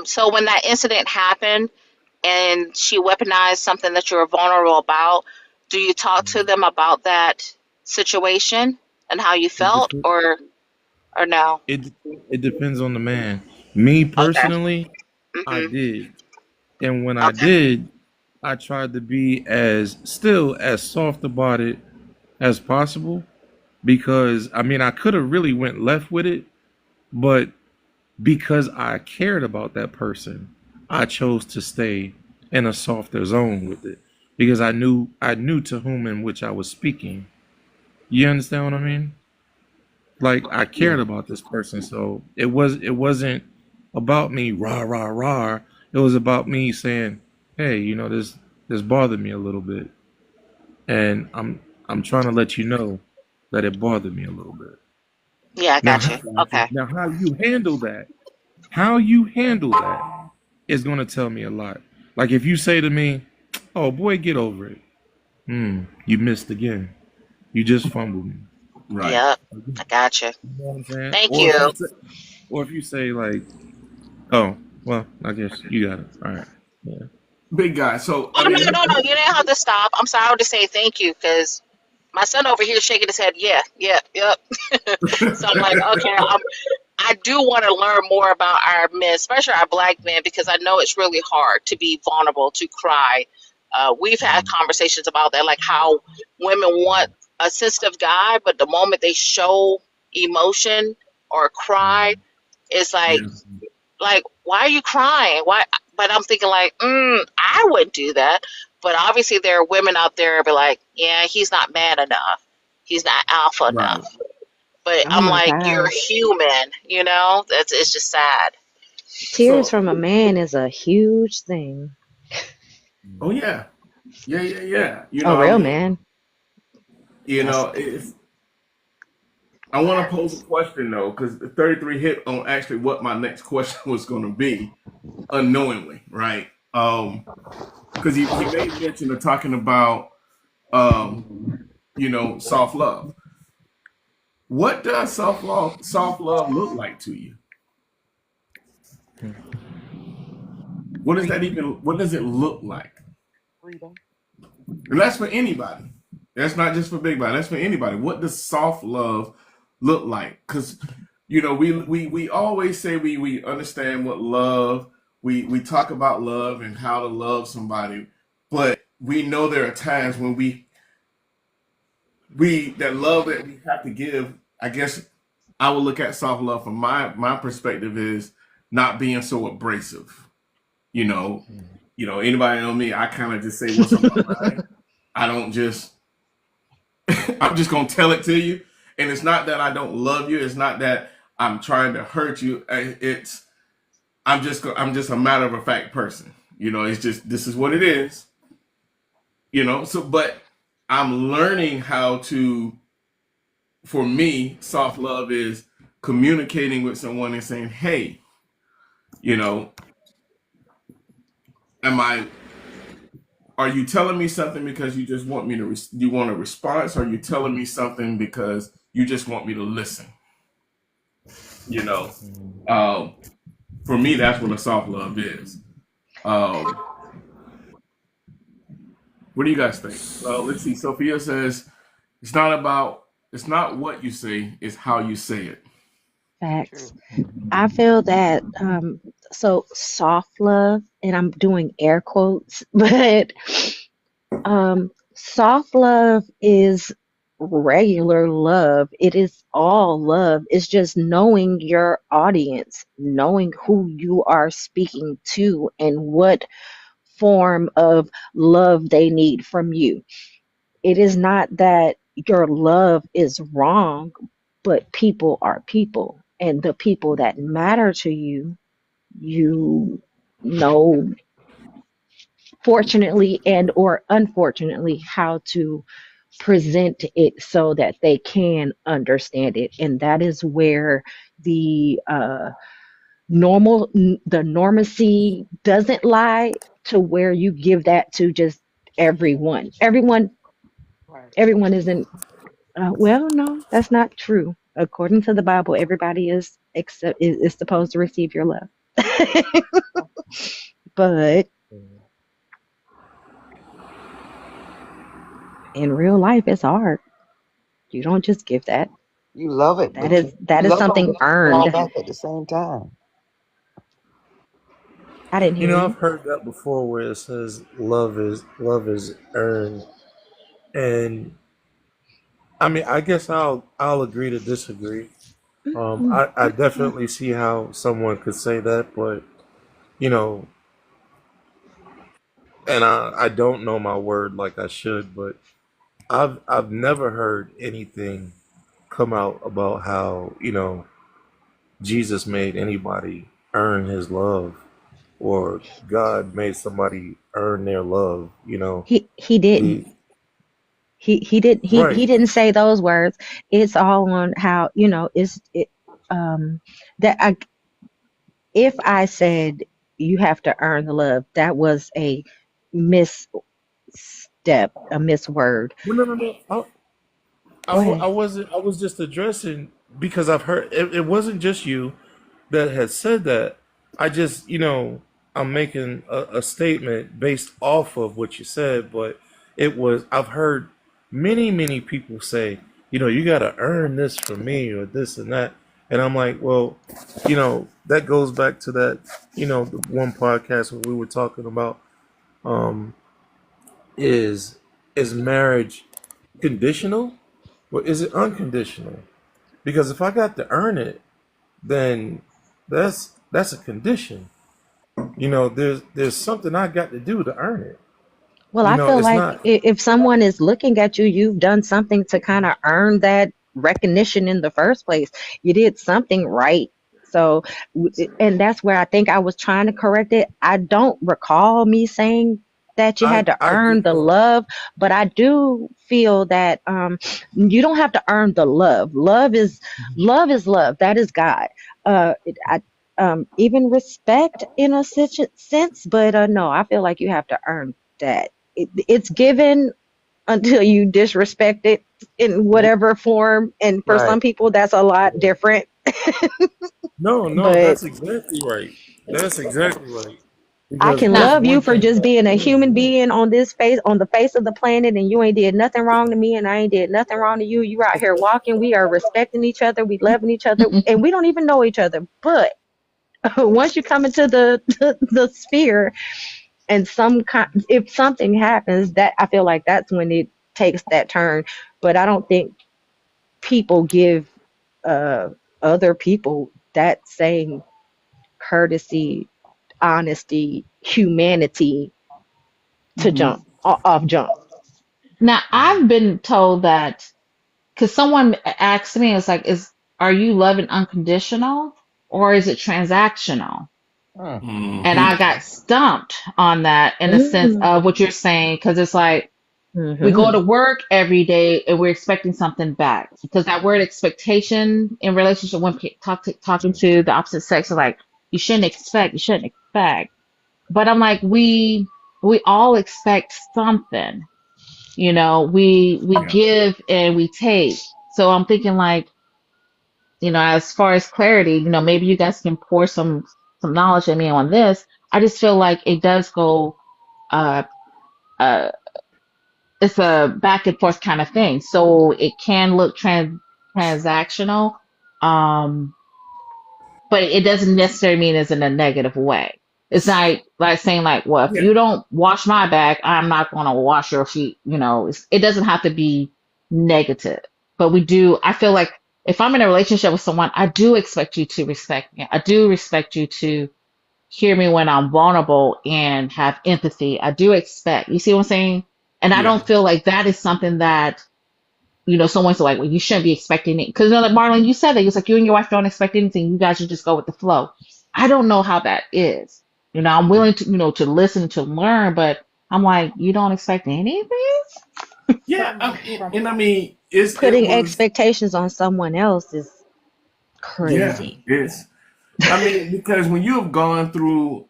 Speaker 7: So when that incident happened and she weaponized something that you were vulnerable about, do you talk to them about that situation and how you
Speaker 3: It
Speaker 7: felt,
Speaker 3: dep-
Speaker 7: or no?
Speaker 3: it it depends on the man. Me
Speaker 7: Okay.
Speaker 3: personally, I
Speaker 7: Mhm.
Speaker 3: did, and when I
Speaker 7: Okay.
Speaker 3: did, I tried to be as soft about it as possible because I mean I could have really went left with it, but because I cared about that person, I chose to stay in a softer zone with it because I knew to whom in which I was speaking. You understand what I mean? like I
Speaker 1: Yeah.
Speaker 3: cared about this person. So it wasn't about me rah rah rah. It was about me saying, hey, this bothered me a little bit, and I'm trying to let you know that it bothered me a little bit.
Speaker 7: Yeah, I
Speaker 3: Now,
Speaker 7: got you. Okay.
Speaker 3: how how you handle that is going to tell me a lot. Like if you say to me, "Oh boy, get over it," you missed again. You just fumbled me.
Speaker 1: Right.
Speaker 7: Yep, I got you.
Speaker 3: You know what I'm saying?
Speaker 7: Thank you.
Speaker 3: Or if you say like, "Oh, well, I guess you got it." All right. Yeah.
Speaker 1: Big guy. So
Speaker 7: Oh
Speaker 1: I mean,
Speaker 7: no, no, no! You didn't have to stop. I'm sorry to say thank you because my son over here shaking his head. Yeah, yeah, yep. So I'm like, okay, I do want to learn more about our men, especially our black men, because I know it's really hard to be vulnerable, to cry. We've had conversations about that, like how women want a sensitive guy, but the moment they show emotion or cry, it's
Speaker 1: yeah.
Speaker 7: like why are you crying? Why? But I'm thinking like, I wouldn't do that. But obviously, there are women out there be like, yeah, he's not man enough, he's not alpha
Speaker 1: Right.
Speaker 7: enough. But
Speaker 8: Oh
Speaker 7: I'm
Speaker 8: my
Speaker 7: like, you're
Speaker 8: gosh.
Speaker 7: human, you know? That's it's just sad.
Speaker 8: Tears
Speaker 1: So
Speaker 8: from a man is a huge thing.
Speaker 1: oh yeah. Yeah, yeah, yeah.
Speaker 8: A real man. That's
Speaker 1: If I want to pose a question though, because the 33 hit on actually what my next question was going to be, unknowingly, right? Because he made mention of talking about um, soft love. What does soft love look like to you? What does that even? What does it look like?
Speaker 5: Freedom.
Speaker 1: And that's for anybody. That's not just for big body. That's for anybody. What does soft love look like? Because we always say we understand what love. We talk about love and how to love somebody, but we know there are times when we that love that we have to give. I guess I will look at soft love from my perspective is not being so abrasive. You know, anybody know me? I kind of just say what's on my mind. I don't just I'm just gonna tell it to you. And it's not that I don't love you. It's not that I'm trying to hurt you. It's I'm just a matter of a fact person. It's just this is what it is. So but I'm learning how to. For me, soft love is communicating with someone and saying, "Hey, you know, am I? Are you telling me something because you just want me to? You want a response? Or are you telling me something because you just want me to listen?" You know, um, for me, that's what a soft love is. Um, what do you guys think? Well, let's see. Sophia says it's not what you say, it's how you say it.
Speaker 5: True.
Speaker 8: facts. I feel that so soft love, and I'm doing air quotes, but soft love is regular love. It is all love. It's just knowing your audience, knowing who you are speaking to, and what form of love they need from you. It is not that your love is wrong, but people are people. And the people that matter to you, you know, fortunately and or unfortunately, how to present it so that they can understand it. And that is where the the normacy doesn't lie, to where you give that to just everyone.
Speaker 5: Right.
Speaker 8: Everyone isn't. Well, no, that's not true. According to the Bible, everybody is supposed to receive your love. But in real life, it's hard. You don't just give that.
Speaker 5: You love it,
Speaker 8: That
Speaker 5: but
Speaker 8: is
Speaker 5: you
Speaker 8: that is
Speaker 5: love them,
Speaker 8: something
Speaker 5: but you all
Speaker 8: earned.
Speaker 5: back at the same time.
Speaker 8: I didn't hear
Speaker 3: I've
Speaker 8: you.
Speaker 3: heard that before where it says love is earned. And I mean, I guess I'll agree to disagree.
Speaker 8: Mm,
Speaker 3: I definitely see how someone could say that, but you know, and I don't know my word like I should, but I've never heard anything come out about how, Jesus made anybody earn his love, or God made somebody earn their love.
Speaker 8: He didn't.
Speaker 3: The
Speaker 8: He didn't he
Speaker 3: right.
Speaker 8: didn't say those words. It's all on how, that I if I said you have to earn the love, that was a misstep, a misword.
Speaker 3: Well, no, no, no.
Speaker 8: Go ahead.
Speaker 3: I wasn't. I was just addressing because I've heard it wasn't just you that had said that. I just, I'm making a statement based off of what you said, but I've heard many, many people say, you got to earn this from me or this and that. And I'm like, well, that goes back to that, the one podcast where we were talking about, um, is, is marriage conditional or is it unconditional? Because if I got to earn it, then that's a condition. There's something I got to do to earn it.
Speaker 8: Well, I feel
Speaker 3: It's
Speaker 8: like
Speaker 3: not.
Speaker 8: if someone is looking at you, you've done something to kind of earn that recognition in the first place. You did something right. So, and that's where I think I was trying to correct it. I don't recall me saying that you had to
Speaker 3: I agree.
Speaker 8: earn the love, but I do feel that you don't have to earn the love. Love is love. That is God. I even respect in a sense, but no, I feel like you have to earn that. It's given until you disrespect it in whatever form, and for some
Speaker 3: Right.
Speaker 8: people that's a lot different.
Speaker 3: No, no,
Speaker 8: But
Speaker 3: that's exactly right. That's exactly right.
Speaker 8: I
Speaker 3: Because
Speaker 8: can
Speaker 3: there's
Speaker 4: Now,
Speaker 8: love you
Speaker 3: one
Speaker 8: for
Speaker 3: thing
Speaker 8: just
Speaker 3: about
Speaker 8: being a human
Speaker 3: marriage.
Speaker 8: being on the face of the planet, and you ain't did nothing wrong to me, and I ain't did nothing wrong to you. You out here walking, we are respecting each other, we loving each other, and we don't even know each other. But once you come into the sphere, and if something happens, that I feel like that's when it takes that turn. But I don't think people give uh other people that same courtesy, honesty, humanity to
Speaker 1: Mhm.
Speaker 8: jump off jump.
Speaker 4: now I've been told that because someone asked me, it's like, are you loving unconditional or is it transactional?
Speaker 3: Hmm.
Speaker 4: And
Speaker 1: Mhm.
Speaker 4: I got stumped on that in the sense
Speaker 8: Mm-hmm.
Speaker 4: of what you're saying, because it's like we go
Speaker 8: Mm-hmm.
Speaker 4: to work every day and we're expecting something back. Because that word expectation in relationship, when talking to the opposite sex, is like you shouldn't expect. But I'm like, we all expect something. We
Speaker 1: Yeah.
Speaker 4: give and we take. So I'm thinking like, as far as clarity, maybe you guys can pour some knowledge in me on this. I just feel like it does go uh uh it's a back and forth kind of thing. So it can look transactional, um, but it doesn't necessarily mean it's in a negative way. It's like saying like, well, if
Speaker 1: Yeah.
Speaker 4: you don't wash my back, I'm not going to wash your feet. It doesn't have to be negative, but we do. I feel like if I'm in a relationship with someone, I do expect you to respect me. I do respect you to hear me when I'm vulnerable and have empathy. I do expect. You see what I'm saying? And I
Speaker 1: Yeah.
Speaker 4: don't feel like that is something that someone's like, well, you shouldn't be expecting it. Because, like Marlon, you said that. It's like you and your wife don't expect anything. You guys should just go with the flow. I don't know how that is. I'm willing to, to listen, to learn, but I'm like, you don't expect anything?
Speaker 1: Yeah. And I mean, it
Speaker 8: Putting
Speaker 1: was.
Speaker 8: expectations on someone else is
Speaker 1: Yeah.
Speaker 8: crazy.
Speaker 1: It's. I mean, because when you have gone through,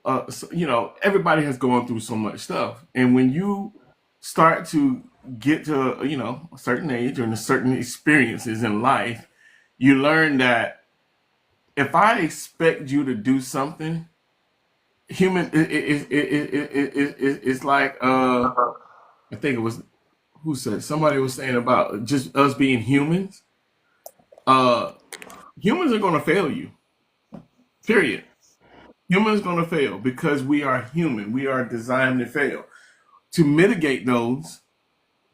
Speaker 1: everybody has gone through so much stuff, and when you start to get to, a certain age or in a certain experiences in life, you learn that if I expect you to do something, it's like I think it was who said somebody was saying about just us being humans. Uh, Humans are gonna fail you. Period. Humans gonna fail because we are human. We are designed to fail. To mitigate those,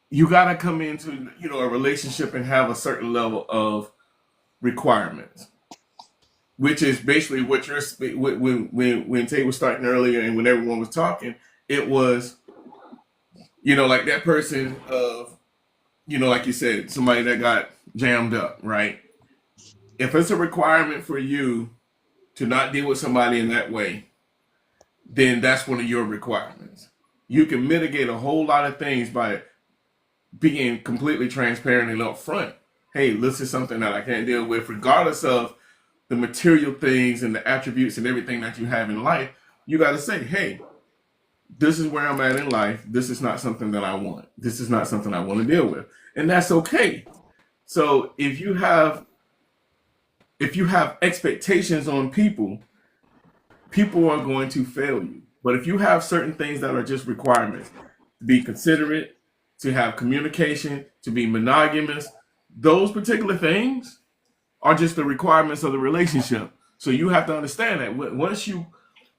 Speaker 1: you gotta come into a relationship and have a certain level of requirements, which is basically what you're when Tay was starting earlier and when everyone was talking. It was like that person of like you said, somebody that got jammed up, right? If it's a requirement for you to not deal with somebody in that way, then that's one of your requirements. You can mitigate a whole lot of things by being completely transparent and upfront. Hey, this is something that I can't deal with, regardless of the material things and the attributes and everything that you have in life. You got to say, hey, this is where I'm at in life. This is not something that I want. This is not something I want to deal with. And that's okay. So if you have expectations on people, people are going to fail you. But if you have certain things that are just requirements, to be considerate, to have communication, to be monogamous, those particular things are just the requirements of the relationship. So you have to understand that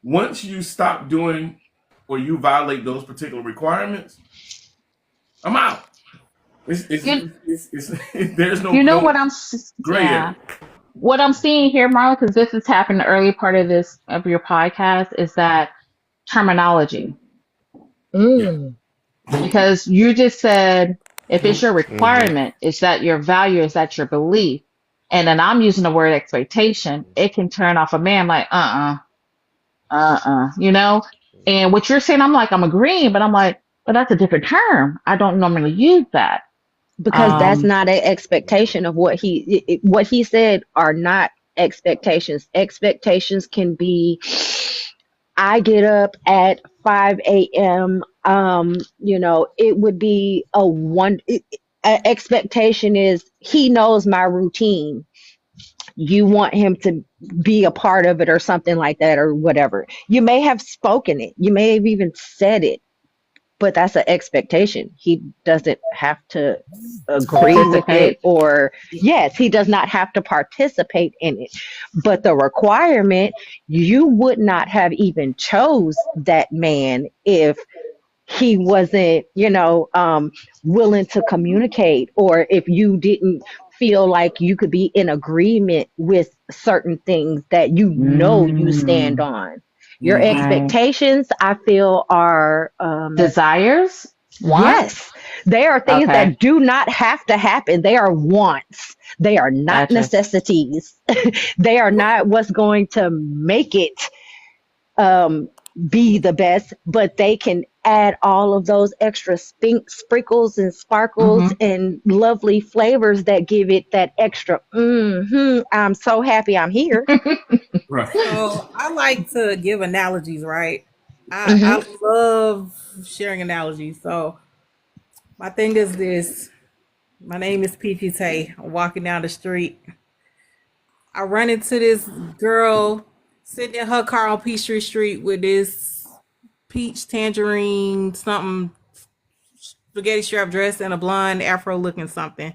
Speaker 1: once you stop doing or you violate those particular requirements, I'm out.
Speaker 4: You,
Speaker 1: There's
Speaker 4: you know
Speaker 1: no
Speaker 4: what
Speaker 1: gray
Speaker 4: yeah.
Speaker 1: area.
Speaker 4: What I'm seeing here, Marlon, because this has happened in the early part of your podcast, is that terminology.
Speaker 1: Yeah.
Speaker 8: Mm.
Speaker 4: Because you just said if it's your
Speaker 3: Mm-hmm.
Speaker 4: requirement, is that your value, is that your belief? And then I'm using the word expectation, it can turn off a man like, you know? And what you're saying, I'm like, I'm agreeing, but I'm like, but that's a different term. I don't normally use that.
Speaker 8: Because that's
Speaker 4: Um,
Speaker 8: not an expectation of what he said are not expectations. Expectations can be, I get up at 5 a.m. It would be a expectation is he knows my routine. You want him to be a part of it or something like that or whatever. You may have spoken it. You may have even said it, but that's an expectation. He doesn't have to agree with it,
Speaker 4: participate.
Speaker 8: or yes, he does not have to participate in it. But the requirement, you would not have even chose that man if he wasn't, willing to communicate, or if you didn't feel like you could be in agreement with certain things that you stand
Speaker 4: Mm,
Speaker 8: on. Your
Speaker 1: Mm-hmm.
Speaker 4: right.
Speaker 8: expectations, I feel, are
Speaker 4: Desires?
Speaker 8: yes,
Speaker 4: Wants?
Speaker 8: they are things
Speaker 4: Okay.
Speaker 8: that do not have to happen. They are wants. They are not
Speaker 4: Gotcha.
Speaker 8: necessities. They are not what's going to make it um, be the best, but they can add all of those extra sprinkles and sparkles
Speaker 4: Hmm.
Speaker 8: and lovely flavors that give it that extra. I'm so happy I'm here.
Speaker 1: Right.
Speaker 6: So I like to give analogies, right? I
Speaker 8: Hmm.
Speaker 6: love sharing analogies. So my thing is this. My name is Peachy Tay. I'm walking down the street. I run into this girl sitting in her car on Peachtree Street with this peach tangerine something spaghetti strap dress and a blonde afro looking something.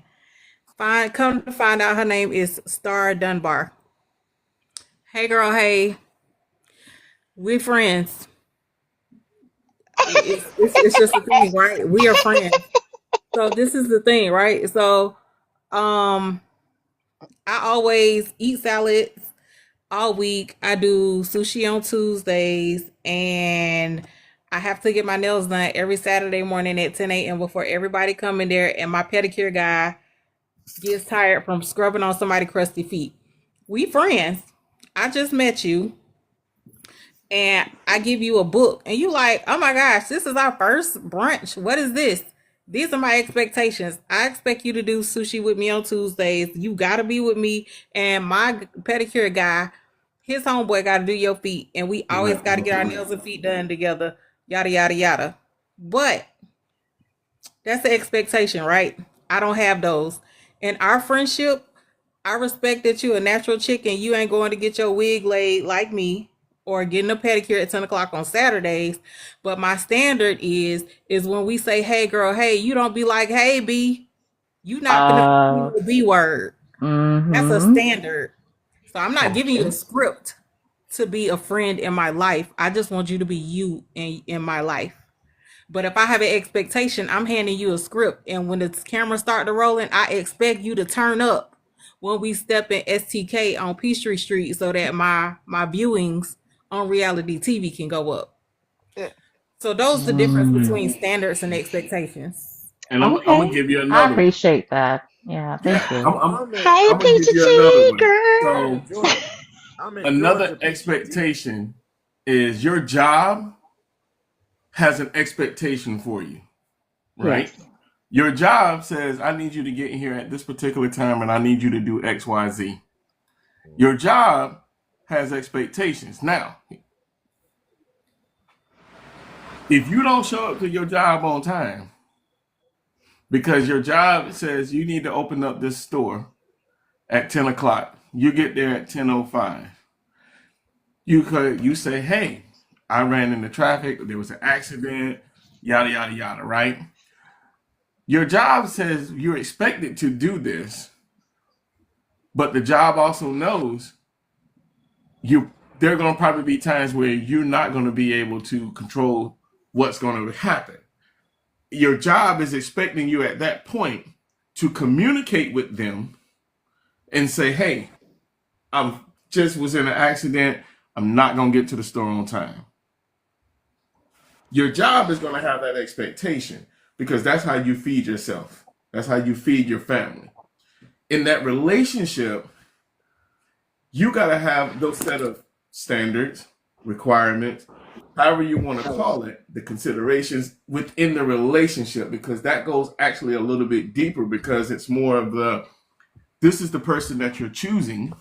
Speaker 6: Come to find out her name is Star Dunbar. Hey girl, hey, we friends. It's just a thing, right? We are friends. So this is the thing, right? So um I always eat salads all week. I do sushi on Tuesdays, and I have to get my nails done every Saturday morning at 10 a.m. before everybody come in there. And my pedicure guy gets tired from scrubbing on somebody crusty feet. We friends. I just met you, and I give you a book, and you like, oh my gosh, this is our first brunch. What is this? These are my expectations. I expect you to do sushi with me on Tuesdays. You gotta be with me, and my pedicure guy, his homeboy, gotta do your feet, and we always
Speaker 1: Right.
Speaker 6: gotta get our nails and feet done together. Yada yada yada. But that's the expectation, right? I don't have those. In our friendship, I respect that you a natural chick and you ain't going to get your wig laid like me or getting a pedicure at 10 o'clock on Saturdays. But my standard is when we say, hey girl, hey, you don't be like, hey B. You not gonna be
Speaker 4: Uh,
Speaker 6: no B word. That's a
Speaker 4: mm-hmm.
Speaker 6: standard. So I'm not giving you a
Speaker 1: Okay.
Speaker 6: script to be a friend in my life. I just want you to be you in my life. But if I have an expectation, I'm handing you a script, and when the camera start to rolling, I expect you to turn up when we step in STK on Peachtree Street, so that my viewings on reality TV can go up.
Speaker 5: Yeah.
Speaker 6: So those are the difference
Speaker 4: Mm.
Speaker 6: between standards and expectations.
Speaker 1: And I'm gonna
Speaker 4: Okay.
Speaker 1: give you
Speaker 4: I
Speaker 1: another one.
Speaker 4: appreciate that. Yeah,
Speaker 1: Yeah,
Speaker 4: thank you.
Speaker 8: Hey,
Speaker 1: I'm gonna give
Speaker 8: Peachy
Speaker 1: you another one.
Speaker 8: Girl.
Speaker 1: So another expectation is your job has an expectation for you, right?
Speaker 8: Yes.
Speaker 1: Your job says, I need you to get here at this particular time and I need you to do XYZ. Your job has expectations. Now, if you don't show up to your job on time because your job says you need to open up this store at 10 o'clock, you get there at 10:05. You say, hey, I ran into traffic, there was an accident, yada, yada, yada, right? Your job says you're expected to do this, but the job also knows you there are going to probably be times where you're not going to be able to control what's going to happen. Your job is expecting you at that point to communicate with them and say, hey, I'm just was in an accident. I'm not going to get to the store on time. Your job is going to have that expectation because that's how you feed yourself. That's how you feed your family. In that relationship, you got to have those set of standards, requirements, however you want to call it, the considerations within the relationship, because that goes actually a little bit deeper because it's more of the this is the person that you're choosing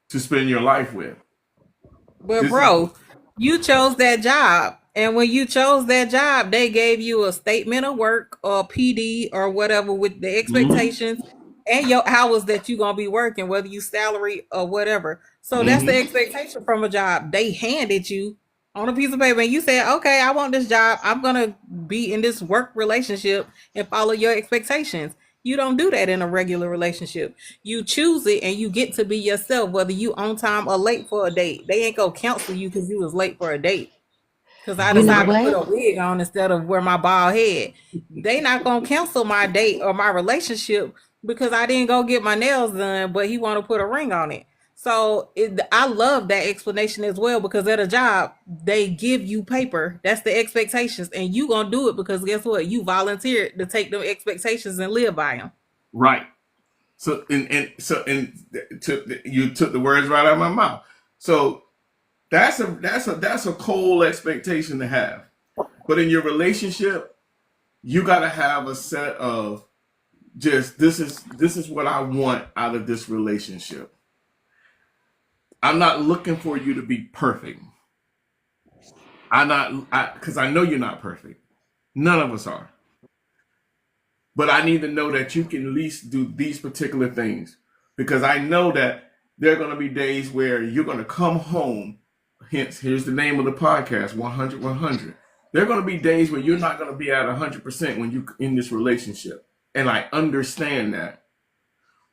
Speaker 1: to spend your life with.
Speaker 6: But
Speaker 1: This is
Speaker 6: bro, you chose that job. And when you chose that job, they gave you a statement of work or PD or whatever with the
Speaker 1: mm-hmm,
Speaker 6: expectations and your hours that you're gonna be working, whether you salary or whatever. So that's the
Speaker 1: mm-hmm,
Speaker 6: expectation from a job. They handed you on a piece of paper and you said, okay, I want this job. I'm gonna be in this work relationship and follow your expectations. You don't do that in a regular relationship. You choose it and you get to be yourself, whether you on time or late for a date. They ain't gonna counsel you because you was late for a date. Because I
Speaker 8: You know
Speaker 6: decided to
Speaker 1: exactly.
Speaker 6: put
Speaker 8: what?
Speaker 6: a wig on instead of wear my bald head. They not gonna cancel my date or my relationship because I didn't go get my nails done, but he want to put a ring on it. So I love that explanation as well because at a job they give you paper. That's the expectations, and you gonna do it because guess what? You volunteered to take them expectations and live by them.
Speaker 1: Right. You took the words right out of my mouth. So that's a cold expectation to have. But in your relationship, you got to have a set of just this is what I want out of this relationship. I'm not looking for you to be perfect. Because I know you're not perfect. None of us are. But I need to know that you can at least do these particular things because I know that there are going to be days where you're going to come home. Hence, here's the name of the podcast, 100 100. There are going to be days where you're not going to be at 100% when you in this relationship. And I understand that.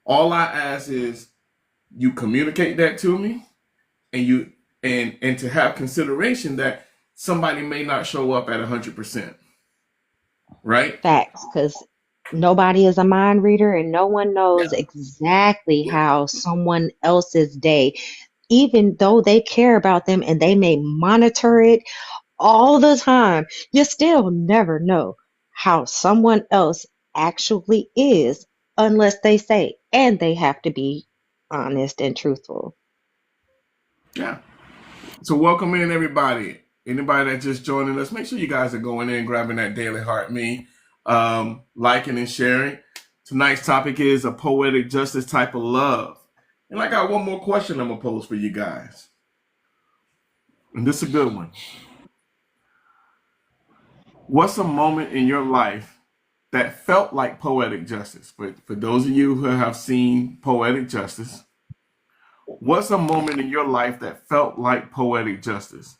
Speaker 1: All I ask is you communicate that to me and you and to have consideration that somebody may not show up at 100%, right?
Speaker 8: Facts, because nobody is a mind reader and no one knows
Speaker 1: Yeah.
Speaker 8: exactly
Speaker 1: Yeah.
Speaker 8: how someone else's day, even though they care about them and they may monitor it all the time, you still never know how someone else actually is unless they say, and they have to be honest and truthful.
Speaker 1: Yeah. So welcome in everybody. Anybody that's just joining us, make sure you guys are going in, grabbing that daily heart me, liking and sharing. Tonight's topic is a poetic justice type of love. And I got one more question I'm gonna pose for you guys. And this is a good one. What's a moment in your life that felt like poetic justice? For those of you who have seen Poetic Justice, what's a moment in your life that felt like poetic justice?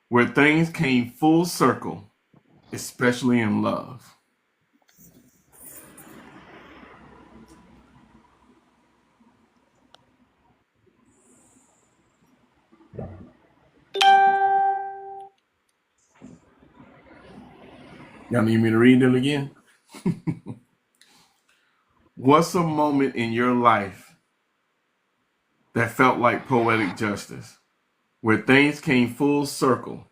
Speaker 1: Where things came full circle, especially in love. Y'all need me to read it again? What's a moment in your life that felt like poetic justice, where things came full circle,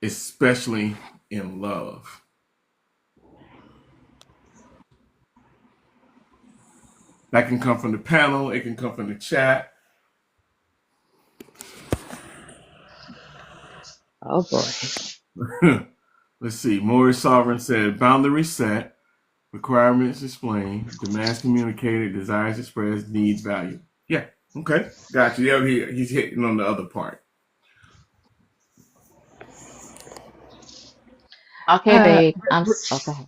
Speaker 1: especially in love? That can come from the panel. It can come from the chat.
Speaker 8: Oh boy.
Speaker 1: Let's see. Maurice Sovereign said, boundary set, requirements explained, demands communicated, desires expressed, needs value. Yeah. Okay. Gotcha. Yeah, he's hitting on the other part.
Speaker 4: Okay,
Speaker 8: Uh,
Speaker 4: babe. Go ahead.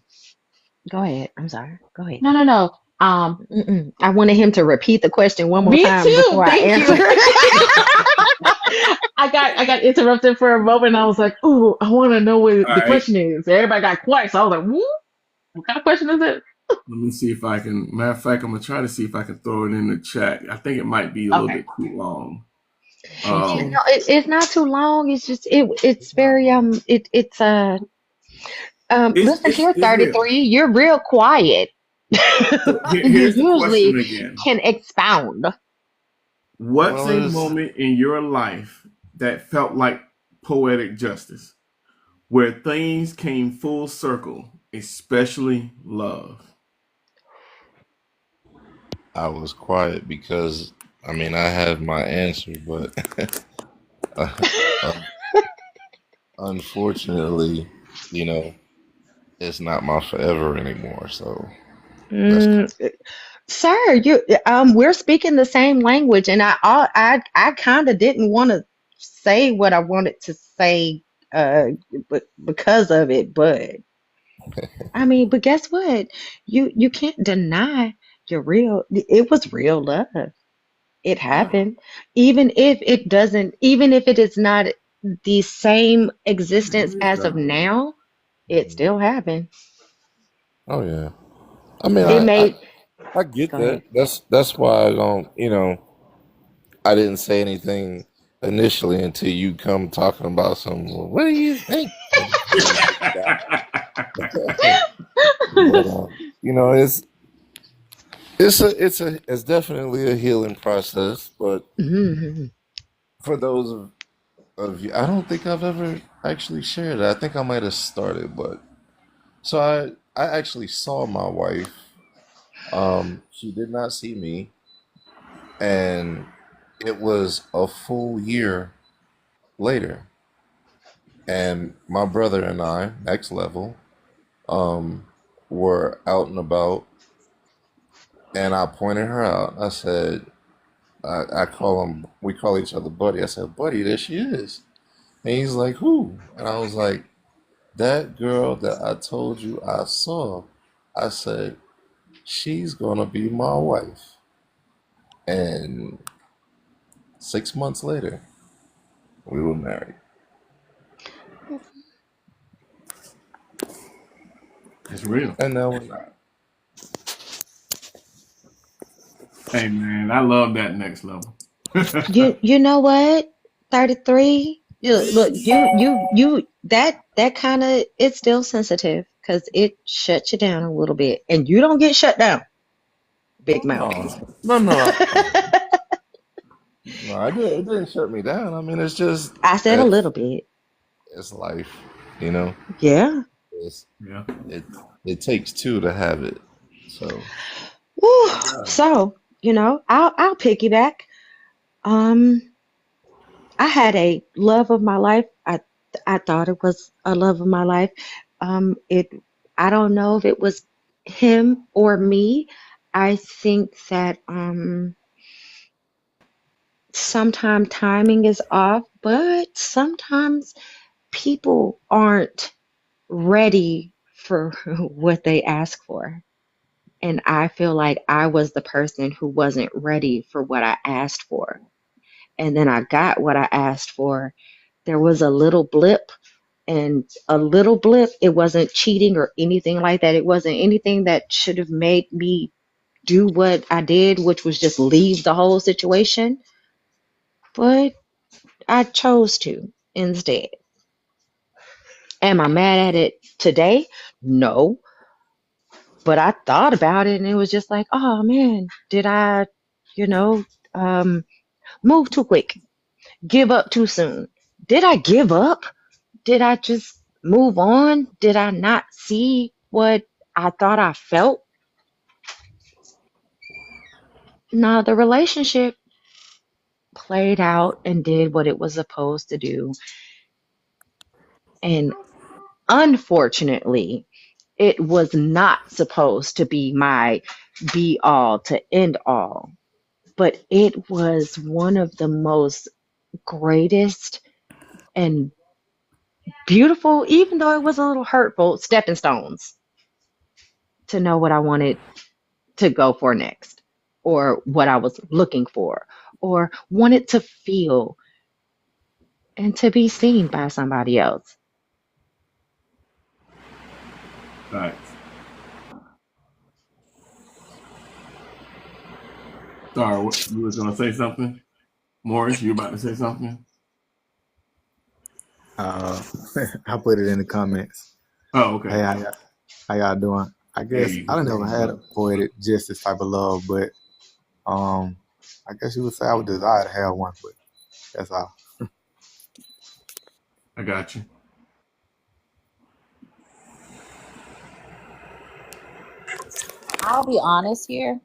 Speaker 8: go ahead. I'm sorry. Go ahead.
Speaker 4: No, no, no.
Speaker 8: I wanted him to repeat the question one more
Speaker 4: Me
Speaker 8: time
Speaker 4: too.
Speaker 8: before I
Speaker 4: Thank you.
Speaker 8: answer.
Speaker 4: I got interrupted for a moment. I was like, "Ooh, I want to know what
Speaker 1: All
Speaker 4: the
Speaker 1: right.
Speaker 4: question is." Everybody got quiet, so I was like, "Woo, what kind of question is it?"
Speaker 1: Let me see if I can. Matter of fact, I'm gonna try to see if I can throw it in the chat. I think it might be a little
Speaker 4: Okay.
Speaker 1: bit too long.
Speaker 8: No,
Speaker 4: Me too.
Speaker 8: it's not too long. It's just it's very it's listen here,
Speaker 1: It's real.
Speaker 8: 33. You're real quiet.
Speaker 1: So
Speaker 8: You
Speaker 1: here's the question
Speaker 8: usually
Speaker 1: again.
Speaker 8: can expound.
Speaker 1: What's
Speaker 3: Well,
Speaker 1: a
Speaker 3: it's
Speaker 1: moment in your life that felt like poetic justice, where things came full circle, especially love?
Speaker 3: I was quiet because I mean I have my answer, but uh, unfortunately, you know, it's not my forever anymore. So that's
Speaker 8: Mm, sir, you we're speaking the same language, and I kind of didn't want to say what I wanted to say uh but because of it, but I mean, but guess what? You can't deny your real it was real love. It
Speaker 1: Yeah,
Speaker 8: happened. Even if it is not the same
Speaker 1: yeah,
Speaker 8: existence
Speaker 1: it is
Speaker 8: as of
Speaker 1: God.
Speaker 8: now, it still happened.
Speaker 3: oh yeah. I mean,
Speaker 8: It
Speaker 3: I
Speaker 8: made
Speaker 3: I get
Speaker 8: Go
Speaker 3: that.
Speaker 8: ahead.
Speaker 3: That's why I don't. I didn't say anything initially until you come talking about some. Well, what do you think? And then you got it. But it's definitely a healing process. But
Speaker 8: Mhm.
Speaker 3: for those of you, I don't think I've ever actually shared it. I think I might have started, but so I actually saw my wife. She did not see me, and it was a full year later. And my brother and I, next level, um, were out and about, and I pointed her out. I said, I call him, we call each other buddy. I said, buddy, there she is. And he's like, who? And I was like, that girl that I told you I saw. I said, she's gonna be my wife. And 6 months later, we were married.
Speaker 1: It's real.
Speaker 3: And now we're not.
Speaker 1: Hey man, I love that next level.
Speaker 8: You know what? 33. Look, that kind of it's still sensitive because it shuts you down a little bit, and you don't get shut down. Big
Speaker 3: Oh
Speaker 8: mouth.
Speaker 3: no, it didn't shut me down. I mean, it's just
Speaker 8: I said a little bit.
Speaker 3: it's life, you know.
Speaker 8: Yeah.
Speaker 3: It's,
Speaker 1: Yeah.
Speaker 3: it it takes two to have it. So
Speaker 8: Whew.
Speaker 1: Yeah.
Speaker 8: So, I'll piggyback. Um, I had a love of my life. I thought it was a love of my life. It I don't know if it was him or me. I think that sometimes timing is off, but sometimes people aren't ready for what they ask for. And I feel like I was the person who wasn't ready for what I asked for. And then I got what I asked for. There was a little blip, and a little blip. It wasn't cheating or anything like that. It wasn't anything that should have made me do what I did, which was just leave the whole situation. But I chose to instead. Am I mad at it today? No. But I thought about it and it was just like, oh man, did I, you know, um, move too quick? Give up too soon? Did I give up? Did I just move on? Did I not see what I thought I felt? Now the relationship played out and did what it was supposed to do. And unfortunately, it was not supposed to be my be all to end all, but it was one of the most greatest and beautiful, even though it was a little hurtful, stepping stones to know what I wanted to go for next, or what I was looking for, or wanted to feel and to be seen by somebody else.
Speaker 1: Facts. Sorry, you was gonna say something, Morris? You about to say something?
Speaker 9: Uh, I put it in the comments.
Speaker 1: Oh, okay.
Speaker 9: Hey, how y'all doing? I guess
Speaker 1: Hey,
Speaker 9: I
Speaker 1: what's
Speaker 9: don't
Speaker 1: going
Speaker 9: never
Speaker 1: on,
Speaker 9: had a
Speaker 1: brother?
Speaker 9: poetic justice type of love, but um, I guess you would say I would desire to have one, but that's all.
Speaker 1: I got you.
Speaker 10: I'll be honest here.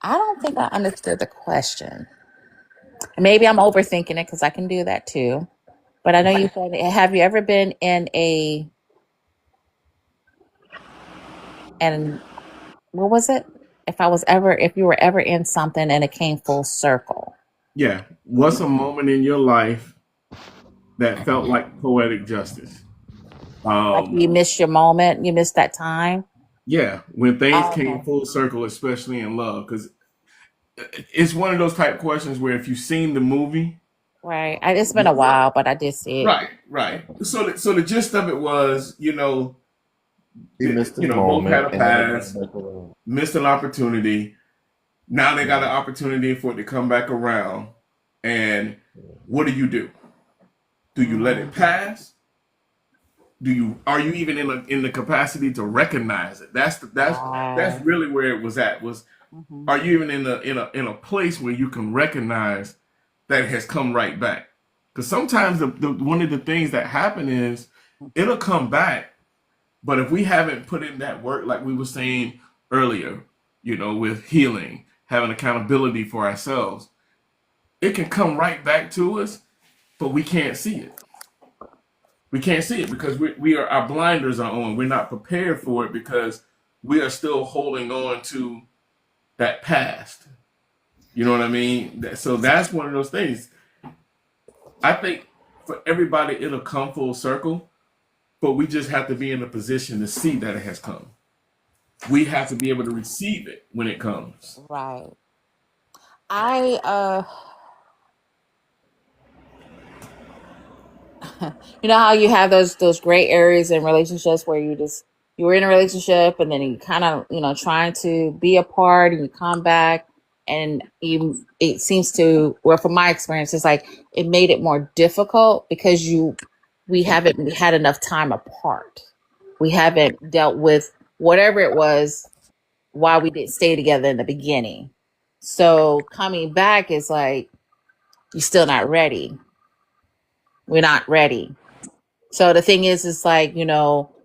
Speaker 10: I don't think I understood the question. Maybe I'm overthinking it because I can do that too. But I know you said, have you ever been in and what was it? If you were ever in something and it came full circle,
Speaker 1: Yeah. What's a moment in your life that felt like poetic justice?
Speaker 10: like you missed your moment, you missed that time.
Speaker 1: Yeah, when things
Speaker 10: Oh,
Speaker 1: came
Speaker 10: okay.
Speaker 1: full circle, especially in love, because it's one of those type questions where if you've seen the movie,
Speaker 10: Right. It's been a while, but I did see it.
Speaker 1: right, right. So the gist of it was,
Speaker 3: He missed the
Speaker 1: both had
Speaker 3: moment,
Speaker 1: a
Speaker 3: and then they got
Speaker 1: past,
Speaker 3: back around.
Speaker 1: missed an opportunity. Now they got an
Speaker 3: Yeah.
Speaker 1: opportunity for it to come back around, and what do? Do you let
Speaker 10: Hmm.
Speaker 1: it pass? Are you even in the capacity to recognize it? That's
Speaker 10: Right.
Speaker 1: really where it was at.
Speaker 10: Hmm.
Speaker 1: Are you even in a place where you can recognize that it has come right back? Because sometimes the one of the things that happen is it'll come back, but if we haven't put in that work, like we were saying earlier, with healing, having accountability for ourselves, it can come right back to us, but we can't see it. We can't see it because our blinders are on. We're not prepared for it because we are still holding on to that past. You know what I mean? So that's one of those things. I think for everybody, it'll come full circle, but we just have to be in a position to see that it has come. We have to be able to receive it when it comes.
Speaker 10: Right. I you know how you have those gray areas in relationships where you were in a relationship and then you kind of trying to be apart and you come back and you it seems to, well, from my experience, it's like it made it more difficult because we haven't had enough time apart. We haven't dealt with whatever it was why we didn't stay together in the beginning. So coming back is like you're still not ready. We're not ready. So the thing is, it's like,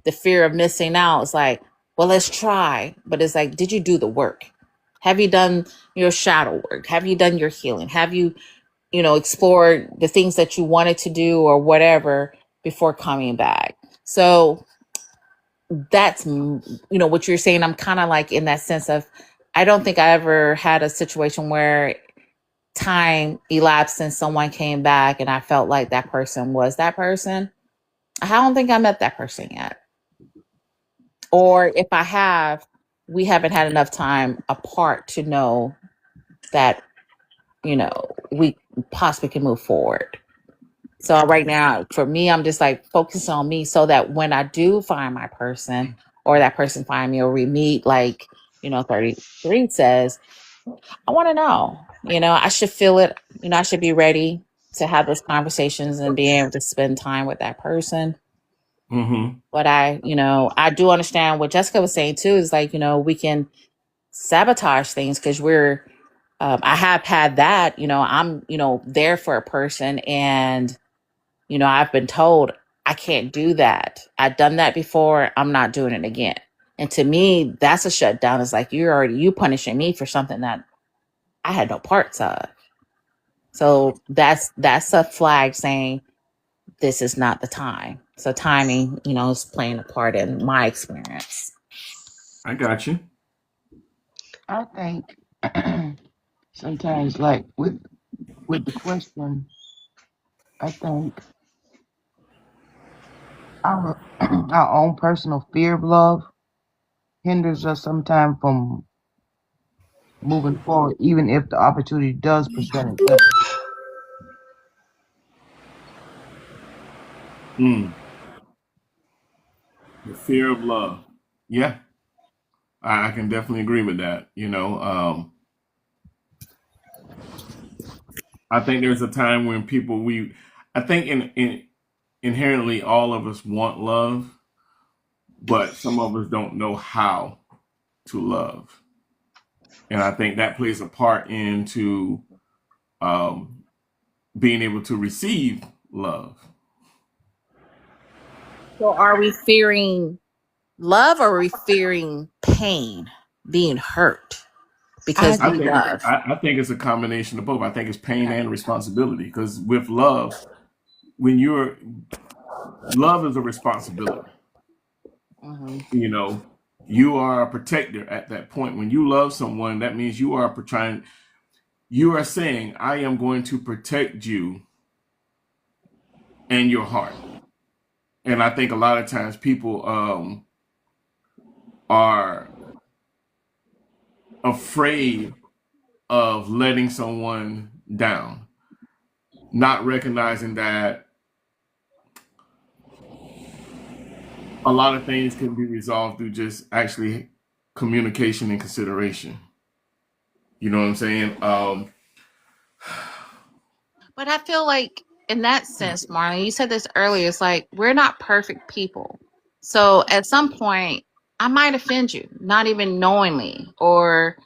Speaker 10: the fear of missing out. It's like, well, let's try. But it's like, did you do the work? Have you done your shadow work? Have you done your healing? Have you, explored the things that you wanted to do or whatever before coming back? So that's, what you're saying. I'm kind of like in that sense of, I don't think I ever had a situation where time elapsed since someone came back and I felt like that person was that person. I don't think I met that person yet. Or if I have, we haven't had enough time apart to know that, we possibly can move forward. So right now, for me, I'm just like focusing on me so that when I do find my person or that person find me or we meet, like, 33 says, I want to know, I should feel it. I should be ready to have those conversations and be able to spend time with that person.
Speaker 1: Mm-hmm.
Speaker 10: But I do understand what Jessica was saying too, is like, we can sabotage things because I have had that, I'm, there for a person and, I've been told I can't do that. I've done that before. I'm not doing it again. And to me, that's a shutdown. It's like, you punishing me for something that I had no parts of. So that's a flag saying this is not the time. So timing, is playing a part in my experience.
Speaker 1: I got you.
Speaker 5: I think sometimes, like with the question, I think our our own personal fear of love hinders us sometimes from moving forward, even if the opportunity does present itself.
Speaker 1: Mm, the fear of love. Yeah, I can definitely agree with that. I think there's a time when I think inherently all of us want love, but some of us don't know how to love. And I think that plays a part into um, being able to receive love.
Speaker 10: So are we fearing love or are we fearing pain, being hurt
Speaker 8: I
Speaker 10: because
Speaker 1: I
Speaker 10: we
Speaker 1: think
Speaker 8: think
Speaker 10: love?
Speaker 1: I think it's a combination of both. I think it's pain
Speaker 10: Okay.
Speaker 1: and responsibility because with love, when you're love is a responsibility.
Speaker 10: Mm-hmm.
Speaker 1: You know, you are a protector at that point. When you love someone, that means you are saying, I am going to protect you and your heart. And I think a lot of times people are afraid of letting someone down, not recognizing that a lot of things can be resolved through just actually communication and consideration. You know what I'm saying?
Speaker 10: But I feel like in that sense, Marlon, you said this earlier, it's like we're not perfect people. So at some point, I might offend you, not even knowingly, or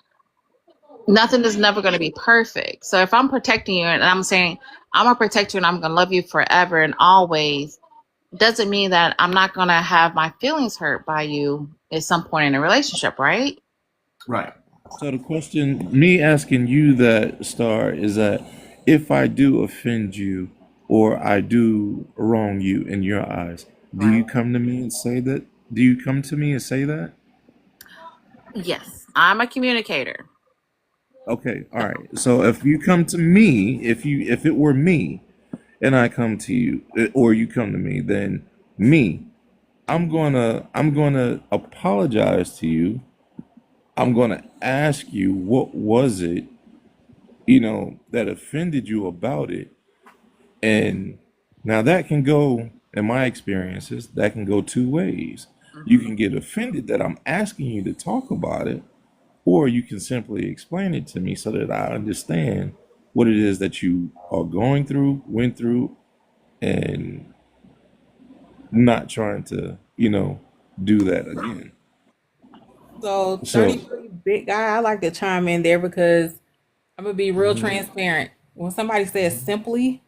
Speaker 10: nothing is never going to be perfect. So if I'm protecting you and I'm saying, I'm going to protect you and I'm going to love you forever and always, doesn't mean that I'm not going to have my feelings hurt by you at some point in a relationship, right?
Speaker 1: Right.
Speaker 3: So the question, me asking you that, Star, is that if I do offend you or I do wrong you in your eyes, do you
Speaker 10: Right.
Speaker 3: come to me and say that? Do you come to me and say that?
Speaker 10: Yes, I'm a communicator.
Speaker 3: Okay, all right. So if you come to me, if it were me and I come to you or you come to me, then me, I'm gonna apologize to you. I'm gonna ask you what was it, that offended you about it. And now that can go, in my experiences, that can go two ways. You
Speaker 10: Mm-hmm.
Speaker 3: can get offended that I'm asking you to talk about it, or you can simply explain it to me so that I understand what it is that you are going through, went through, and not trying to, do that again.
Speaker 6: So
Speaker 3: So,
Speaker 6: 33 big guy, I like to chime in there because I'm gonna be real
Speaker 3: mhm,
Speaker 6: transparent. When somebody says simply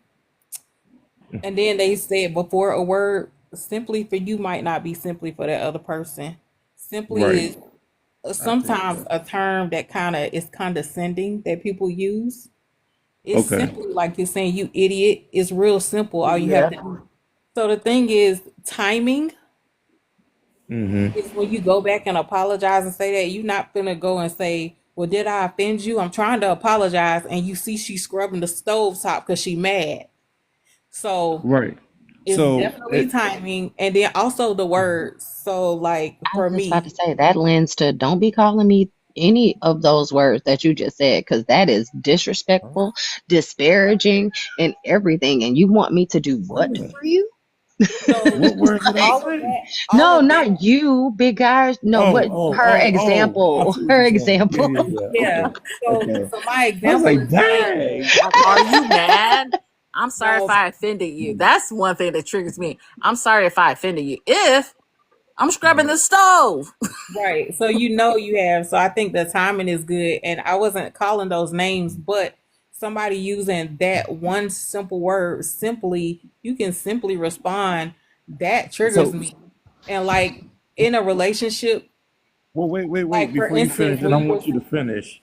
Speaker 6: and then they say it before a word, simply for you might not be simply for that other person. Simply
Speaker 3: right.
Speaker 6: is
Speaker 3: I think
Speaker 6: sometimes
Speaker 3: so.
Speaker 6: a term that kind of is condescending that people use. It's
Speaker 3: Okay.
Speaker 6: simply like you're saying, you idiot. It's real simple. All you have
Speaker 5: Yeah.
Speaker 6: to do. So the thing is, timing
Speaker 3: Mm-hmm.
Speaker 6: is when you go back and apologize and say that you're not gonna go and say, "Well, did I offend you? I'm trying to apologize," and you see she's scrubbing the stove top because she mad. So
Speaker 3: Right.
Speaker 6: it's
Speaker 3: So,
Speaker 6: definitely timing, and then also the words. So, like
Speaker 8: I was
Speaker 6: for
Speaker 8: just about to
Speaker 6: me,
Speaker 8: say that lends to don't be calling me any of those words that you just said because that is disrespectful, disparaging, and everything. And you want me to do
Speaker 3: wait a
Speaker 8: what
Speaker 3: minute.
Speaker 8: for you?
Speaker 6: so
Speaker 3: What words did I say?
Speaker 6: all
Speaker 8: No,
Speaker 6: of that,
Speaker 8: not you, big guys. No,
Speaker 3: Oh,
Speaker 8: what
Speaker 3: oh,
Speaker 8: her
Speaker 3: oh, oh. I
Speaker 8: example?
Speaker 3: see what
Speaker 8: Her
Speaker 3: you're saying. Yeah,
Speaker 8: example.
Speaker 3: yeah, yeah.
Speaker 6: yeah.
Speaker 3: Okay.
Speaker 6: So,
Speaker 3: Okay.
Speaker 6: my
Speaker 3: I was
Speaker 6: example
Speaker 3: like,
Speaker 6: is like,
Speaker 3: dang.
Speaker 10: Like, are you mad? I'm sorry if
Speaker 6: no,
Speaker 10: I offended you. That's one thing that triggers me. I'm sorry if I offended you. If I'm scrubbing the stove.
Speaker 6: right. So you have. So I think the timing is good, and I wasn't calling those names, but somebody using that one simple word, simply, you can simply respond. That triggers
Speaker 3: So,
Speaker 6: me, and like in a relationship,
Speaker 3: well, wait, wait, wait.
Speaker 6: like for
Speaker 3: Before you
Speaker 6: instance,
Speaker 3: finish, and
Speaker 6: when
Speaker 3: I
Speaker 6: you were
Speaker 3: want you to finish.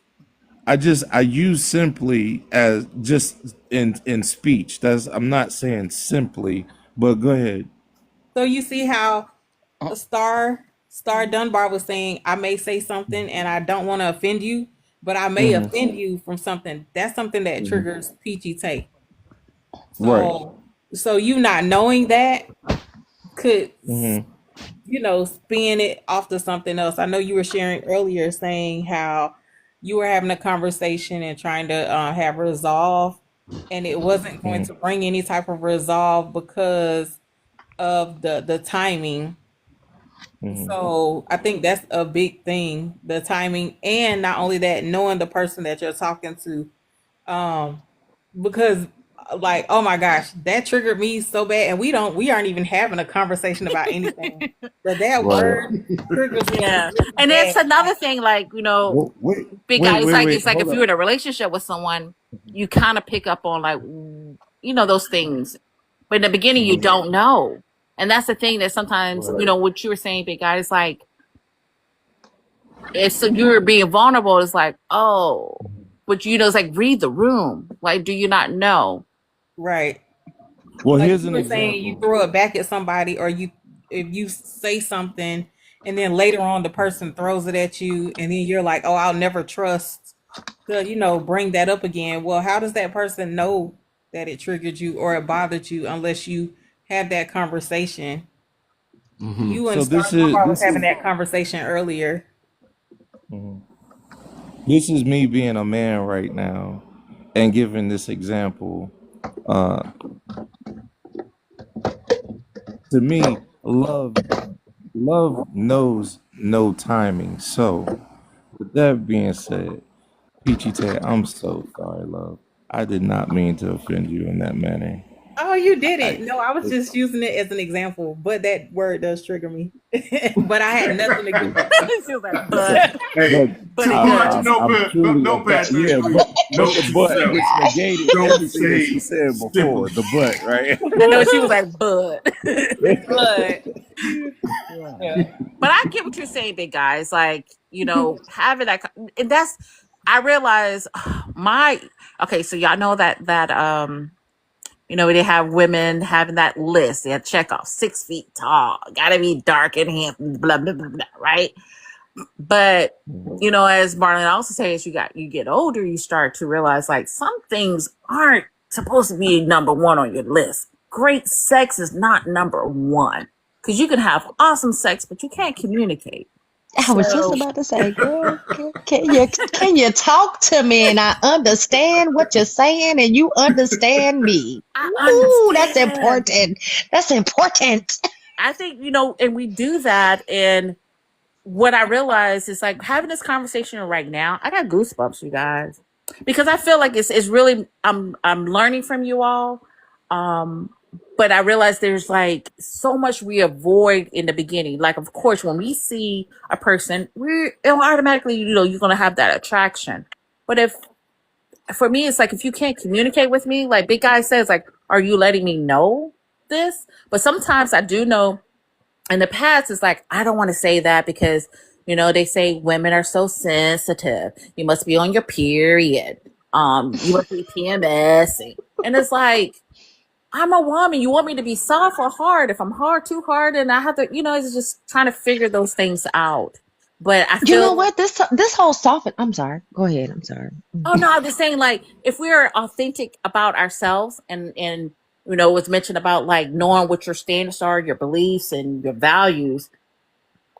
Speaker 3: I use simply as just in speech. That's I'm not saying simply, but go ahead.
Speaker 6: So you see how Star Dunbar was saying, I may say something and I don't want to offend you, but I may
Speaker 3: Hmm.
Speaker 6: offend you from something. That's something that
Speaker 3: Hmm.
Speaker 6: triggers Peachy Take.
Speaker 3: Right.
Speaker 6: So you not knowing that could,
Speaker 3: Hmm.
Speaker 6: spin it off to something else. I know you were sharing earlier saying how you were having a conversation and trying to have resolve, and it wasn't going
Speaker 3: Hmm.
Speaker 6: to bring any type of resolve because of the timing.
Speaker 3: Hmm.
Speaker 6: So I think that's a big thing, the timing, and not only that, knowing the person that you're talking to. Um, because like, oh my gosh, that triggered me so bad, and we aren't even having a conversation about anything, but that
Speaker 3: Right.
Speaker 6: word triggers me
Speaker 10: Yeah.
Speaker 6: really
Speaker 10: And that's
Speaker 6: bad.
Speaker 10: another thing, like,
Speaker 3: Wait,
Speaker 10: big
Speaker 3: wait,
Speaker 10: guy,
Speaker 3: wait, wait.
Speaker 10: it's like if
Speaker 3: Hold
Speaker 10: you're
Speaker 3: up.
Speaker 10: in a relationship with someone, you kind of pick up on like, those things. But in the beginning, you
Speaker 3: Hmm.
Speaker 10: don't know. And that's the thing that sometimes,
Speaker 3: Right.
Speaker 10: what you were saying, big guy, is like, if so you're being vulnerable, it's like, oh, but it's like, read the room. Like, do you not know?
Speaker 6: Right.
Speaker 3: Well,
Speaker 6: Like
Speaker 3: here's
Speaker 6: you
Speaker 3: an
Speaker 6: were saying, you
Speaker 3: example.
Speaker 6: throw it back at somebody, or if you say something, and then later on the person throws it at you, and then you're like, "Oh, I'll never trust to bring that up again." Well, how does that person know that it triggered you or it bothered you unless you have that conversation? You and
Speaker 3: So
Speaker 6: Star
Speaker 3: this is
Speaker 6: Wars was
Speaker 3: this
Speaker 6: having
Speaker 3: is
Speaker 6: that conversation earlier.
Speaker 3: mhm. This is me being a man right now and giving this example. Uh, to me, love knows no timing. So, with that being said, Peachy Tay, I'm so sorry, love. I did not mean to offend you in that manner.
Speaker 6: Oh, you
Speaker 3: I,
Speaker 6: didn't. No, I was just using it as an example, but that word does trigger me. But I had nothing against
Speaker 10: She was like,
Speaker 1: Hey,
Speaker 3: but
Speaker 10: but it does.
Speaker 3: I'm truly
Speaker 1: notepad,
Speaker 3: yeah,
Speaker 1: 33.
Speaker 3: but
Speaker 1: Note
Speaker 3: the
Speaker 1: to
Speaker 3: but
Speaker 1: self.
Speaker 3: which negated
Speaker 1: Don't
Speaker 3: everything that
Speaker 1: say
Speaker 3: she said before
Speaker 1: simply.
Speaker 3: the but, right?
Speaker 10: I know she was like, but, but, yeah. But I get what you're saying, big guys. Like, having that, and I realize okay, so y'all know they have women having that list. They have check off 6 feet tall, gotta be dark and handsome, blah, blah, blah, blah, right? But as Marlon also says, you get older, you start to realize like some things aren't supposed to be number one on your list. Great sex is not number one because you can have awesome sex, but you can't communicate.
Speaker 8: I was just
Speaker 10: So
Speaker 8: about to say, girl, can you talk to me and I understand what you're saying and you understand me?
Speaker 10: I
Speaker 8: Ooh, that's
Speaker 10: understand.
Speaker 8: important. That's important.
Speaker 10: I think, and we do that. And what I realized is like having this conversation right now, I got goosebumps, you guys, because I feel like it's really, I'm learning from you all. Um, but I realize there's like so much we avoid in the beginning. Like, of course, when we see a person, it'll automatically, you're going to have that attraction. But for me, it's like, if you can't communicate with me, like Big Guy says, like, are you letting me know this? But sometimes I do know in the past, it's like, I don't want to say that because, they say women are so sensitive. You must be on your period. You must be PMS. And it's like, I'm a woman. You want me to be soft or hard? If I'm hard, too hard, and I have to, it's just trying to figure those things out. But I
Speaker 8: You know
Speaker 10: feel,
Speaker 8: what? This whole soften. I'm sorry. Go ahead. I'm sorry.
Speaker 10: oh no, I'm just saying, like, if we're authentic about ourselves and what's mentioned about like knowing what your standards are, your beliefs and your values,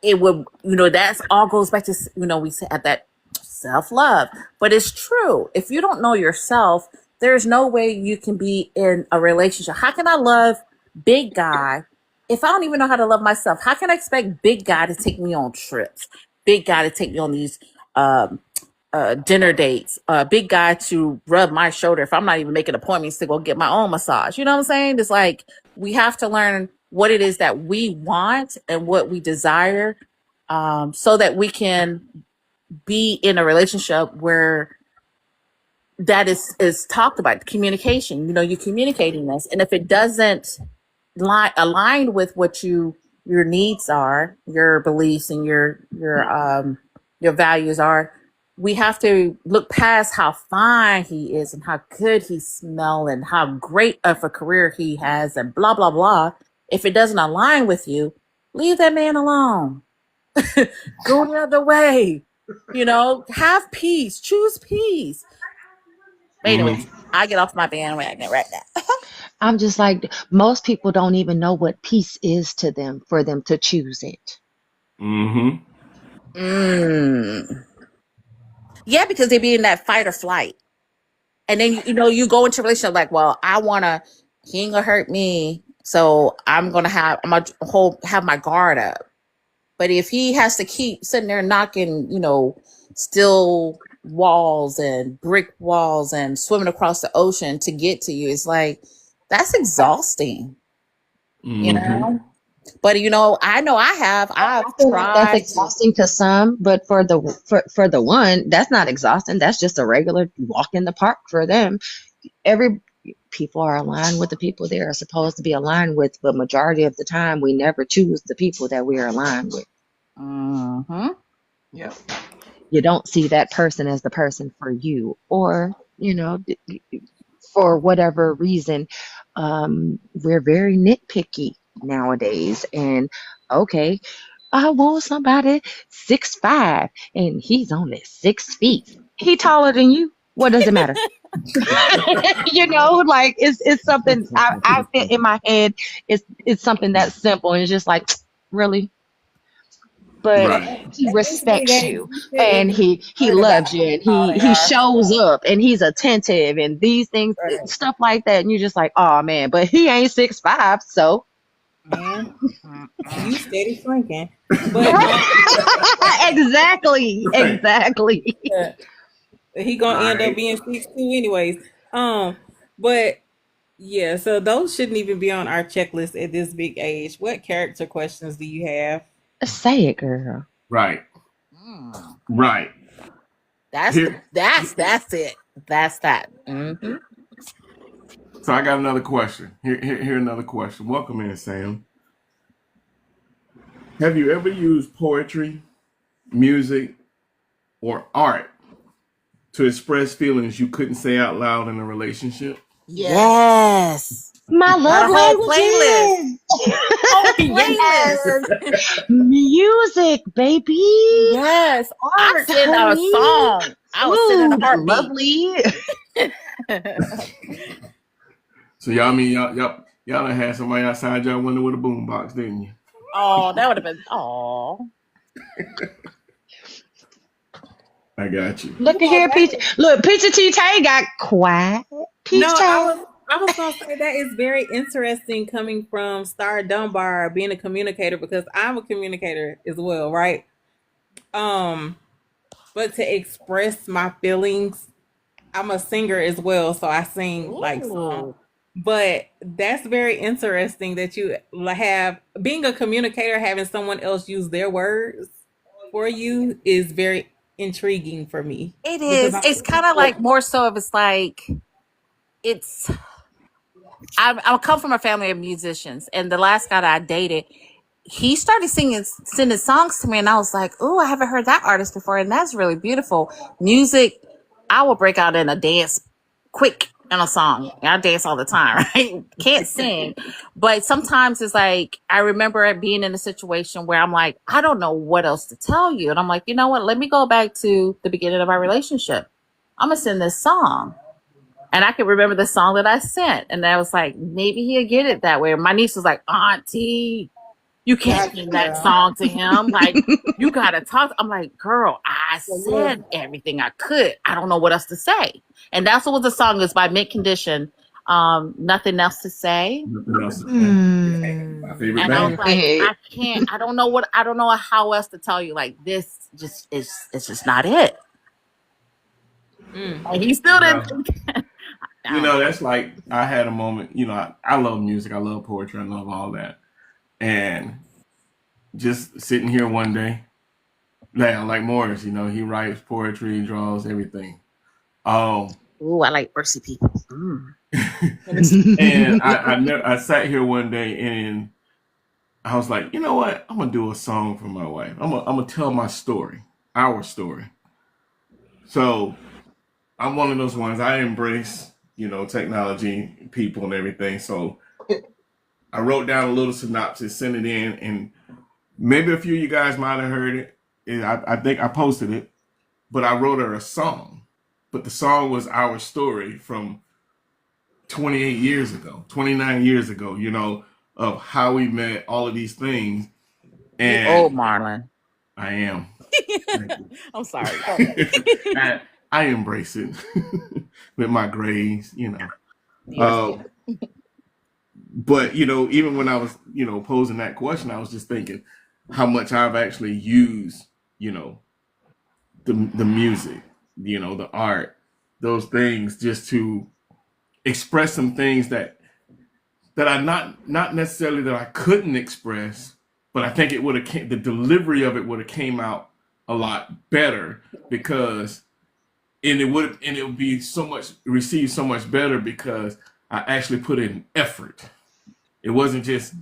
Speaker 10: it would, that's all goes back to, we said that self-love. But it's true. If you don't know yourself, there's no way you can be in a relationship. How can I love Big Guy if I don't even know how to love myself? How can I expect Big Guy to take me on trips? Big Guy to take me on these um dinner dates, Big Guy to rub my shoulder if I'm not even making appointments to go get my own massage. You know what I'm saying? It's like we have to learn what it is that we want and what we desire, so that we can be in a relationship where that is talked about. Communication. You're communicating this, and if it doesn't align with what your needs are, your beliefs, and your values are, we have to look past how fine he is and how good he smells and how great of a career he has and blah, blah, blah. If it doesn't align with you, leave that man alone. Go the other way. Have peace. Choose peace. But anyways, I get off my bandwagon right now.
Speaker 8: I'm just like, most people don't even know what peace is to them for them to choose it.
Speaker 1: Mm-hmm.
Speaker 10: Yeah, because they be in that fight or flight. And then, you go into a relationship like, well, he ain't gonna hurt me. So I'm gonna have my guard up. But if he has to keep sitting there knocking, steel walls and brick walls and swimming across the ocean to get to you, it's like, that's exhausting,
Speaker 1: Mm-hmm.
Speaker 10: But I've
Speaker 8: I feel like that's
Speaker 10: tried to.
Speaker 8: exhausting to some, but for the one, that's not exhausting. That's just a regular walk in the park for them. Every People are aligned with the people they are supposed to be aligned with, but majority of the time, we never choose the people that we are aligned with.
Speaker 10: Mm-hmm.
Speaker 1: Yeah.
Speaker 8: You don't see that person as the person for you, or for whatever reason, we're very nitpicky nowadays. And okay, I want somebody 6'5", and he's only 6 feet. He taller than you. What does it matter? Like it's something I fit in my head. It's something that's simple, and it's just like, really. But
Speaker 1: Right.
Speaker 8: he
Speaker 6: At this big
Speaker 8: respects
Speaker 6: age,
Speaker 8: you,
Speaker 6: you shouldn't
Speaker 8: and
Speaker 6: even be
Speaker 8: he
Speaker 6: worried about
Speaker 8: loves you, and
Speaker 6: how they
Speaker 8: he
Speaker 6: are.
Speaker 8: shows up, and he's attentive, and these things,
Speaker 6: Right.
Speaker 8: stuff like that. And you're just like, oh man, but he ain't 6'5", so
Speaker 6: Man, you steady shrinking. But
Speaker 8: exactly,
Speaker 1: Right.
Speaker 8: exactly.
Speaker 6: he gonna end up
Speaker 1: Right.
Speaker 6: being 6'2" anyways. But yeah, so those shouldn't even be on our checklist at this big age. What character questions do you have?
Speaker 8: Say it, girl.
Speaker 1: Right.
Speaker 10: Mm.
Speaker 1: Right.
Speaker 10: That's
Speaker 1: Here.
Speaker 10: that's it. That's that. Mm-hmm.
Speaker 1: So I got another question. Here another question. Welcome in, Sam. Have you ever used poetry, music, or art to express feelings you couldn't say out loud in a relationship?
Speaker 10: Yes.
Speaker 8: My
Speaker 10: Got
Speaker 8: love
Speaker 10: a whole playlist.
Speaker 8: languages.
Speaker 10: Whole
Speaker 8: Yes.
Speaker 10: playlist.
Speaker 8: Music, baby.
Speaker 10: Yes. I
Speaker 8: Art,
Speaker 10: sent out a
Speaker 8: honey.
Speaker 10: song. I was sitting in a
Speaker 8: Food,
Speaker 10: heartbeat.
Speaker 8: lovely.
Speaker 1: So y'all mean y'all done had somebody outside y'all window with a boombox, didn't you?
Speaker 10: Oh, that would have been. Oh.
Speaker 1: I got you.
Speaker 8: Look at here, Peach. Look, Peachy T Tay got quiet. Peach
Speaker 6: No,
Speaker 8: Tay.
Speaker 6: I was gonna say that is very interesting coming from Star Dunbar being a communicator because I'm a communicator as well, right? Um, but to express my feelings, I'm a singer as well, so I sing like songs.
Speaker 10: Ooh.
Speaker 6: But that's very interesting that you have being a communicator, having someone else use their words for you is very intriguing for me
Speaker 10: It
Speaker 6: because
Speaker 10: is.
Speaker 6: I'm
Speaker 10: It's kind of like more so of it's like it's. I come from a family of musicians, and the last guy that I dated, he started sending songs to me, and I was like, "Oh, I haven't heard that artist before, and that's really beautiful music." I will break out in a dance quick in a song. I dance all the time, right? Can't sing, but sometimes it's like I remember it being in a situation where I'm like, I don't know what else to tell you, and I'm like, you know what? Let me go back to the beginning of our relationship. I'm gonna send this song. And I can remember the song that I sent. And I was like, maybe he'll get it that way. My niece was like, Auntie, you can't sing that
Speaker 6: gotcha.
Speaker 10: song to him. Like, you got to talk. I'm like, girl, I
Speaker 6: So you're
Speaker 10: said everything I could. I don't know what else to say. And that's what the song is by Mint Condition. Nothing else to say.
Speaker 1: Nothing else to say. My
Speaker 8: Hmm.
Speaker 1: favorite
Speaker 10: And I was
Speaker 1: band.
Speaker 10: like, I don't know how else to tell you. Like, this just is, it's just not it.
Speaker 6: mm,
Speaker 10: And he still
Speaker 1: Well,
Speaker 10: didn't. I
Speaker 1: you
Speaker 10: don't
Speaker 1: know,
Speaker 10: know.
Speaker 1: that's like I had a moment, I love music, I love poetry, I love all that. And just sitting here one day, like Morris, he writes poetry, draws everything. Um
Speaker 10: Ooh, I like mercy people. Mm.
Speaker 1: and I sat here one day and I was like, you know what? I'm gonna do a song for my wife. I'm gonna tell my story, our story. So I'm one of those ones. I embrace, technology, people, and everything. So I wrote down a little synopsis, sent it in, and maybe a few of you guys might have heard it. And I think I posted it, but I wrote her a song. But the song was our story from 28 years ago, 29 years ago, of how we met, all of these things.
Speaker 10: You old,
Speaker 1: And
Speaker 10: Marlon.
Speaker 1: I am.
Speaker 10: I'm sorry. Go ahead.
Speaker 1: I embrace it with my grades.
Speaker 10: Yes,
Speaker 1: Uh,
Speaker 10: yes.
Speaker 1: but even when I was, posing that question, I was just thinking how much I've actually used, you know, the music, the art, those things just to express some things that I not necessarily that I couldn't express, but I think it would have the delivery of it would have came out a lot better because and it would be so much received so much better because I actually put in effort. It wasn't just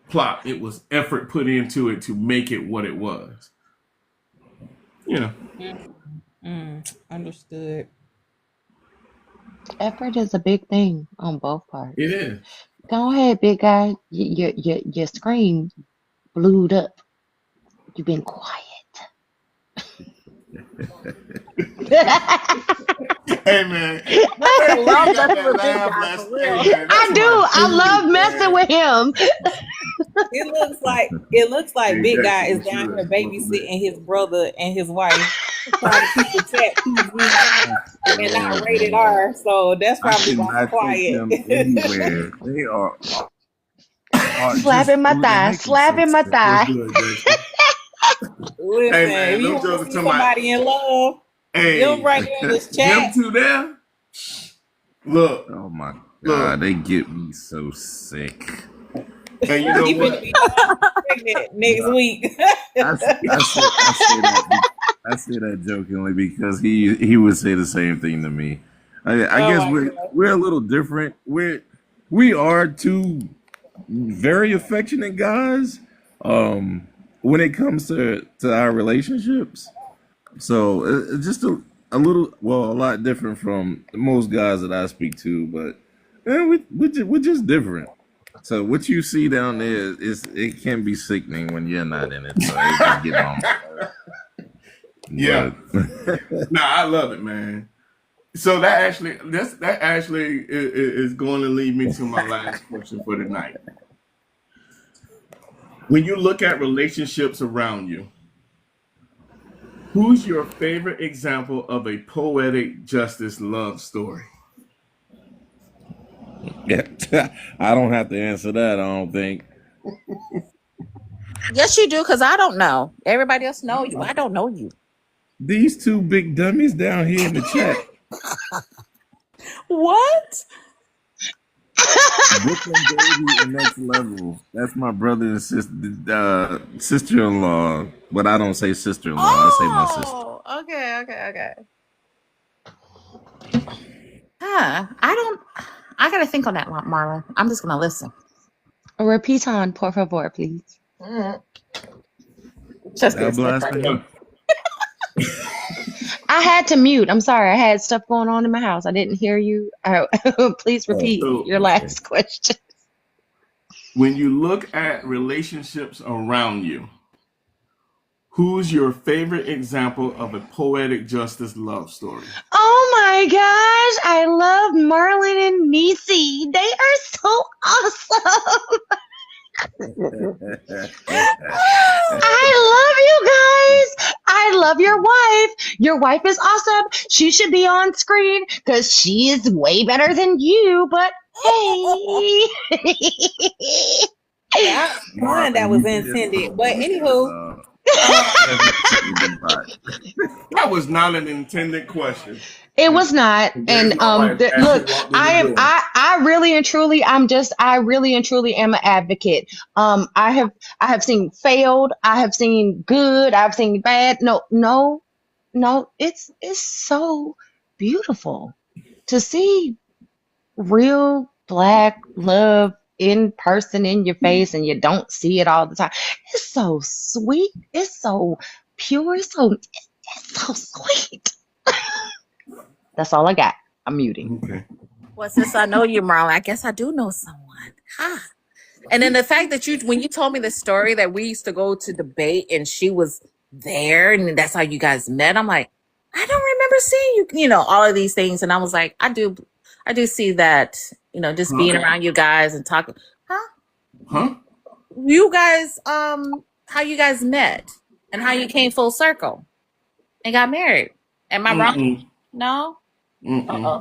Speaker 1: plot. It was effort put into it to make it what it was. You know,
Speaker 6: Understood.
Speaker 8: Effort is a big thing on both
Speaker 1: it
Speaker 8: parts.
Speaker 1: is.
Speaker 8: Go ahead, big guy. Your screen blued up. You've been quiet.
Speaker 1: Hey man,
Speaker 10: I
Speaker 1: you
Speaker 10: love
Speaker 1: got
Speaker 10: messing
Speaker 1: that
Speaker 10: with big
Speaker 1: laugh
Speaker 10: guy
Speaker 1: last.
Speaker 10: for
Speaker 1: Hey
Speaker 10: real.
Speaker 1: man,
Speaker 8: I
Speaker 1: that's
Speaker 8: do.
Speaker 1: my
Speaker 8: I love
Speaker 1: dude,
Speaker 8: messing
Speaker 1: man.
Speaker 8: with him.
Speaker 6: It looks like
Speaker 1: Hey,
Speaker 6: Big
Speaker 1: that's
Speaker 6: Guy
Speaker 1: some
Speaker 6: is down
Speaker 1: true
Speaker 6: here
Speaker 1: compliment.
Speaker 6: babysitting his brother and his wife, trying to keep the chat PG
Speaker 11: I
Speaker 6: and not
Speaker 11: swear,
Speaker 6: rated
Speaker 11: man.
Speaker 6: R. So that's
Speaker 11: I
Speaker 6: probably why it's
Speaker 11: cannot take
Speaker 6: quiet.
Speaker 11: them anywhere. They are just,
Speaker 8: Slapping my
Speaker 11: oh, they
Speaker 8: thigh.
Speaker 11: make me so
Speaker 8: Slapping my
Speaker 11: sick.
Speaker 1: What's
Speaker 8: thigh.
Speaker 1: good, Dexter?
Speaker 6: Listen,
Speaker 1: Hey
Speaker 6: if
Speaker 1: man,
Speaker 6: you
Speaker 1: them
Speaker 6: want to
Speaker 1: jokers
Speaker 6: see
Speaker 1: talking about.
Speaker 6: somebody in love, them
Speaker 1: Hey,
Speaker 6: right there in this
Speaker 1: them
Speaker 6: chat,
Speaker 1: two there. Look,
Speaker 11: Oh my
Speaker 1: look,
Speaker 11: God, they get me so sick.
Speaker 1: and you know
Speaker 6: he finna
Speaker 1: what?
Speaker 6: be pregnant next
Speaker 11: No,
Speaker 6: week.
Speaker 11: I say that jokingly because he would say the same thing to me. I
Speaker 6: Oh
Speaker 11: guess
Speaker 6: my
Speaker 11: we're a little different. We are two very affectionate guys. Um, when it comes to our relationships, so it's just a little, well, a lot different from most guys that I speak to, but we're just different. So what you see down there is it can be sickening when you're not in it. So it just get on my
Speaker 1: Yeah,
Speaker 11: nerves. But
Speaker 1: nah, I love it, man. So that actually is going to lead me to my last question for tonight. When you look at relationships around you, who's your favorite example of a poetic justice love story?
Speaker 11: yeah, I don't have to answer that. I don't think.
Speaker 10: Yes, you do, because I don't know. Everybody else know you. I don't know you.
Speaker 11: These two big dummies down here in the chat,
Speaker 10: What?
Speaker 11: Brooklyn Baby and Next Level. That's my brother and sister-in-law. But I don't say sister-in-law. I say my sister.
Speaker 10: Oh, okay, okay, okay. Huh. I don't. I gotta think on that one, Marlon. I'm just gonna listen.
Speaker 8: Repeat on, por favor, please.
Speaker 10: Just
Speaker 11: That
Speaker 10: listening for you.
Speaker 11: blasphemy.
Speaker 8: I had to mute. I'm sorry. I had stuff going on in my house. I didn't hear you. Please
Speaker 11: Oh,
Speaker 8: repeat
Speaker 1: So
Speaker 8: your
Speaker 11: okay.
Speaker 8: last question.
Speaker 1: when you look at relationships around you, who's your favorite example of a poetic justice love story?
Speaker 8: Oh my gosh. I love Marlon and Nisi. They are so awesome. I love you guys. I love your wife. Your wife is awesome. She should be on screen because she is way better than you. But hey.
Speaker 6: That pun that
Speaker 11: Marlon,
Speaker 6: was
Speaker 11: you did
Speaker 6: intended.
Speaker 11: so
Speaker 6: But
Speaker 11: good,
Speaker 6: anywho,
Speaker 11: dog.
Speaker 6: um,
Speaker 11: Definitely the pot.
Speaker 1: That was not an intended question.
Speaker 8: It
Speaker 1: And
Speaker 8: was not.
Speaker 1: there's
Speaker 8: And
Speaker 1: my wife as she
Speaker 8: look,
Speaker 1: walked in the door.
Speaker 8: I really and truly I really and truly am an advocate. I have seen failed, I have seen good, I've seen bad. No, it's so beautiful to see real black love in person in your face and you don't see it all the time. It's so sweet. It's so pure. It's so So sweet. That's all I got. I'm muting.
Speaker 1: Okay.
Speaker 10: Well, since I know you, Marlon, I guess I do know someone. Ha. And then the fact that when you told me the story that we used to go to debate and she was there and that's how you guys met, I'm like, I don't remember seeing you, all of these things. And I was like, I do see that, just
Speaker 1: Huh?
Speaker 10: being around you guys and talking. Huh?
Speaker 1: Huh?
Speaker 10: You guys, how you guys met and how you came full circle and got married. Am I wrong?
Speaker 1: Mm-mm.
Speaker 10: No?
Speaker 1: Mm-mm.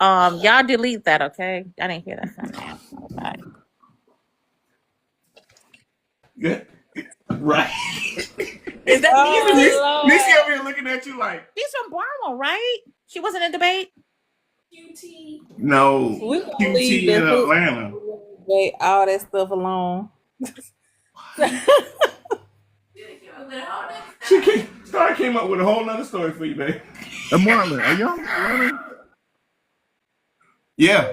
Speaker 10: Uh-oh. Y'all delete that, okay? I didn't hear that from you. Okay.
Speaker 1: Good. Right.
Speaker 10: Is that Nisi?
Speaker 1: Nisi over here looking at you like.
Speaker 10: She's from Brahma, right? She wasn't in debate.
Speaker 1: No.
Speaker 6: We gonna leave
Speaker 1: QT
Speaker 6: the
Speaker 1: in
Speaker 6: hook,
Speaker 1: Atlanta.
Speaker 6: wait, all that stuff alone.
Speaker 1: Star came up with a whole nother story for you, babe.
Speaker 11: Marlon, are y'all in Atlanta?
Speaker 1: Yeah.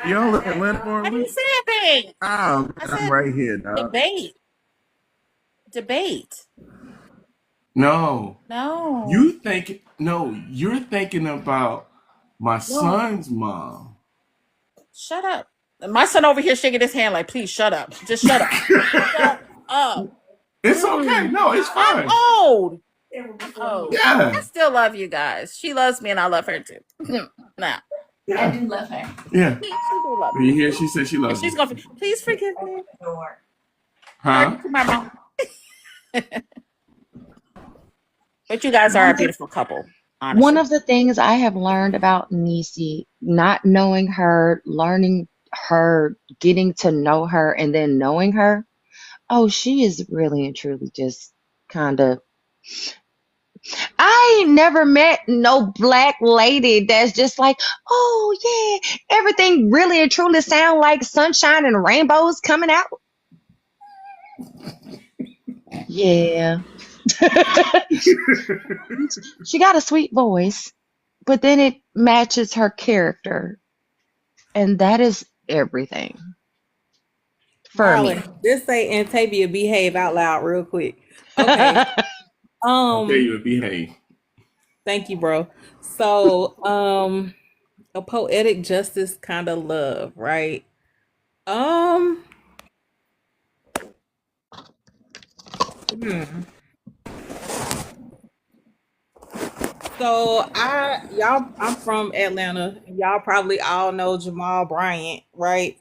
Speaker 11: Y'all in Atlanta,
Speaker 10: I
Speaker 11: Marlon?
Speaker 10: didn't say anything.
Speaker 11: Oh,
Speaker 10: I
Speaker 11: I'm
Speaker 10: said
Speaker 11: right here, dog.
Speaker 10: debate.
Speaker 1: No.
Speaker 10: No.
Speaker 1: You're thinking about my son's mom.
Speaker 10: Shut up. My son over here shaking his hand like, please shut up. Just shut up. Shut up.
Speaker 1: It's okay. No, it's
Speaker 10: I'm
Speaker 1: fine.
Speaker 10: old. I
Speaker 1: Yeah.
Speaker 10: still love you guys. She loves me and I love her too. Nah.
Speaker 1: Yeah.
Speaker 10: I do love her.
Speaker 1: Yeah.
Speaker 10: She do love
Speaker 1: You
Speaker 10: me.
Speaker 1: hear? She said she
Speaker 10: And
Speaker 1: loves
Speaker 10: she's
Speaker 1: you.
Speaker 10: gonna please forgive me.
Speaker 1: Huh?
Speaker 10: To my mom. But you guys are a beautiful couple,
Speaker 8: One
Speaker 10: honestly.
Speaker 8: of the things I have learned about Nisi, not knowing her, learning her, getting to know her, and then knowing her, oh, she is really and truly just kind of. I ain't never met no black lady that's just like, oh yeah, everything really and truly sound like sunshine and rainbows coming out. Yeah. She got a sweet voice, but then it matches her character, and that is everything for me.
Speaker 6: Marlon, just say Antavia behave out loud real quick. Okay.
Speaker 1: I'll tell you to behave.
Speaker 6: Thank you, bro. So, a poetic justice kind of love, right? Um, hmm. So I'm from Atlanta. Y'all probably all know Jamal Bryant, right?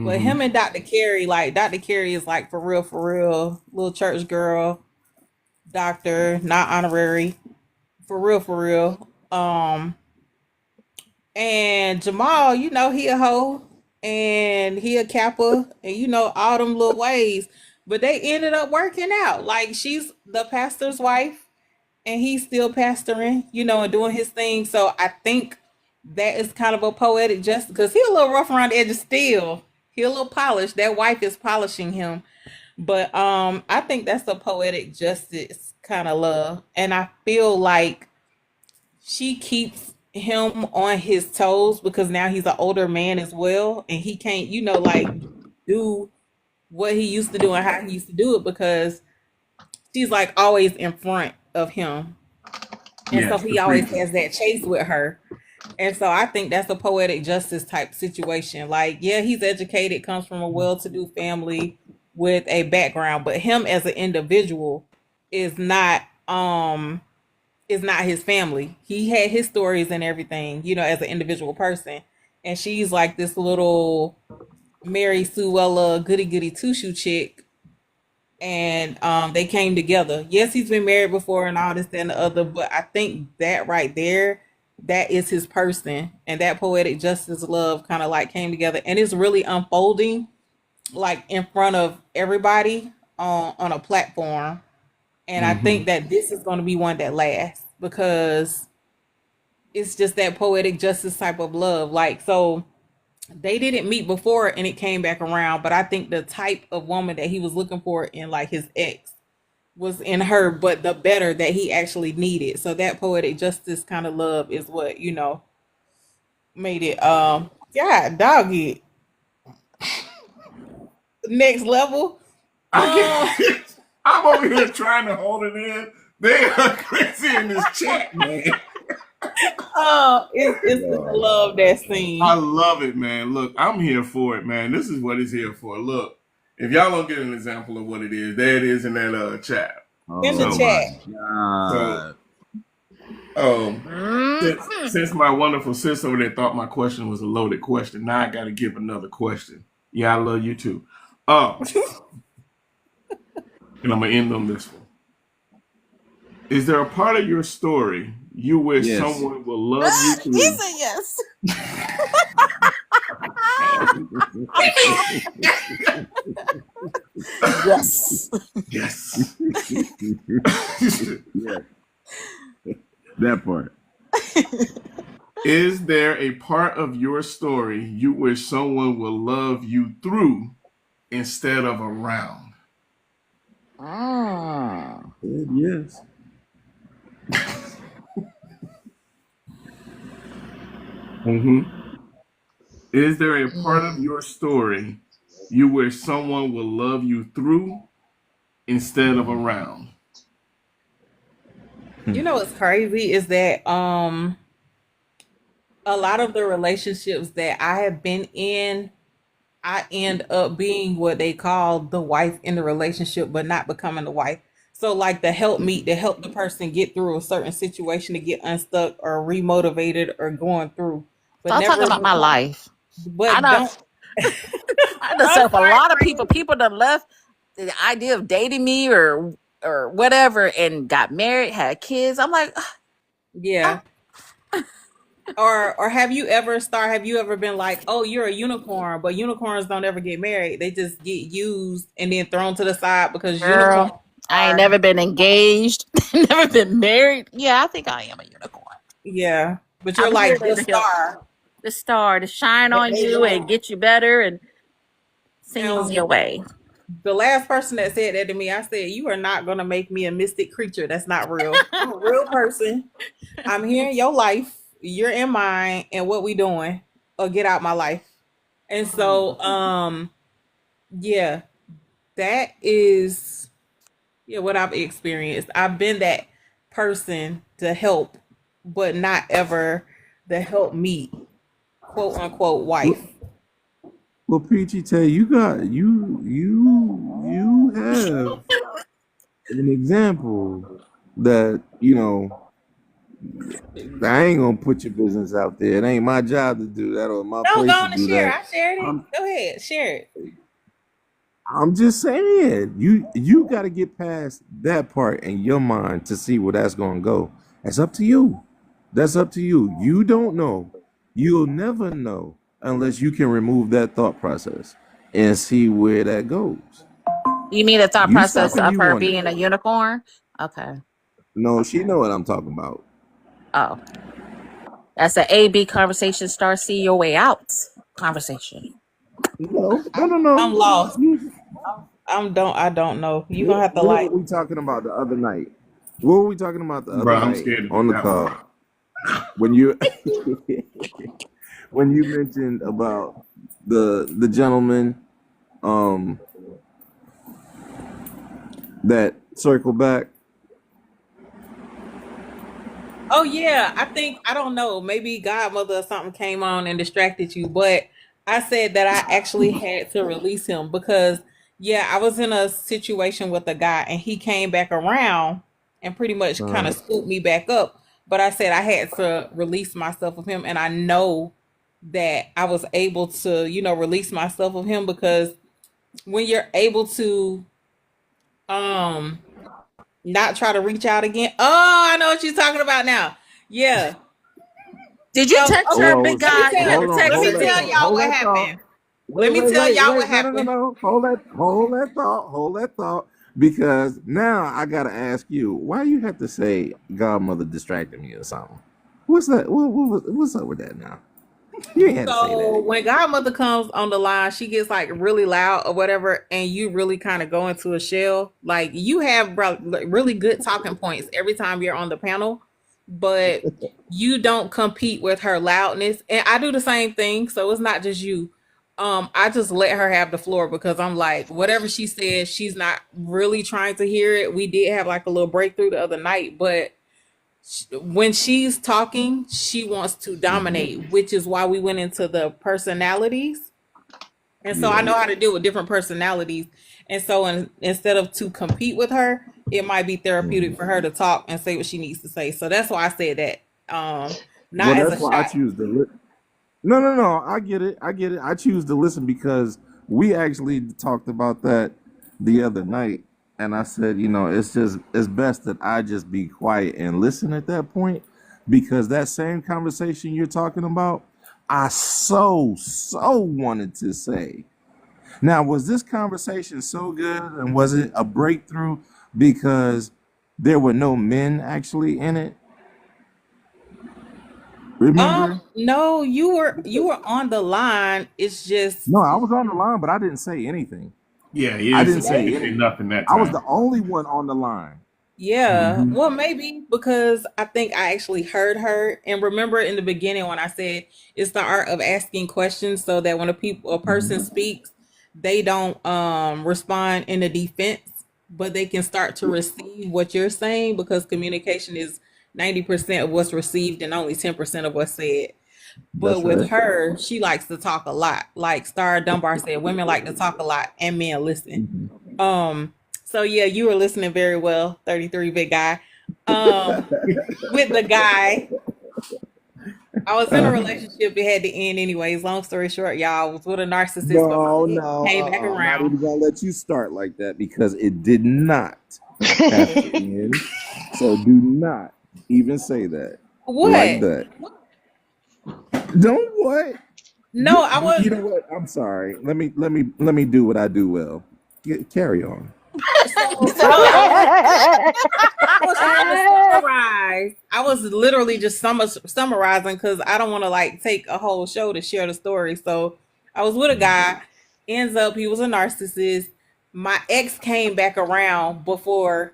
Speaker 6: But
Speaker 1: Mm-hmm.
Speaker 6: him and Dr. Carey, like Dr. Carey is like for real, little church girl, doctor, not honorary, for real. And Jamal, he a hoe and he a kappa and all them little ways. But they ended up working out. Like she's the pastor's wife and he's still pastoring, and doing his thing. So I think that is kind of a poetic justice because he a little rough around the edges still. He a little polished. That wife is polishing him. But I think that's a poetic justice kind of love. And I feel like she keeps him on his toes because now he's an older man as well and he can't like do what he used to do and how he used to do it because she's like always in front of him and so
Speaker 1: Yes, the
Speaker 6: he always
Speaker 1: preacher.
Speaker 6: has that chase with her. And so I think that's a poetic justice type situation. Like, yeah, he's educated, comes from a well-to-do family with a background, but him as an individual is not his family. He had his stories and everything, as an individual person. And she's like this little Mary Suella goody goody two shoe chick. And they came together. Yes, he's been married before and all this and the other, but I think that right there, that is his person. And that poetic justice love kind of like came together. And it's really unfolding like in front of everybody on a platform. And I
Speaker 1: Mm-hmm.
Speaker 6: think that this is going to be one that lasts because it's just that poetic justice type of love. Like, so they didn't meet before and it came back around, but I think the type of woman that he was looking for in like his ex was in her, but the better that he actually needed. So that poetic justice kind of love is what, made it yeah, doggy next level.
Speaker 1: I get I'm over here trying to hold it in. They are crazy in this chat, man.
Speaker 6: Oh, it's I love that
Speaker 1: I
Speaker 6: scene
Speaker 1: love it, man. Look, I'm here for it, man. This is what it's here for. Look, if y'all don't get an example of what it is, there it is in that chat.
Speaker 6: in the
Speaker 11: Oh
Speaker 1: So,
Speaker 11: my
Speaker 6: chat.
Speaker 1: so
Speaker 11: god.
Speaker 10: Mhm.
Speaker 1: since my wonderful sis over there thought my question was a loaded question, now I got to give another question. Yeah, I love you too. Um, and I'm gonna end on this one. Is there a part of your story you wish
Speaker 11: Yes.
Speaker 1: someone will love you
Speaker 10: He
Speaker 1: through?
Speaker 10: said yes. Yes.
Speaker 1: Yes.
Speaker 11: Yes. That part.
Speaker 1: Is there a part of your story you wish someone will love you through instead of around?
Speaker 10: Mm.
Speaker 11: Yes.
Speaker 1: Mm-hmm. Is there a part of
Speaker 10: Mm.
Speaker 1: your story you wish someone will love you through instead of around?
Speaker 6: You know what's crazy is that a lot of the relationships that I have been in, I end up being what they call the wife in the relationship, but not becoming the wife. So, like the help meet to help the person get through a certain situation to get unstuck or remotivated or going through, but
Speaker 10: Stop talking
Speaker 6: never
Speaker 10: about my
Speaker 6: become.
Speaker 10: life. I
Speaker 6: But
Speaker 10: done,
Speaker 6: don't.
Speaker 10: I done
Speaker 6: I'm
Speaker 10: set up a
Speaker 6: sorry,
Speaker 10: lot of people.
Speaker 6: Brittany.
Speaker 10: People that left the idea of dating me or whatever, and got married, had kids. I'm like,
Speaker 6: Yeah. Or have you ever been like, oh, you're a unicorn, but unicorns don't ever get married. They just get used and then thrown to the side because unicorns
Speaker 10: girl, I ain't
Speaker 6: are,
Speaker 10: never been engaged, never been married. Yeah, I think I am a unicorn.
Speaker 6: yeah. But you're
Speaker 10: I'm here
Speaker 6: like the
Speaker 10: to help
Speaker 6: star
Speaker 10: the star to shine
Speaker 6: that
Speaker 10: on
Speaker 6: they
Speaker 10: you and
Speaker 6: want.
Speaker 10: get you better and send you on
Speaker 6: And
Speaker 10: your way.
Speaker 6: the last person that said that to me, I said, you are not gonna make me a mystic creature. That's not real. I'm a real person. I'm here in your life. You're in mine, and what we doing? Or get out my life. And so, yeah, that is yeah, what I've experienced. I've been that person to help, but not ever the help me, quote unquote,
Speaker 11: Well,
Speaker 6: wife.
Speaker 11: well, Peachy Tay, you have an example that, I ain't gonna put your business out there. It ain't my job to do that or my
Speaker 6: No, go
Speaker 11: place to
Speaker 6: on and
Speaker 11: do
Speaker 6: share.
Speaker 11: that.
Speaker 6: I shared it.
Speaker 11: I'm
Speaker 6: Go ahead, share it.
Speaker 11: I'm just saying, you got to get past that part in your mind to see where that's gonna go. That's up to you. That's up to you. You don't know. You'll never know unless you can remove that thought process and see where that goes.
Speaker 10: You mean the thought
Speaker 11: You stop
Speaker 10: process
Speaker 11: and
Speaker 10: of
Speaker 11: you
Speaker 10: her
Speaker 11: wonder.
Speaker 10: being a unicorn? Okay.
Speaker 11: No, she know what I'm talking about.
Speaker 10: Oh, that's an A/B conversation. Start see your way out conversation.
Speaker 11: No, no,
Speaker 6: I'm
Speaker 11: no,
Speaker 6: I'm
Speaker 11: no.
Speaker 6: lost. I don't know. You're gonna have to
Speaker 11: What were
Speaker 6: like
Speaker 11: we talking about the other night? What were we talking about the other
Speaker 1: Bro, I'm
Speaker 11: night
Speaker 1: scared to do
Speaker 11: on the
Speaker 1: that one.
Speaker 11: call when you when you mentioned about the gentleman um that circle back?
Speaker 6: oh yeah, I think I don't know. Maybe Godmother or something came on and distracted you, but I said that I actually had to release him because yeah, I was in a situation with a guy and he came back around and pretty much kind
Speaker 11: Uh,
Speaker 6: of scooped me back up. But I said I had to release myself of him, and I know that I was able to, release myself of him because when you're able to um not try to reach out again. Oh, I know what you're talking about now. Yeah.
Speaker 10: Did you
Speaker 6: So
Speaker 10: text
Speaker 11: oh,
Speaker 10: her,
Speaker 11: I
Speaker 10: big
Speaker 11: was
Speaker 6: let me
Speaker 10: guy? You
Speaker 6: tell
Speaker 10: had to
Speaker 11: hold on,
Speaker 6: let
Speaker 10: text
Speaker 6: me
Speaker 11: hold
Speaker 10: her,
Speaker 11: that
Speaker 10: didn't
Speaker 6: tell
Speaker 11: thought,
Speaker 10: you?
Speaker 6: y'all
Speaker 11: hold
Speaker 6: what
Speaker 11: that thought.
Speaker 6: happened. Let
Speaker 11: Wait,
Speaker 6: me
Speaker 11: wait,
Speaker 6: tell
Speaker 11: wait,
Speaker 6: y'all
Speaker 11: wait.
Speaker 6: what
Speaker 11: No, no, no,
Speaker 6: happened.
Speaker 11: no. Hold that thought. Because now I gotta ask you, why you have to say Godmother distracted me or something? What's that? What's up with that now? You ain't had to say
Speaker 6: So
Speaker 11: that.
Speaker 6: when Godmother comes on the line, she gets like really loud or whatever, and you really kind of go into a shell. Like you have really good talking points every time you're on the panel, but you don't compete with her loudness. And I do the same thing, so it's not just you. I just let her have the floor because I'm like, whatever she says, she's not really trying to hear it. We did have like a little breakthrough the other night, but when she's talking, she wants to dominate, which is why we went into the personalities. And so I
Speaker 1: Yeah.
Speaker 6: know how to deal with different personalities. And so instead of to compete with her, it might be therapeutic for her to talk and say what she needs to say. So that's why I said that.
Speaker 11: Well,
Speaker 6: Not as a
Speaker 11: that's why I
Speaker 6: shot.
Speaker 11: choose to. No. I get it. I get it. I choose to listen because we actually talked about that the other night, and I said, it's best that I just be quiet and listen at that point, because that same conversation you're talking about, I so wanted to say. Now, was this conversation so good, and was it a breakthrough because there were no men actually in it? Remember?
Speaker 6: No, you were on the line. It's just
Speaker 11: No, I was on the line, but I didn't say anything.
Speaker 1: Yeah,
Speaker 11: I
Speaker 1: you
Speaker 11: didn't
Speaker 1: didn't
Speaker 11: say
Speaker 1: say
Speaker 11: anything.
Speaker 1: nothing that
Speaker 11: I was
Speaker 1: time.
Speaker 11: the only one on the line.
Speaker 6: yeah.
Speaker 11: Hmm.
Speaker 6: Well, maybe because I think I actually heard her. And remember in the beginning when I said it's the art of asking questions so that when a person
Speaker 11: Hmm.
Speaker 6: speaks, they don't respond in a defense, but they can start to receive what you're saying because communication is 90% of what's received and only 10% of what's said. But
Speaker 11: That's
Speaker 6: with
Speaker 11: right.
Speaker 6: her, she likes to talk a lot. Like Star Dunbar said, women like to talk a lot and men listen.
Speaker 11: Hmm.
Speaker 6: Um, so yeah, you were listening very well, 33 big guy. Um, with the guy, I was in a relationship, it had to end anyways. Long story short, y'all, I was with a narcissist, but my
Speaker 11: No,
Speaker 6: ex
Speaker 11: no,
Speaker 6: came back
Speaker 11: I'm not
Speaker 6: around.
Speaker 11: even gonna let you start like that because it did not have to end. So do not even say that like
Speaker 6: What?
Speaker 11: that. Don't what?
Speaker 6: No, I was
Speaker 11: You know what? I'm sorry. Let me do what I do well. Carry on.
Speaker 6: so no, I was trying to summarize. I was literally just summarizing because I don't want to like take a whole show to share the story. So I was with a guy. Ends up he was a narcissist. My ex came back around before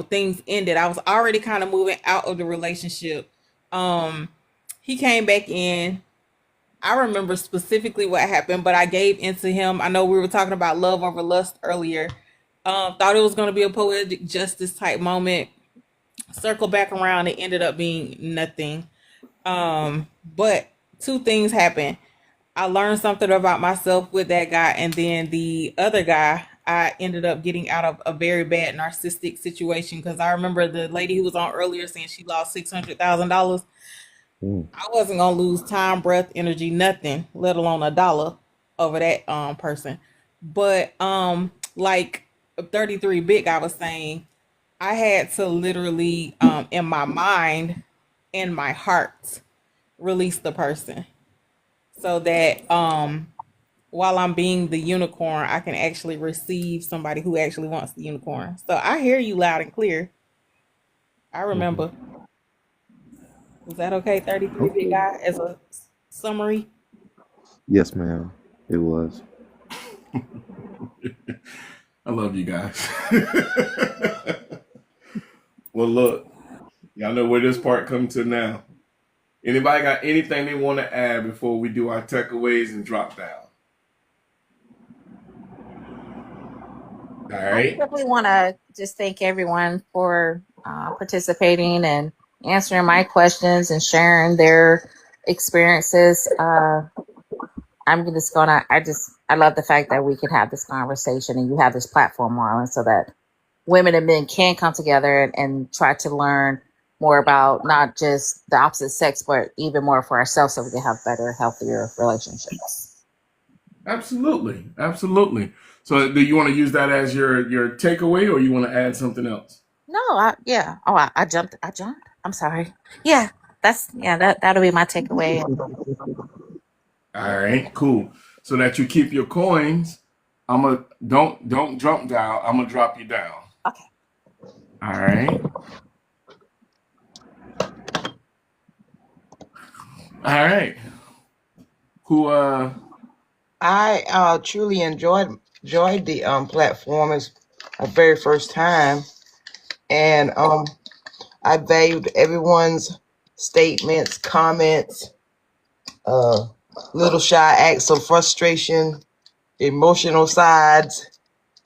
Speaker 6: things ended. I was already kind of moving out of the relationship. Um, he came back in. I remember specifically what happened, but I gave into him. I know we were talking about love over lust earlier. Thought it was going to be a poetic justice type moment. Circle back around, it ended up being nothing. But two things happened. I learned something about myself with that guy, and then the other guy, I ended up getting out of a very bad narcissistic situation because I remember the lady who was on earlier saying she lost $600,000.
Speaker 11: Mm.
Speaker 6: I wasn't gonna lose time, breath, energy, nothing, let alone a dollar over that person. But like 33 big, I was saying, I had to literally in my mind, in my heart, release the person so that while I'm being the unicorn, I can actually receive somebody who actually wants the unicorn. So I hear you loud and clear. I
Speaker 11: Mhm.
Speaker 6: remember. Is that okay? 33 big
Speaker 11: Okay.
Speaker 6: guy as a summary.
Speaker 11: Yes, ma'am. It was.
Speaker 1: I love you guys. Well, look, y'all know where this part comes to now. Anybody got anything they want to add before we do our takeaways and drop down? All
Speaker 10: I
Speaker 1: right.
Speaker 10: simply want to just thank everyone for participating and answering my questions and sharing their experiences. I'm just gonna. I love the fact that we can have this conversation and you have this platform, Marlon, so that women and men can come together and try to learn more about not just the opposite sex, but even more for ourselves, so we can have better, healthier relationships.
Speaker 1: Absolutely. Absolutely. So do you want to use that as your takeaway or you want to add something else?
Speaker 10: No, yeah. Oh, I jumped. I jumped. I'm sorry. Yeah, that'll be my takeaway.
Speaker 1: All right, cool. So that you keep your coins, I'm gonna don't jump down. I'm gonna drop you down.
Speaker 10: Okay.
Speaker 1: All right. All right. Who
Speaker 5: I truly enjoyed the platform. It's my very first time, and I valued everyone's statements, comments, little shy acts of frustration, emotional sides.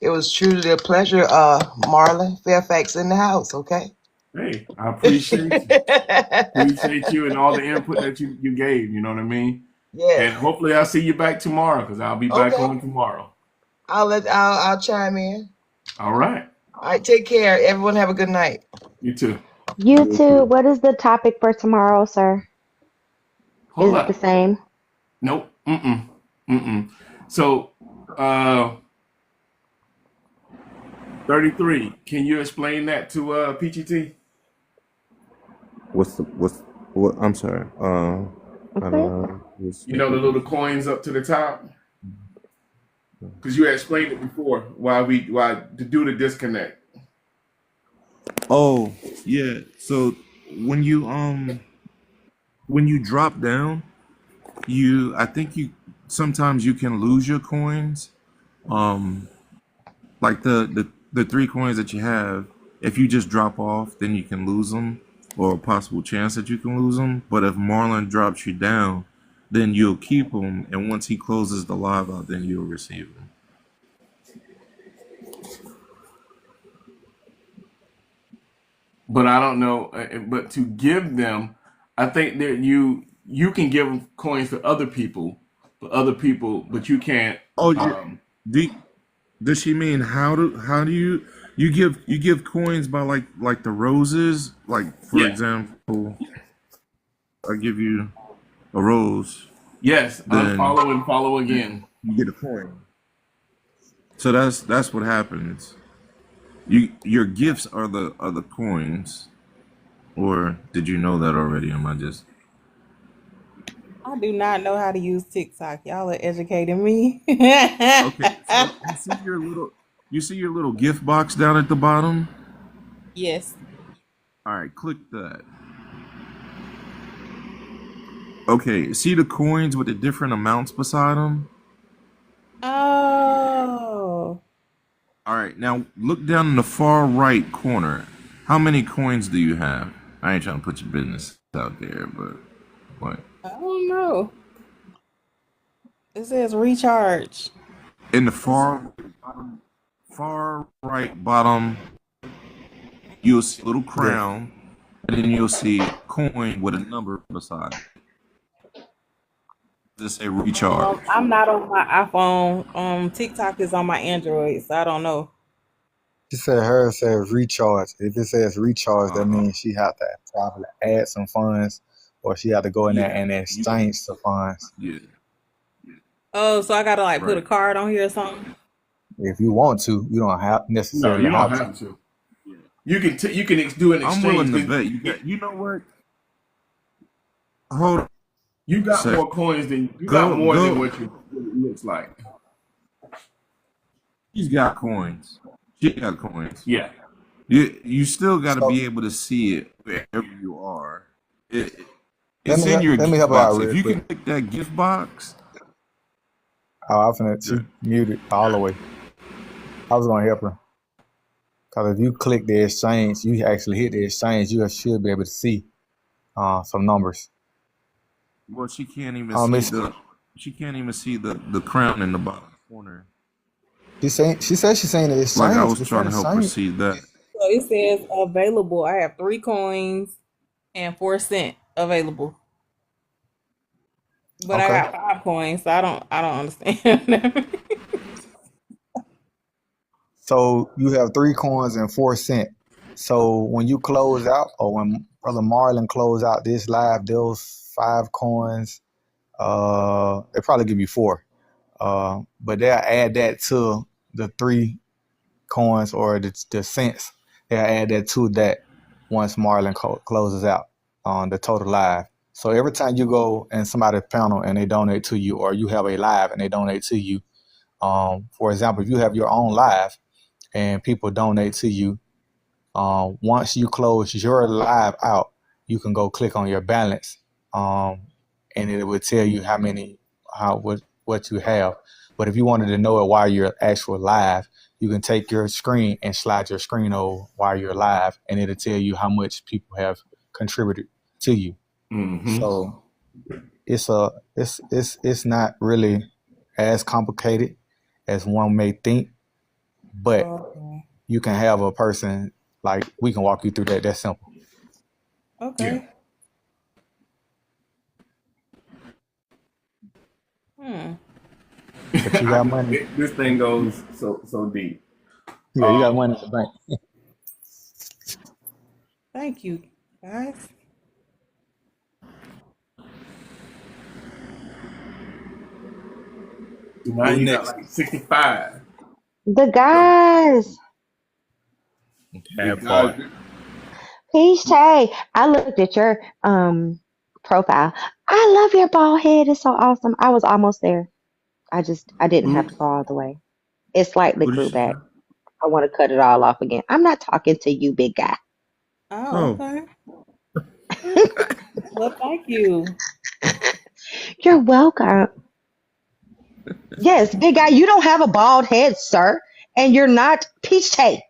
Speaker 5: It was truly a pleasure, Marlon Fairfax in the house, okay?
Speaker 1: Hey, I appreciate you. Appreciate you and all the input that you gave. You know what I mean? And
Speaker 5: Yes.
Speaker 1: hopefully I'll see you back tomorrow because I'll be back
Speaker 5: Okay.
Speaker 1: on tomorrow.
Speaker 5: I'll chime in.
Speaker 1: All right.
Speaker 5: All right, take care. Everyone have a good night.
Speaker 1: You too.
Speaker 8: You too. What is the topic for tomorrow, sir?
Speaker 1: Hold
Speaker 8: Is it the
Speaker 1: up.
Speaker 8: same?
Speaker 1: Nope. Mm-mm. Mm-mm. So, 33. Can you explain that to PGT?
Speaker 3: What? I'm sorry. I
Speaker 8: Okay.
Speaker 3: don't know.
Speaker 1: You know the little coins up to the top? Because you explained it before why to do the disconnect.
Speaker 11: Oh, yeah. So when you when you drop down, I think you sometimes you can lose your coins. Um like the three coins that you have, if you just drop off, then you can lose them, or a possible chance that you can lose them. But if Marlon drops you down, then you'll keep them, and once he closes the live out, then you'll receive them.
Speaker 1: But I don't know. But to give them, I think that you can give coins to other people, but you can't.
Speaker 11: Oh, do, does she mean how do you give coins by like the roses? Like for
Speaker 1: Yeah.
Speaker 11: example, I give you a rose,
Speaker 1: Yes.
Speaker 11: then
Speaker 1: Unfollow and follow again.
Speaker 11: you get a coin. So that's what happens. Your gifts are the coins, or did you know that already? Am I just
Speaker 6: I do not know how to use TikTok. Y'all are educating me.
Speaker 11: okay? So you see your little gift box down at the bottom.
Speaker 6: Yes.
Speaker 11: All right, click that. Okay, see the coins with the different amounts beside them.
Speaker 6: Oh.
Speaker 11: All right, now look down in the far right corner. How many coins do you have? I ain't trying to put your business out there, but what?
Speaker 6: I don't know. It says recharge.
Speaker 11: In the far right bottom, you'll see a little
Speaker 9: That
Speaker 11: crown, and then you'll see a coin with a number beside it. Does it say recharge?
Speaker 6: I'm not on my iPhone. TikTok is on my Android, so I don't know.
Speaker 9: she said hers says recharge. If it says recharge, that
Speaker 11: Uh,
Speaker 9: means she have to probably add some funds, or she have to go in there
Speaker 1: Yeah.
Speaker 9: and
Speaker 1: You,
Speaker 9: exchange the funds.
Speaker 11: yeah,
Speaker 6: Oh, so I gotta like put a
Speaker 11: right.
Speaker 6: card on here or something?
Speaker 9: If you want to, you don't have
Speaker 1: no,
Speaker 9: necessarily
Speaker 1: you don't
Speaker 9: have to.
Speaker 1: have to. You can do an
Speaker 11: I'm
Speaker 1: exchange
Speaker 11: willing to
Speaker 1: because
Speaker 11: bet you got. You know what? Hold on
Speaker 1: you
Speaker 11: a
Speaker 1: got
Speaker 11: sec.
Speaker 1: more coins than you got
Speaker 11: Go
Speaker 1: more than
Speaker 11: go.
Speaker 1: what it looks like.
Speaker 11: She's got coins. She got coins.
Speaker 1: Yeah.
Speaker 11: You still got to
Speaker 9: So
Speaker 11: be able to see it wherever you are. It,
Speaker 9: let
Speaker 11: it's
Speaker 9: me
Speaker 11: in your
Speaker 9: let me
Speaker 11: gift
Speaker 9: help her out
Speaker 11: box. If
Speaker 9: real
Speaker 11: you
Speaker 9: quick.
Speaker 11: can click that gift box,
Speaker 9: Oh, I finna
Speaker 11: yeah.
Speaker 9: she muted all the way. I was gonna help her because if you click the exchange, you actually hit the exchange. You should be able to see some numbers.
Speaker 11: Well,
Speaker 9: Miss,
Speaker 11: she can't even see the crown in the bottom corner.
Speaker 9: she said she's saying the
Speaker 11: Like I
Speaker 9: exchange.
Speaker 11: was
Speaker 9: It's that
Speaker 11: trying to help her
Speaker 9: exchange.
Speaker 11: see that.
Speaker 6: So it says available. I have 3 coins and 4 cent available. But I
Speaker 9: Okay.
Speaker 6: got 5 coins, so I don't understand.
Speaker 9: So you have 3 coins and 4 cent. So when you close out, or when Brother Marlon close out this live, those 5 coins, they probably give you four. But they'll add that to the 3 coins or the cents. They'll add that to that once Marlon closes out on the total live. So every time you go in somebody's panel and they donate to you, or you have a live and they donate to you, for example, if you have your own live and people donate to you, once you close your live out, you can go click on your balance, um, and it will tell you how many, what you have. But if you wanted to know it while you're actual live, you can take your screen and slide your screen over while you're live, and it'll tell you how much people have contributed to you.
Speaker 1: Mm-hmm.
Speaker 9: So it's not really as complicated as one may think, but
Speaker 6: Okay.
Speaker 9: you can have a person like we can walk you through that. That's simple.
Speaker 1: Yeah.
Speaker 6: Okay. Hmm.
Speaker 9: But you got money.
Speaker 1: This thing goes so deep.
Speaker 9: Yeah, you got
Speaker 1: Um,
Speaker 9: money in the bank.
Speaker 6: Thank you, guys.
Speaker 1: so now
Speaker 3: Who
Speaker 1: you got
Speaker 3: next?
Speaker 1: like 65.
Speaker 8: The
Speaker 1: So
Speaker 8: guys.
Speaker 3: That
Speaker 1: because
Speaker 3: part.
Speaker 8: Peach Tay. I looked at your profile. I love your bald head. It's so awesome. I was almost there. I didn't have
Speaker 3: Who
Speaker 8: to go all the way. It slightly
Speaker 3: who did
Speaker 8: grew
Speaker 3: she say?
Speaker 8: back. I want to cut it all off again. I'm not talking to you, big guy.
Speaker 6: Oh,
Speaker 3: Oh,
Speaker 6: okay. Well, thank you.
Speaker 8: You're welcome. Yes, big guy, you don't have a bald head, sir. And you're not Peach Tay.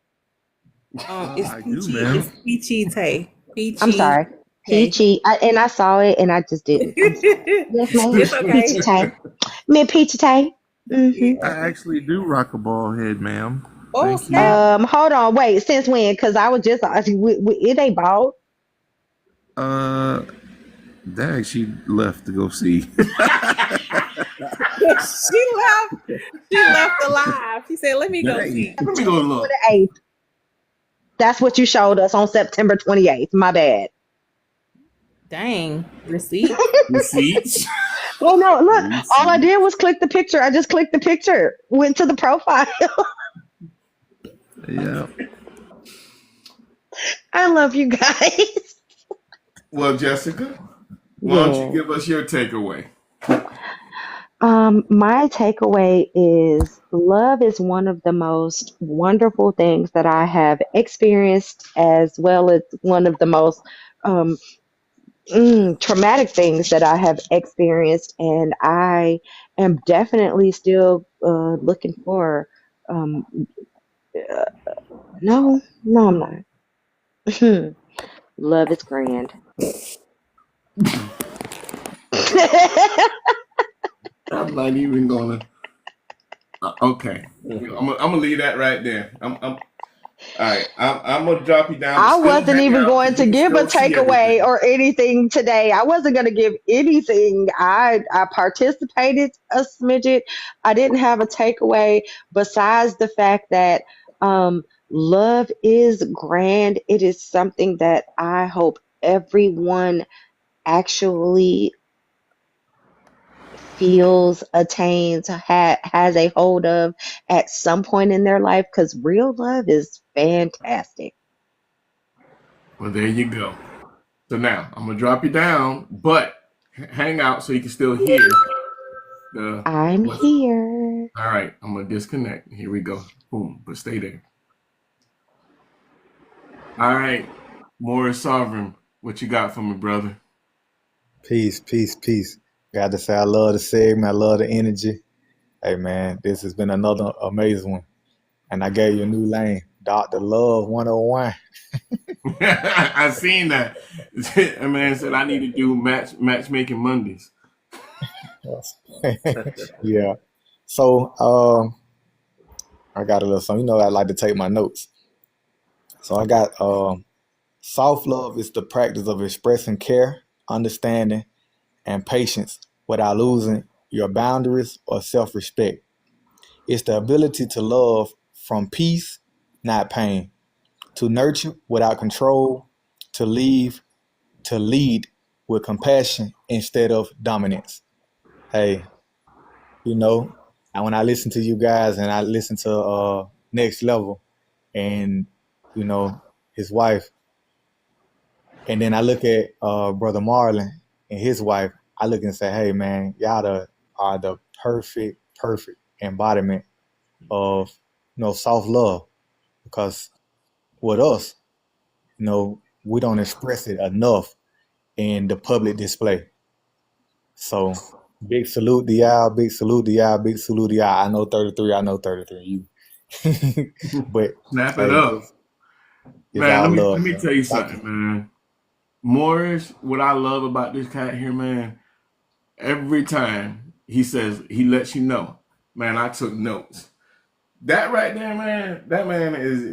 Speaker 6: It's
Speaker 3: I do,
Speaker 6: peachy.
Speaker 3: ma'am.
Speaker 6: It's peachy Tay.
Speaker 8: I'm
Speaker 6: Peachy
Speaker 8: sorry.
Speaker 6: Tay.
Speaker 8: Peachy. And I saw it and I just didn't. I'm sorry. Yes, ma'am.
Speaker 6: It's
Speaker 8: Peachy
Speaker 6: okay.
Speaker 8: Tay. Me Peachy Tay.
Speaker 6: Yeah.
Speaker 8: Mm-hmm.
Speaker 3: I actually do rock a ball head, ma'am.
Speaker 6: Oh
Speaker 3: Thank you.
Speaker 6: snap!
Speaker 8: Hold on. Wait. Since when? Because I was just, it ain't bald.
Speaker 3: Uh, Dag, she left to go see.
Speaker 6: She left. She left alive. She said, "Let me go
Speaker 3: Dang.
Speaker 6: see."
Speaker 1: let me go look.
Speaker 8: 28th. That's what you showed us on September 28th. My bad.
Speaker 6: Dang receipt.
Speaker 1: Receipts.
Speaker 8: Oh, no. Look. All I
Speaker 3: Receipt.
Speaker 8: did was click the picture. I just clicked the picture. Went to the profile.
Speaker 3: Yeah.
Speaker 8: I love you guys.
Speaker 1: Well, Jessica, why don't you
Speaker 8: Yeah.
Speaker 1: give us your takeaway?
Speaker 8: My takeaway is love is one of the most wonderful things that I have experienced, as well as one of the most um, traumatic things that I have experienced. And I am definitely still looking for. Um, uh, no, I'm not. Love is grand.
Speaker 1: I'm not even gonna. Okay, I'm gonna leave that right there. All right. I'm gonna drop you down, but
Speaker 8: I
Speaker 1: still
Speaker 8: wasn't
Speaker 1: hang
Speaker 8: even
Speaker 1: out
Speaker 8: going
Speaker 1: because you
Speaker 8: to
Speaker 1: can
Speaker 8: give a
Speaker 1: still see
Speaker 8: takeaway
Speaker 1: everything.
Speaker 8: or anything today. I wasn't going to give anything. I participated a smidget. I didn't have a takeaway besides the fact that love is grand. It is something that I hope everyone actually feels, attains, has a hold of at some point in their life, because real love is fantastic.
Speaker 1: Well, there you go. So now I'm gonna drop you down, but hang out so you can still hear the
Speaker 8: I'm
Speaker 1: what's.
Speaker 8: here.
Speaker 1: All right. I'm gonna disconnect. Here we go. Boom. But stay there. All right. Morris Sovereign, what you got for me, brother?
Speaker 9: Peace, peace, peace. Got to say, I love the segment. I love the energy. Hey, man, this has been another amazing one. And I gave you a new lane, Dr. Love 101.
Speaker 1: I seen that. A man said I need to do matchmaking Mondays.
Speaker 9: Yeah. So I got a little something. You know, I like to take my notes. So I got soft love is the practice of expressing care, understanding, and patience without losing your boundaries or self respect. It's the ability to love from peace, not pain, to nurture without control, to leave, to lead with compassion instead of dominance. Hey, you know, and when I listen to you guys and I listen to Next Level and, you know, his wife, and then I look at Brother Marlon and his wife, I look and say, hey, man, are the perfect embodiment of, you know, soft love. Because with us, you know, we don't express it enough in the public display. So big salute to y'all, big salute to y'all, big salute to y'all. I know 33, I know 33. You but
Speaker 1: Snap it
Speaker 9: hey,
Speaker 1: up.
Speaker 9: it's
Speaker 1: Man,
Speaker 9: all
Speaker 1: let
Speaker 9: love,
Speaker 1: me
Speaker 9: man.
Speaker 1: tell you
Speaker 9: Thank you.
Speaker 1: something, man. Morris, what I love about this cat here, man, Every time he says, he lets you know, man, I took notes. That right there, man, that man is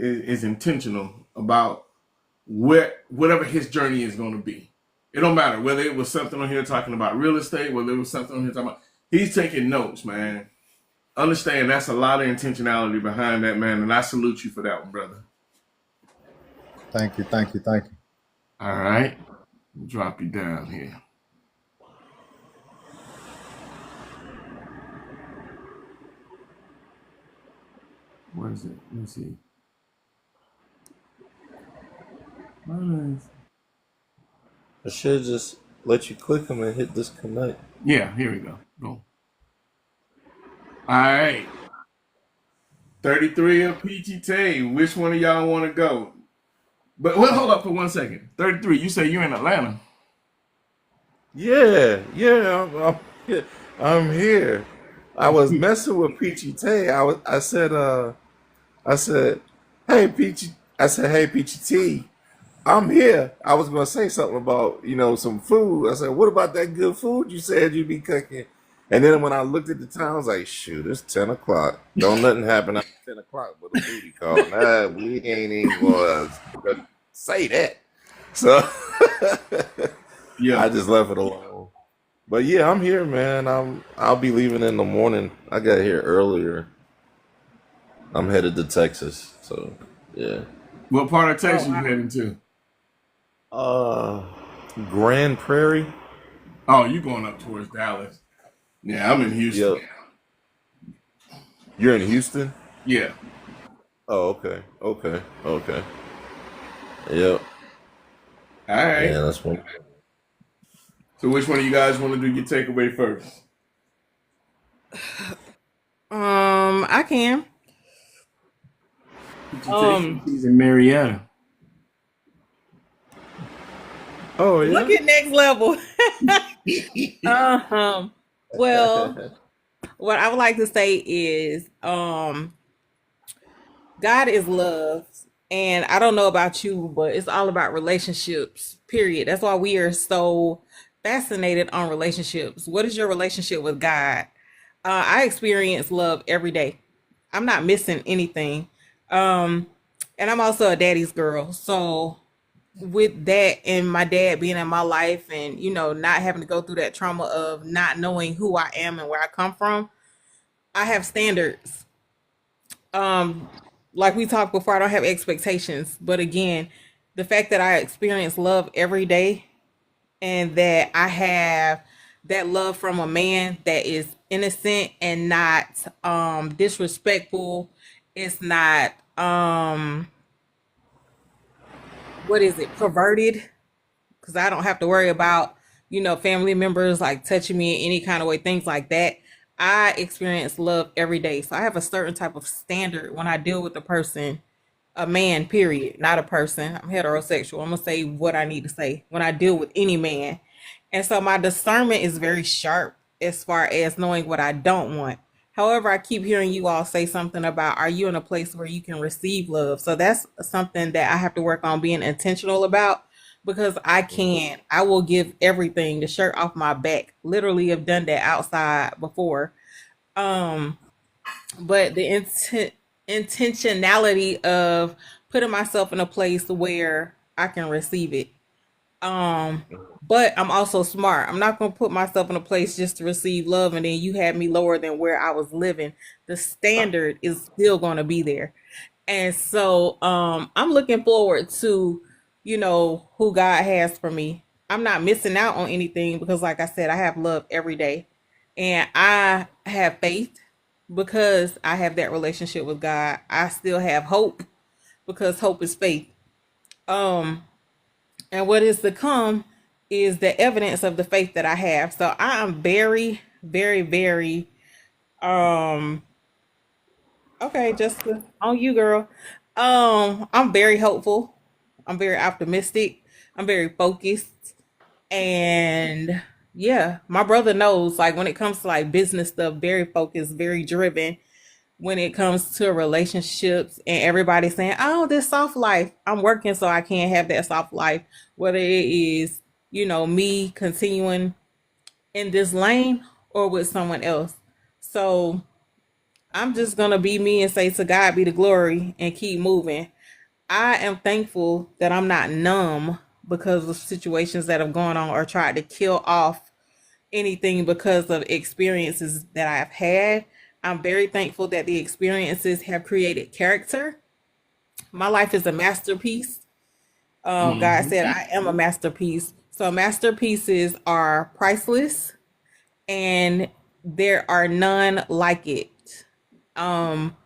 Speaker 1: intentional about whatever his journey is going to be. It don't matter whether it was something on here talking about real estate, whether it was something on here talking about. He's taking notes, man. Understand that's a lot of intentionality behind that, man, and I salute you for that one, brother.
Speaker 9: Thank you, thank you, thank you.
Speaker 1: All right, drop you down here. Where is it? Let me see.
Speaker 3: I should just let you click them and hit disconnect.
Speaker 1: Yeah, here we go. Boom. All right. 33 of PGT. Which one of y'all want to go? But well, hold up for 1 second. 33, you say you're in Atlanta.
Speaker 3: Yeah, yeah, I'm here. I was messing with Peachy T. I said, hey Peachy, hey Peachy T, I'm here. I was gonna say something about some food. I said, what about that good food you said you'd be cooking? And then when I looked at the time, I was like, shoot, it's 10 o'clock. Don't nothing happen after 10 o'clock but a booty call. Nah, we ain't even gonna say that. So
Speaker 1: Yeah.
Speaker 3: I just left it alone. But yeah, I'm here, man. I'll be leaving in the morning. I got here earlier. I'm headed to Texas. So yeah.
Speaker 1: What part of Texas
Speaker 6: Oh,
Speaker 1: you
Speaker 6: wow.
Speaker 1: heading to?
Speaker 3: Uh Grand Prairie.
Speaker 1: Oh, you going up towards Dallas. Yeah, I'm in Houston.
Speaker 3: Yep. You're in Houston?
Speaker 1: Yeah.
Speaker 3: Oh, okay. Okay. Okay. Yep.
Speaker 1: All right.
Speaker 3: Yeah, that's one.
Speaker 1: So which one of you guys want to do your takeaway first?
Speaker 6: I can.
Speaker 1: She's in Marietta.
Speaker 3: Oh
Speaker 6: Look
Speaker 3: yeah.
Speaker 6: at next level. Well, what I would like to say is, God is love. And I don't know about you, but it's all about relationships, period. That's why we are so fascinated on relationships. What is your relationship with God? I experience love every day. I'm not missing anything. Um, and I'm also a daddy's girl. So with that and my dad being in my life and not having to go through that trauma of not knowing who I am and where I come from, I have standards. um like we talked before, I don't have expectations, but again, the fact that I experience love every day and that I have that love from a man that is innocent and not disrespectful, it's not what is it, perverted, because I don't have to worry about family members like touching me in any kind of way, things like that. I experience love every day, so I have a certain type of standard when I deal with a person, a man, period, not a person. I'm heterosexual. I'm gonna say what I need to say when I deal with any man. And so my discernment is very sharp as far as knowing what I don't want. However, I keep hearing you all say something about, are you in a place where you can receive love? So that's something that I have to work on being intentional about, because I can. I will give everything, the shirt off my back. Literally have done that outside before. Um, but the intentionality of putting myself in a place where I can receive it. Um, but I'm also smart. I'm not gonna put myself in a place just to receive love and then you had me lower than where I was living. The standard is still gonna be there. And so I'm looking forward to, who God has for me. I'm not missing out on anything because like I said, I have love every day. And I have faith because I have that relationship with God. I still have hope because hope is faith. Um and what is to come is the evidence of the faith that I have. So I am very, very, very um okay, Jessica, on you, girl. I'm very hopeful. I'm very optimistic. I'm very focused. And yeah, my brother knows, like when it comes to like business stuff, very focused, very driven. When it comes to relationships and everybody saying, oh, this soft life, I'm working so I can't have that soft life. Whether it is, me continuing in this lane or with someone else. So I'm just gonna be me and say to God be the glory and keep moving. I am thankful that I'm not numb because of situations that have gone on or tried to kill off anything because of experiences that I've had. I'm very thankful that the experiences have created character. My life is a masterpiece. God
Speaker 1: Hmm.
Speaker 6: said I am a masterpiece. So masterpieces are priceless and there are none like it. Um,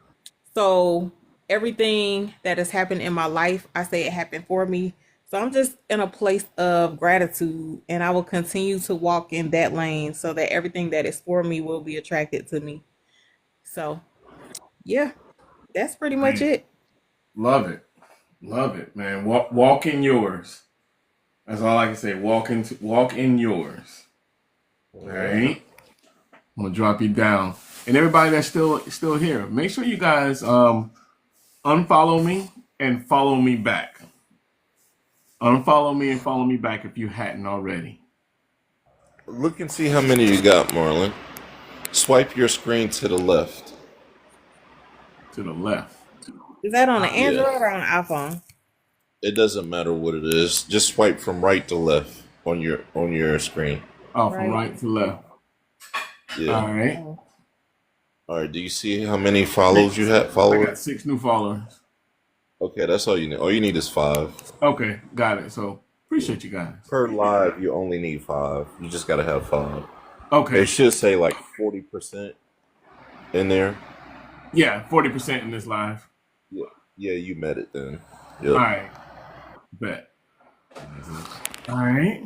Speaker 6: so everything that has happened in my life, I say it happened for me. So I'm just in a place of gratitude and I will continue to walk in that lane so that everything that is for me will be attracted to me. So yeah, that's pretty much
Speaker 1: Man,
Speaker 6: it.
Speaker 1: love it. Love it, man. Walk in yours. That's all I can say. Walk in yours. All
Speaker 3: Yeah.
Speaker 1: right. I'm gonna drop you down. And everybody that's still here, make sure you guys unfollow me and follow me back. Unfollow me and follow me back if you hadn't already.
Speaker 3: Look and see how many you got, Marlon. Swipe your screen to the left.
Speaker 1: To the left.
Speaker 6: Is that on an
Speaker 3: Yeah.
Speaker 6: Android or on an iPhone?
Speaker 3: It doesn't matter what it is. Just swipe from right to left on your screen.
Speaker 1: Oh, from
Speaker 6: Right.
Speaker 1: right to left.
Speaker 3: Yeah.
Speaker 1: All right.
Speaker 6: Oh,
Speaker 3: All right. Do you see how many follows you
Speaker 1: Six.
Speaker 3: have?
Speaker 1: I
Speaker 3: Followers.
Speaker 1: got 6 new followers.
Speaker 3: Okay, that's all you need. All you need is 5.
Speaker 1: Okay, got it. So
Speaker 3: Yeah.
Speaker 1: appreciate you guys.
Speaker 3: Per live, you only need 5. You just gotta have 5. It
Speaker 1: Okay.
Speaker 3: should say like 40% in there.
Speaker 1: Yeah, 40% in this live.
Speaker 3: Yeah. Yeah, you met it then.
Speaker 1: All
Speaker 3: Yep.
Speaker 1: right. Bet.
Speaker 3: Hmm.
Speaker 1: All right.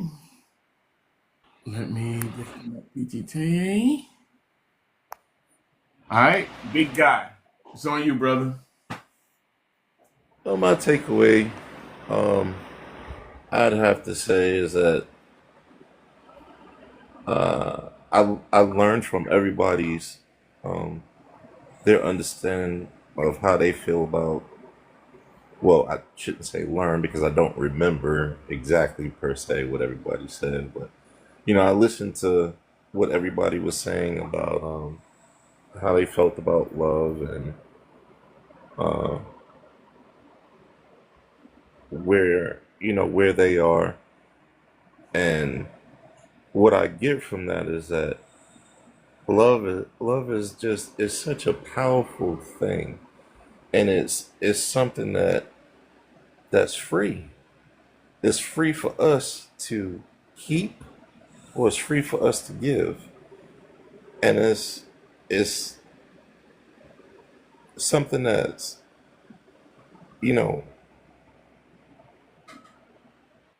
Speaker 1: Let me disconnect PTT. All right, big guy. It's on you, brother.
Speaker 3: Well, my takeaway, um, I'd have to say is that I learned from everybody's their understanding of how they feel about. Well, I shouldn't say learn because I don't remember exactly per se what everybody said, but I listened to what everybody was saying about how they felt about love and uh, where they are, and what I get from that is that love is just is such a powerful thing, and it's something that's free. It's free for us to keep, or it's free for us to give, and it's something that's you know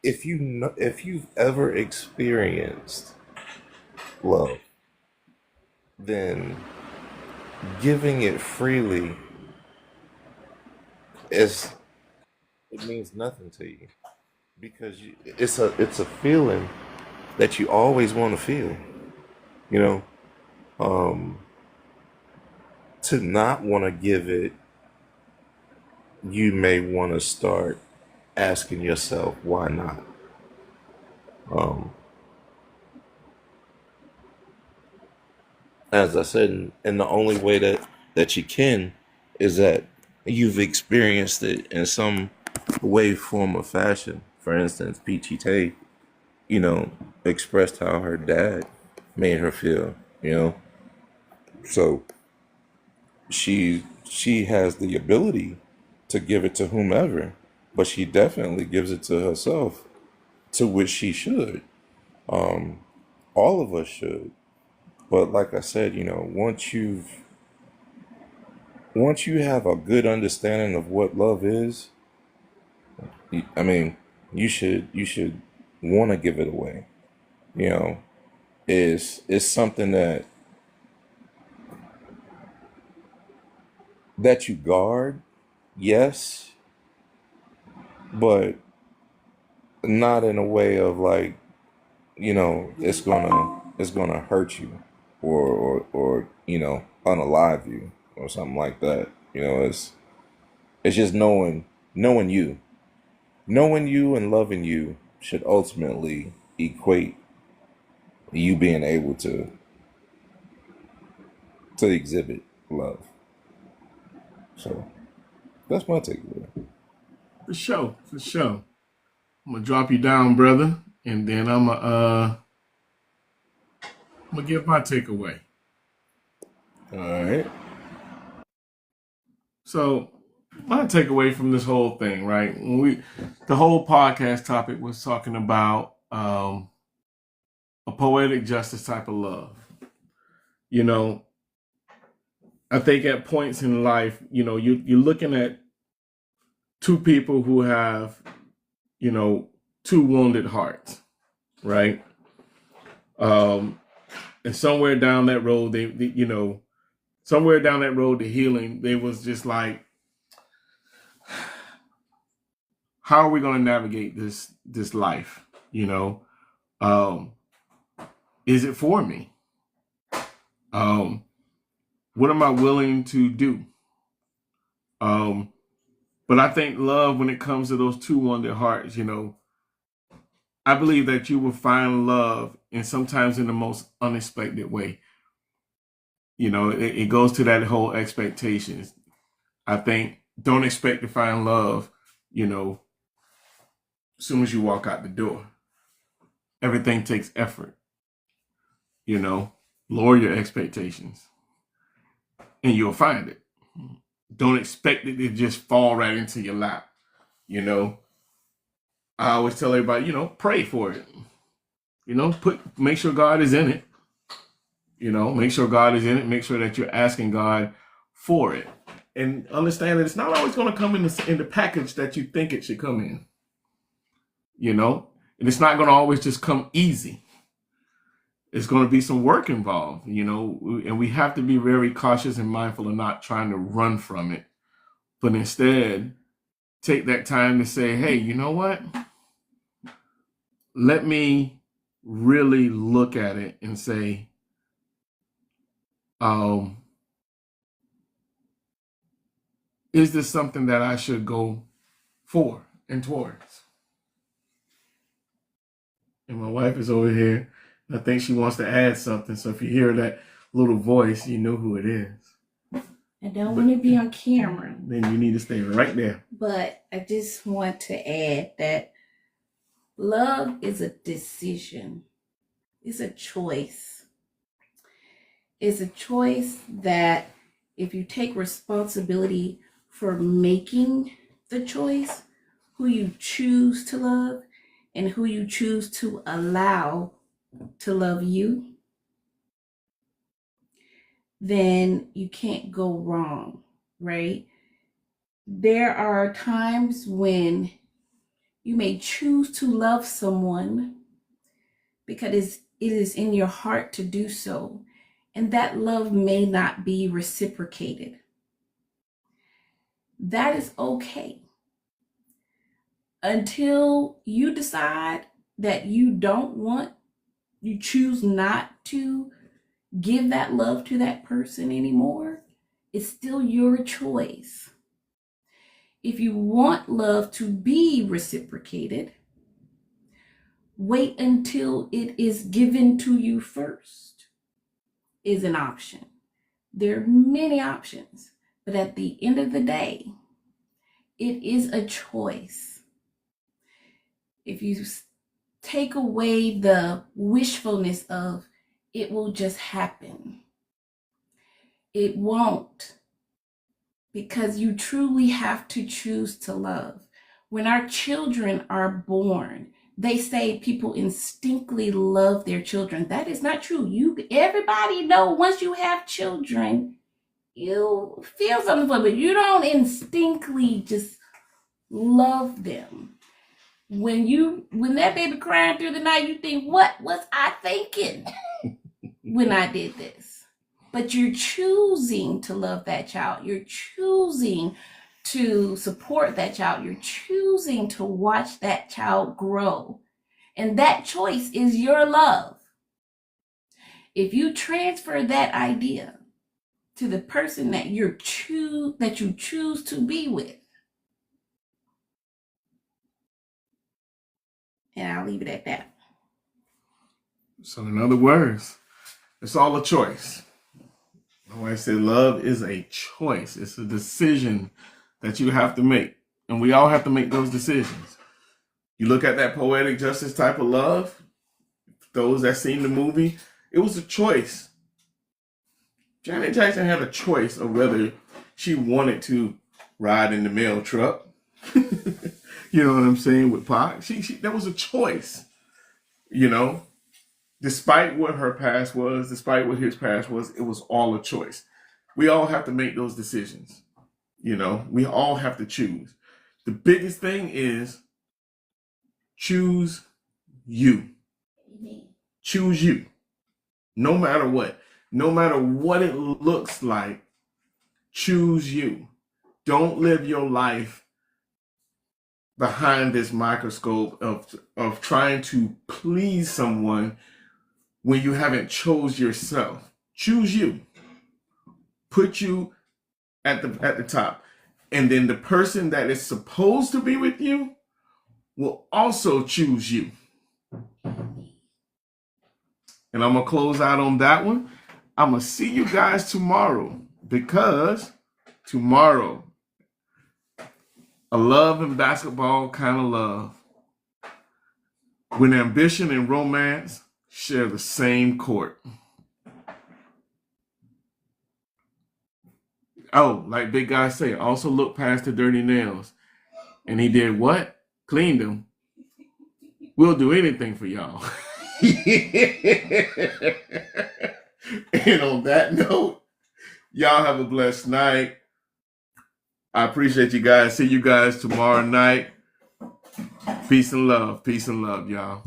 Speaker 3: if you've ever experienced love, then giving it freely is it means nothing to you because it's a feeling that you always want to feel. You know, um, to not want to give it, you may want to start asking yourself why not. Um, as I said, and the only way that you can is that you've experienced it in some way, form, or fashion. For instance, Peachy Tay, you know, expressed how her dad made her feel. So she has the ability to give it to whomever, but she definitely gives it to herself, to which she should. Um, all of us should. But like I said, once you have a good understanding of what love is, I mean, you should want to give it away. You know, is something that you guard, yes, but not in a way of like, it's gonna hurt you, or unalive you or something like that. It's just knowing you and loving you should ultimately equate
Speaker 11: you being able to exhibit love. So that's my takeaway.
Speaker 1: For sure, for sure. I'm gonna drop you down, brother, and then I'm gonna give my takeaway.
Speaker 11: All right.
Speaker 1: So my takeaway from this whole thing, right? The whole podcast topic was talking about a poetic justice type of love. You know, I think at points in life, you're looking at two people who have, two wounded hearts, right? And somewhere down that road, somewhere down that road to healing, they was just like, how are we going to navigate this life? Um, is it for me? What am I willing to do? But I think love, when it comes to those two wounded hearts, I believe that you will find love, and sometimes in the most unexpected way. It goes to that whole expectations. I think don't expect to find love, as soon as you walk out the door. Everything takes effort, lower your expectations and you'll find it. Don't expect it to just fall right into your lap. I always tell everybody, pray for it. Make sure God is in it. Make sure God is in it. Make sure that you're asking God for it. And understand that it's not always going to come in the package that you think it should come in. And it's not going to always just come easy. It's going to be some work involved, and we have to be very cautious and mindful of not trying to run from it, but instead take that time to say, hey, you know what? Let me really look at it and say, is this something that I should go for and towards? And my wife is over here. I think she wants to add something. So if you hear that little voice, you know who it is.
Speaker 6: I don't want to be on camera.
Speaker 1: Then you need to stay right there.
Speaker 6: But I just want to add that love is a decision. It's a choice. It's a choice that if you take responsibility for making the choice, who you choose to love and who you choose to allow to love you, then you can't go wrong, right? There are times when you may choose to love someone because it is in your heart to do so, and that love may not be reciprocated. That is okay until you decide that you choose not to give that love to that person anymore. It's still your choice. If you want love to be reciprocated, wait until it is given to you first is an option. There are many options, but at the end of the day, it is a choice. If you take away the wishfulness of it will just happen, it won't, because you truly have to choose to love. When our children are born, they say people instinctively love their children. That is not true. Everybody know once you have children, you feel something for them, but you don't instinctively just love them. When that baby crying through the night, you think, what was I thinking when I did this? But you're choosing to love that child. You're choosing to support that child. You're choosing to watch that child grow. And that choice is your love. If you transfer that idea to the person that you choose to be with, and I'll leave it at that.
Speaker 1: So in other words, it's all a choice. My wife said love is a choice. It's a decision that you have to make. And we all have to make those decisions. You look at that poetic justice type of love, those that seen the movie, it was a choice. Janet Jackson had a choice of whether she wanted to ride in the mail truck. You know what I'm saying, with Pac. That was a choice, you know. Despite what her past was, despite what his past was, it was all a choice. We all have to make those decisions. You know, we all have to choose. The biggest thing is choose you. Choose you. No matter what. No matter what it looks like, choose you. Don't live your life behind this microscope of trying to please someone when you haven't chose yourself. Choose you. Put you at the top. And then the person that is supposed to be with you will also choose you. And I'm going to close out on that one. I'm going to see you guys tomorrow, because tomorrow, a love and basketball kind of love, when ambition and romance share the same court. Oh, like Big Guy say, also look past the dirty nails. And he did what? Cleaned them. We'll do anything for y'all. And on that note, y'all have a blessed night. I appreciate you guys. See you guys tomorrow night. Peace and love. Peace and love, y'all.